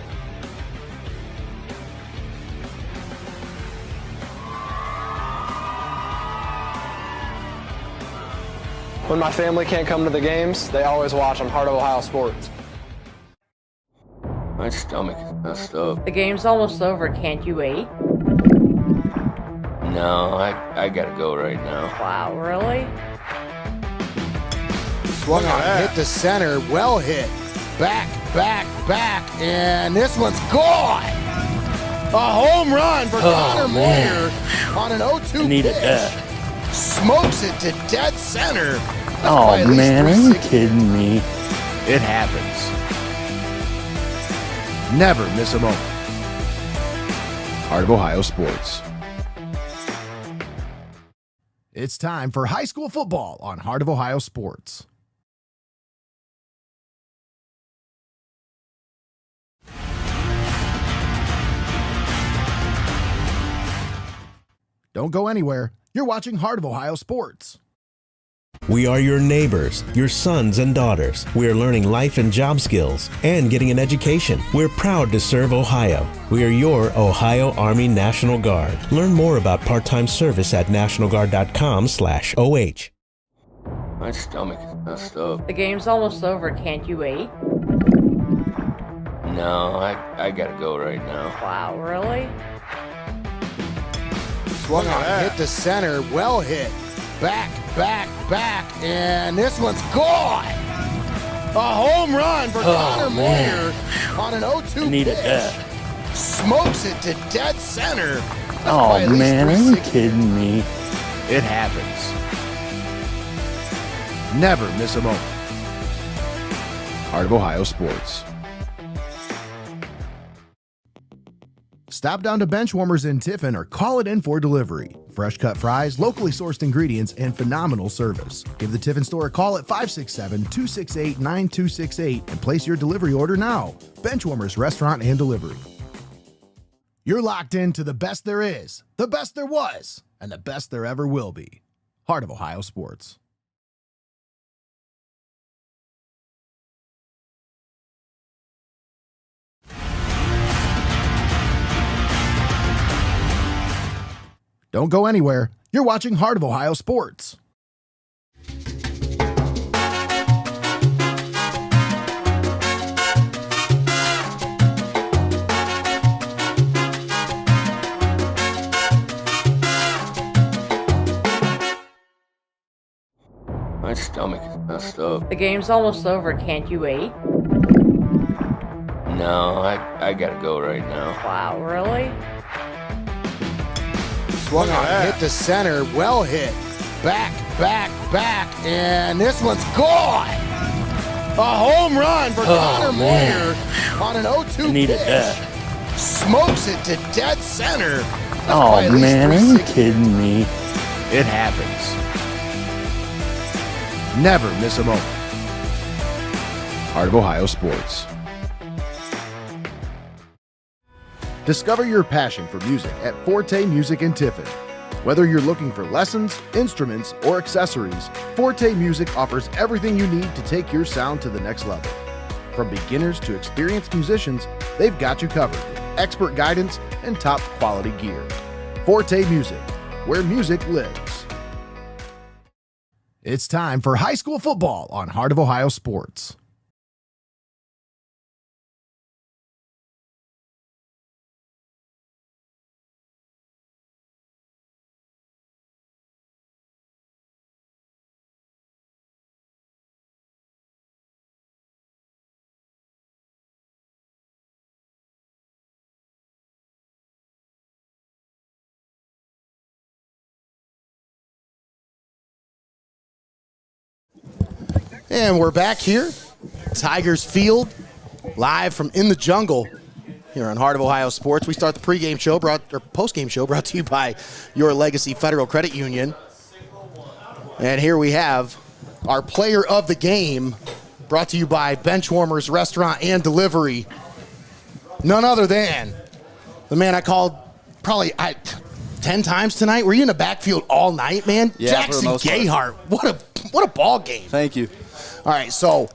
When my family can't come to the games, they always watch on Heart of Ohio Sports. My stomach is messed up. The game's almost over. Can't you wait? No, I gotta go right now. Wow, really? Swung on, hit to center, well hit. Back, and this one's gone. A home run for Connor Moyer on an 0-2 Needed pitch. that. Smokes it to dead center. That's Oh probably at least man, are you 360. kidding me? It happens. Never miss a moment. Heart of Ohio Sports. It's time for high school football on Heart of Ohio Sports. Don't go anywhere. You're watching Heart of Ohio Sports. We are your neighbors, your sons and daughters. We are learning life and job skills and getting an education. We're proud to serve Ohio. We are your Ohio Army National Guard. Learn more about part-time service at nationalguard.com/OH. My stomach is messed up. The game's almost over. Can't you wait? No, I gotta go right now. Wow, really? Swung on, hit to center, well hit. Back, and this one's gone. A home run for Connor Moyer on an 0-2 Needed pitch. that. Smokes it to dead center. That's Oh probably at least man, are you 360. kidding me? It happens. Never miss a moment. Heart of Ohio Sports. Stop down to Benchwarmers in Tiffin or call it in for delivery. Fresh cut fries, locally sourced ingredients, and phenomenal service. Give the Tiffin store a call at 567-268-9268 and place your delivery order now. Benchwarmers Restaurant and Delivery. You're locked into the best there is, the best there was, and the best there ever will be. Heart of Ohio Sports. Don't go anywhere. You're watching Heart of Ohio Sports. My stomach is messed up. The game's almost over. Can't you wait? No, I gotta go right now. Wow, really? Swung on, hit to center, well hit. Back, and this one's gone. A home run for Connor Moyer on an 0-2 Needed pitch. that. Smokes it to dead center. That's Oh probably at least man, are you 360. kidding me? It happens. Never miss a moment. Heart of Ohio Sports. Discover your passion for music at Forte Music in Tiffin. Whether you're looking for lessons, instruments, or accessories, Forte Music offers everything you need to take your sound to the next level. From beginners to experienced musicians, they've got you covered with expert guidance and top quality gear. Forte Music, where music lives. It's time for high school football on Heart of Ohio Sports. And we're back here, Tigers Field, live from In the Jungle here on Heart of Ohio Sports. We start the pregame show, postgame show brought to you by Your Legacy Federal Credit Union. And here we have our player of the game, brought to you by Benchwarmers Restaurant and Delivery. None other than the man I called probably 10 times tonight. Were you in the backfield all night, man? Yeah, Jackson Gayhart, what a ball game. Thank you. All right, so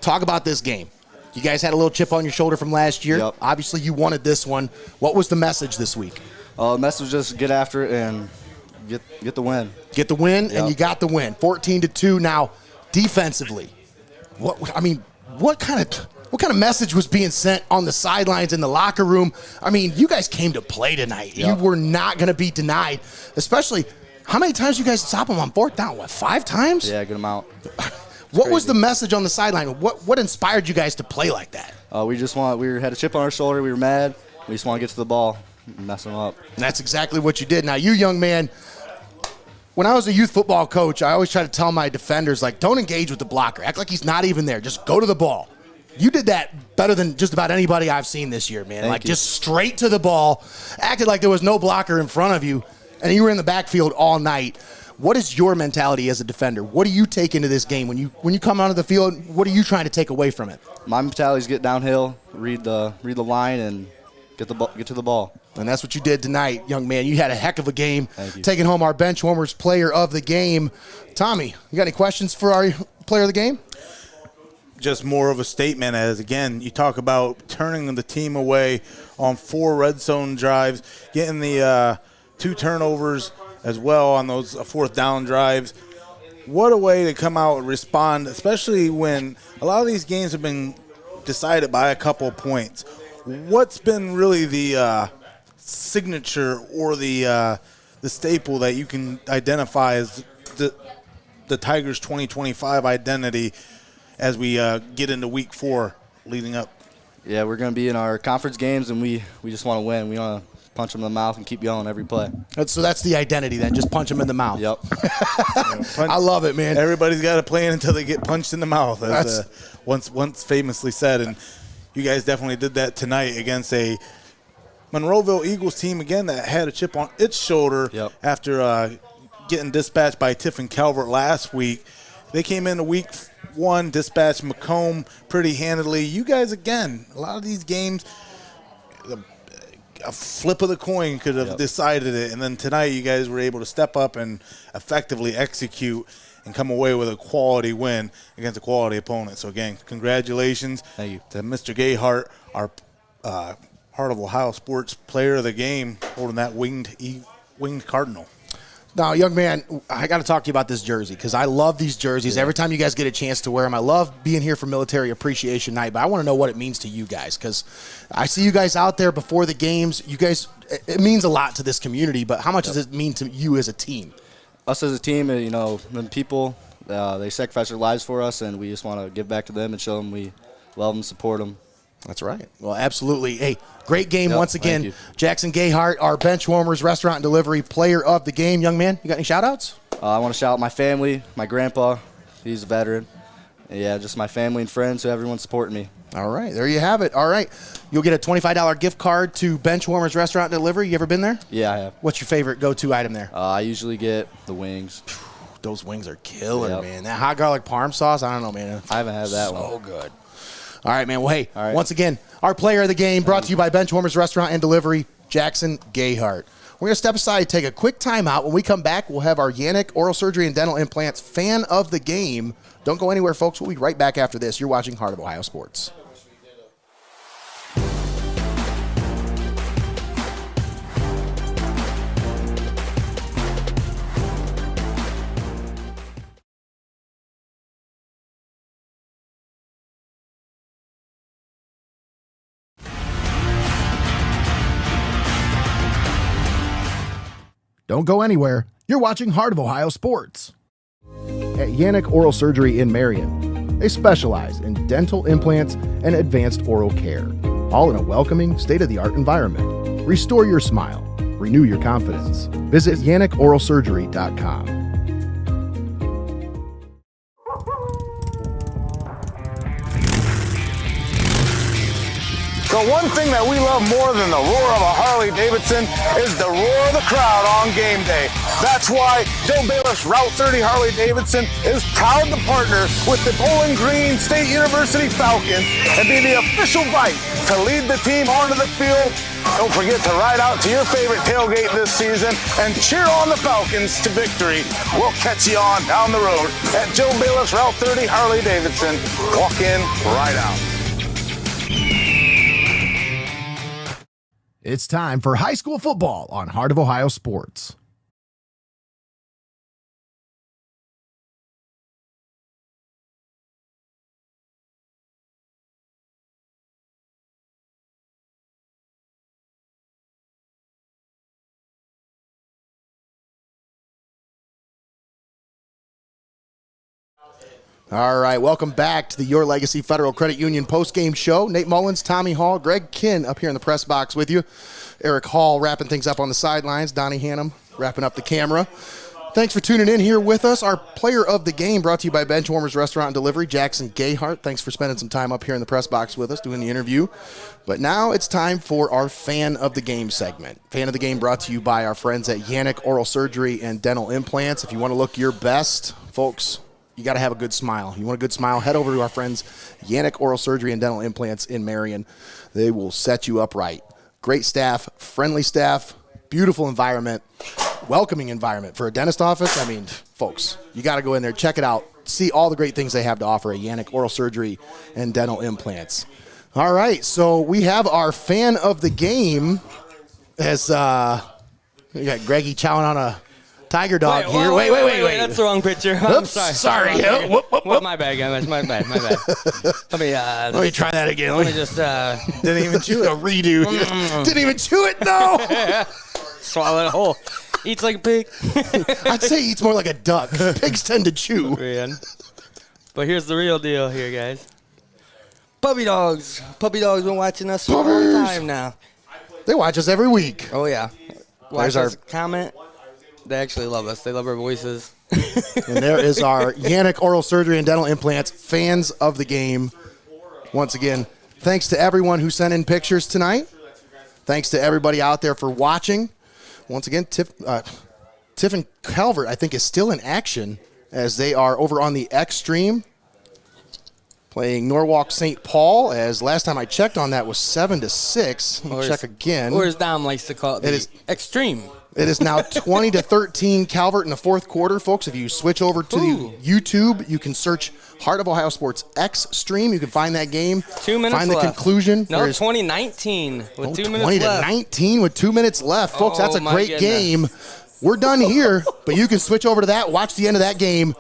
talk about this game. You guys had a little chip on your shoulder from last year. Yep. Obviously, you wanted this one. What was the message this week? The message was just get after it and get the win. Get the win, Yep. and you got the win. 14-2. Now, defensively, what kind of message was being sent on the sidelines in the locker room? I mean, you guys came to play tonight. Yep. You were not going to be denied, especially how many times you guys stop them on fourth down? What, 5 times? Yeah, good amount. What was the message on the sideline? What inspired you guys to play like that? We had a chip on our shoulder. We were mad. We just want to get to the ball and mess them up. And that's exactly what you did. Now, you young man, when I was a youth football coach, I always try to tell my defenders, like, don't engage with the blocker. Act like he's not even there. Just go to the ball. You did that better than just about anybody I've seen this year, man. Thank you. Just straight to the ball, acted like there was no blocker in front of you, and you were in the backfield all night. What is your mentality as a defender? What do you take into this game when you come onto the field? What are you trying to take away from it? My mentality is get downhill, read the line, and get to the ball. And that's what you did tonight, young man. You had a heck of a game. Thank you. Taking home our Benchwarmers player of the game. Tommy, you got any questions for our player of the game? Just more of a statement as, again, you talk about turning the team away on 4 red zone drives, getting the 2 turnovers as well on those 4th down drives. What a way to come out and respond, especially when a lot of these games have been decided by a couple of points. What's been really the signature or the staple that you can identify as the Tigers 2025 identity as we get into week 4 leading up? Yeah, we're going to be in our conference games, and we just want to win. We want to punch them in the mouth and keep going every play. So that's the identity then, just punch them in the mouth. Yep. I love it, man. Everybody's got a plan until they get punched in the mouth, as once famously said. And you guys definitely did that tonight against a Monroeville Eagles team, again, that had a chip on its shoulder after getting dispatched by Tiffin Calvert last week. They came into week 1, dispatched Macomb pretty handily. You guys, again, a lot of these games, a flip of the coin could have decided it. And then tonight you guys were able to step up and effectively execute and come away with a quality win against a quality opponent. So, again, congratulations to Mr. Gayhart, our Heart of Ohio Sports player of the game, holding that winged cardinal. Now, young man, I got to talk to you about this jersey because I love these jerseys. Every time you guys get a chance to wear them, I love being here for Military Appreciation Night, but I want to know what it means to you guys because I see you guys out there before the games. You guys, it means a lot to this community, but how much does it mean to you as a team? Us as a team, the people, they sacrifice their lives for us, and we just want to give back to them and show them we love them, support them. That's right. Well, absolutely. Hey, great game once again. Jackson Gayhart, our Benchwarmers Restaurant and Delivery player of the game. Young man, you got any shout-outs? I want to shout out my family, my grandpa. He's a veteran. Yeah, just my family and friends, so everyone's supporting me. All right, there you have it. All right. You'll get a $25 gift card to Benchwarmers Restaurant and Delivery. You ever been there? Yeah, I have. What's your favorite go-to item there? I usually get the wings. Those wings are killer, man. That hot garlic parm sauce, I don't know, man. I haven't had that one. So good. All right, man. Well, hey, once again, our player of the game brought to you by Benchwarmers Restaurant and Delivery, Jackson Gayhart. We're going to step aside, take a quick timeout. When we come back, we'll have our YANICH Oral Surgery and Dental Implants fan of the game. Don't go anywhere, folks. We'll be right back after this. You're watching Heart of Ohio Sports. Don't go anywhere. You're watching Heart of Ohio Sports. At YANICH Oral Surgery in Marion, they specialize in dental implants and advanced oral care, all in a welcoming, state-of-the-art environment. Restore your smile. Renew your confidence. Visit YANICHOralSurgery.com. The one thing that we love more than the roar of a Harley-Davidson is the roar of the crowd on game day. That's why Joe Bailiff's Route 30 Harley-Davidson is proud to partner with the Bowling Green State University Falcons and be the official bike to lead the team onto the field. Don't forget to ride out to your favorite tailgate this season and cheer on the Falcons to victory. We'll catch you on down the road at Joe Bailiff's Route 30 Harley-Davidson. Walk in, ride out. It's time for high school football on Heart of Ohio Sports. All right, welcome back to the Your Legacy Federal Credit Union post-game show. Nate Mullins, Tommy Hall, Greg Kinn up here in the press box with you. Eric Hall wrapping things up on the sidelines. Donnie Hannam wrapping up the camera. Thanks for tuning in here with us. Our player of the game brought to you by Benchwarmers Restaurant and Delivery, Jackson Gayhart. Thanks for spending some time up here in the press box with us doing the interview. But now it's time for our Fan of the Game segment. Fan of the Game brought to you by our friends at YANICH Oral Surgery and Dental Implants. If you want to look your best, folks, you got to have a good smile. You want a good smile, head over to our friends, YANICH Oral Surgery and Dental Implants in Marion. They will set you up right. Great staff, friendly staff, beautiful environment, welcoming environment. For a dentist office, I mean, folks, you got to go in there, check it out, see all the great things they have to offer at YANICH Oral Surgery and Dental Implants. All right, so we have our Fan of the Game as we got Greggy chowing on a tiger dog here. Wait. That's the wrong picture. I'm sorry. Whoop. My bad, guys. My bad. Let me try that again. Let me just didn't even chew it. A redo. Didn't even chew it. No. Swallow it whole. Eats like a pig. I'd say he eats more like a duck. Pigs tend to chew. Man. But here's the real deal here, guys. Puppy dogs. Puppy dogs been watching us for a long time now. They watch us every week. Oh yeah. Watch us, comment. They actually love us. They love our voices. And there is our YANICH Oral Surgery and Dental Implants Fans of the Game. Once again, thanks to everyone who sent in pictures tonight. Thanks to everybody out there for watching. Once again, Tiffin Calvert, I think, is still in action as they are over on the X Stream playing Norwalk St. Paul, as last time I checked on that was 7-6. Let me check again. Or as Dom likes to call it, the Extreme. It is now 20-13 Calvert in the fourth quarter, folks. If you switch over to the YouTube, you can search Heart of Ohio Sports X Stream. You can find that game. 2 minutes find left. The conclusion. No, 2019 with 2 minutes left. 20-19 with 2 minutes left, folks. That's a great game. We're done here, but you can switch over to that. Watch the end of that game.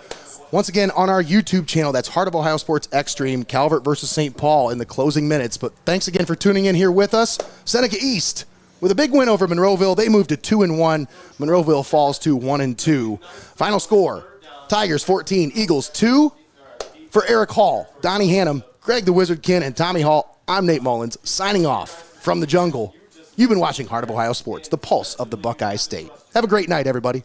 Once again, on our YouTube channel, that's Heart of Ohio Sports X Stream, Calvert versus St. Paul in the closing minutes. But thanks again for tuning in here with us. Seneca East, with a big win over Monroeville, they moved to 2-1. Monroeville falls to 1-2. Final score, Tigers 14, Eagles 2. For Eric Hall, Donnie Hannam, Greg the Wizard Kinn, and Tommy Hall, I'm Nate Mullins, signing off from the jungle. You've been watching Heart of Ohio Sports, the pulse of the Buckeye State. Have a great night, everybody.